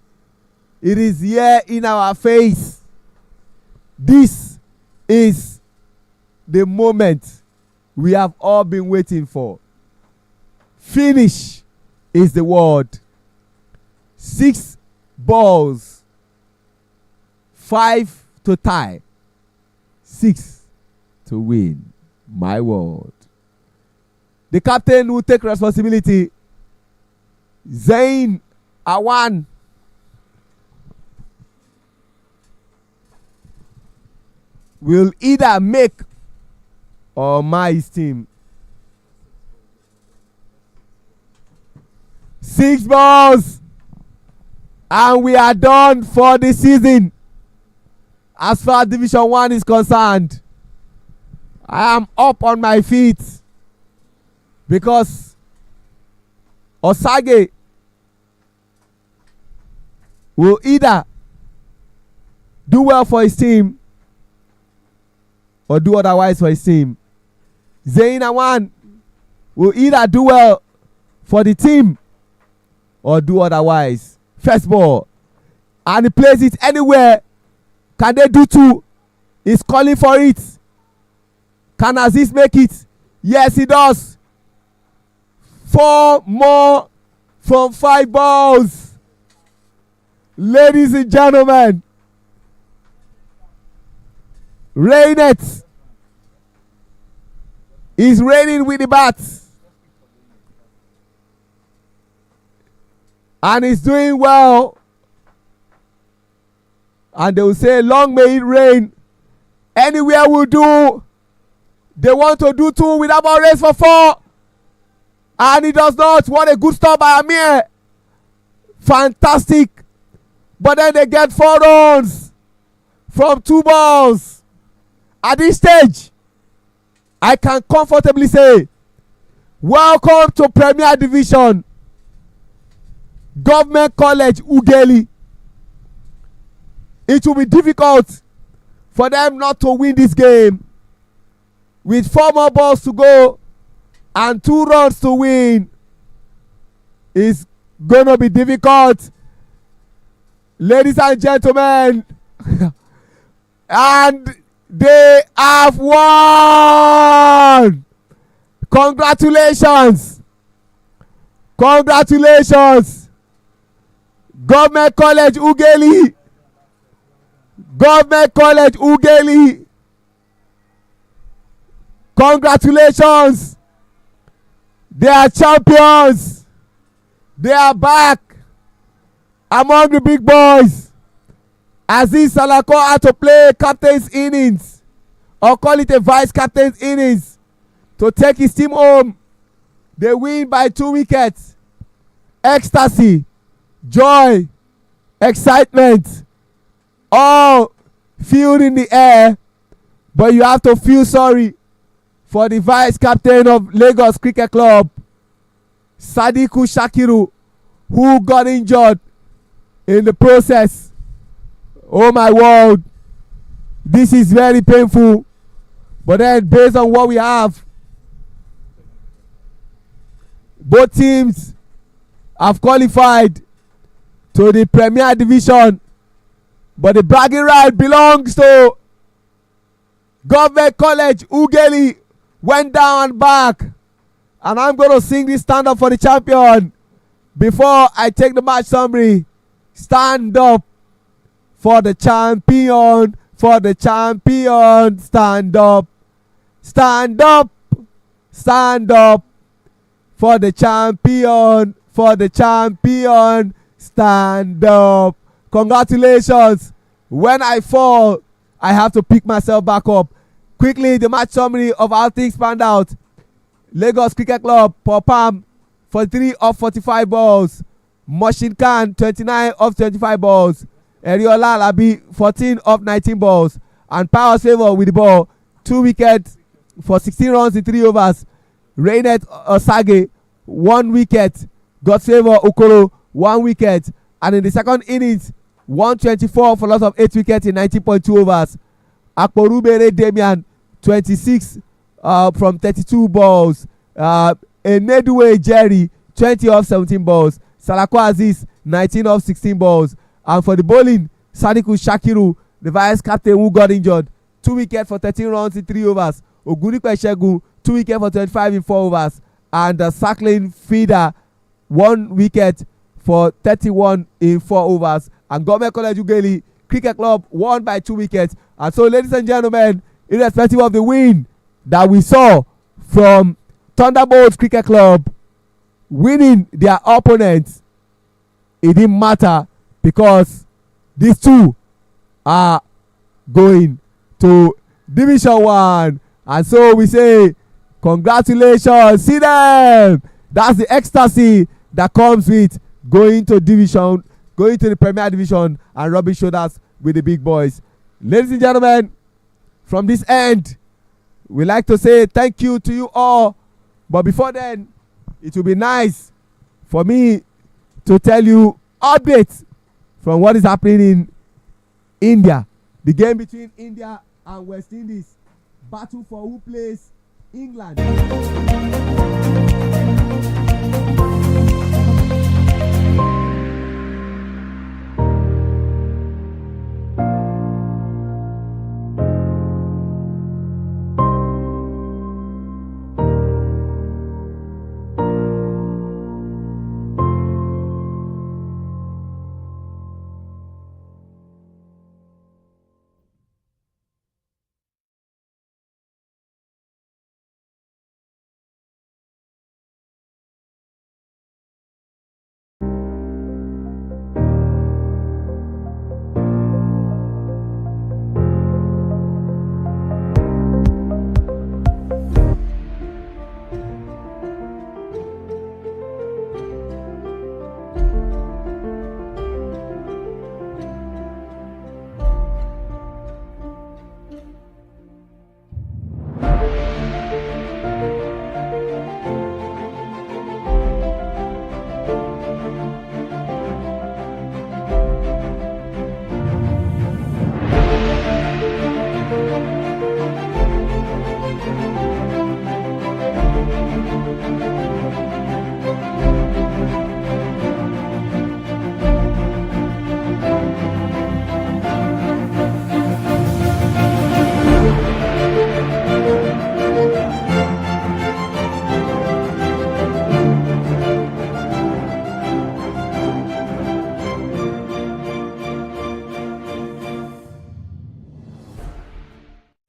it is here in our face. This is the moment we have all been waiting for. Finish is the word. 6 balls, 5 to tie, 6 to win. My word. The captain will take responsibility. Zain Awan will either make or mar his team. 6 balls and we are done for the season. As far as Division 1 is concerned, I am up on my feet because Osage will either do well for his team or do otherwise for his team. Zain Awan will either do well for the team or do otherwise. First ball, and he plays it anywhere. Can they do 2? He's calling for it. Can Aziz make it? Yes, he does. 4 more from 5 balls. Ladies and gentlemen, Rainet is raining with the bat. And he's doing well. And they will say, long may it rain. Anywhere will do. They want to do 2 with about race for 4. And he does not. What a good stop by Amir. Fantastic. But then they get 4 runs from 2 balls. At this stage, I can comfortably say, welcome to Premier Division. Government College UGHELI. It will be difficult for them not to win this game. With 4 more balls to go and 2 runs to win, it's gonna be difficult. Ladies and gentlemen, and they have won. Congratulations. Congratulations. Government College UGHELI. Government College UGHELI. Congratulations. They are champions. They are back among the big boys. Aziz Salako had to play captain's innings, or call it a vice captain's innings, to take his team home. They win by 2 wickets. Ecstasy, joy, excitement, all filled in the air. But you have to feel sorry for the vice captain of Lagos Cricket Club, Sadiku Shakiru, who got injured in the process. Oh my word, this is very painful. But then based on what we have, both teams have qualified to the Premier Division, but the bragging right belongs to Government College UGHELI. Went down and back, and I'm going to sing this stand up for the champion before I take the match summary. Stand up for the champion, for the champion. Stand up, stand up, stand up for the champion, for the champion. Stand up. Congratulations. When I fall, I have to pick myself back up. Quickly, the match summary of how things panned out. Lagos Cricket Club, Popam, 43 of 45 balls. Moshin Khan, 29 of 25 balls. Eriola Alabi, 14 of 19 balls. And Pius Favour with the ball, 2 wickets for 16 runs in 3 overs. Rainet Osage, 1 wicket. Godsfavour Okoro 1 wicket. And in the second innings, 124 for loss of 8 wickets in 19.2 overs. Akporubere Damian 26 from 32 balls. Eneduwe Jerry 20 off 17 balls. Salako Aziz 19 off 16 balls. And for the bowling, Sadiku Shakiru, the vice captain who got injured, 2 wickets for 13 runs in 3 overs. Ogunipe Shegun 2 wickets for 25 in 4 overs. And the Sakling Feeder 1 wicket for 31 in 4 overs. And Government College UGHELI Cricket Club won by 2 wickets. And so, ladies and gentlemen, irrespective of the win that we saw from Thunderbolts Cricket Club winning their opponents, it didn't matter because these two are going to Division 1. And so we say, congratulations, see them. That's the ecstasy that comes with going to the Premier Division and rubbing shoulders with the big boys. Ladies and gentlemen, from this end, we like to say thank you to you all. But before then, it will be nice for me to tell you updates from what is happening in India. The game between India and West Indies. Battle for who plays England.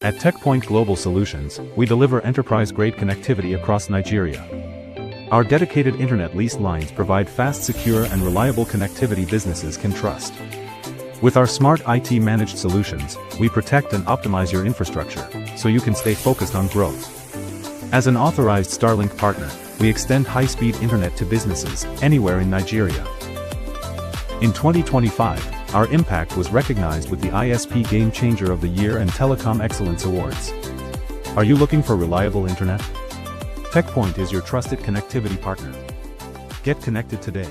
At TechPoint Global Solutions, we deliver enterprise-grade connectivity across Nigeria. Our dedicated internet lease lines provide fast, secure, and reliable connectivity businesses can trust. With our smart IT-managed solutions, we protect and optimize your infrastructure, so you can stay focused on growth. As an authorized Starlink partner, we extend high-speed internet to businesses anywhere in Nigeria. In 2025, our impact was recognized with the ISP Game Changer of the Year and Telecom Excellence Awards. Are you looking for reliable internet? TechPoint is your trusted connectivity partner. Get connected today.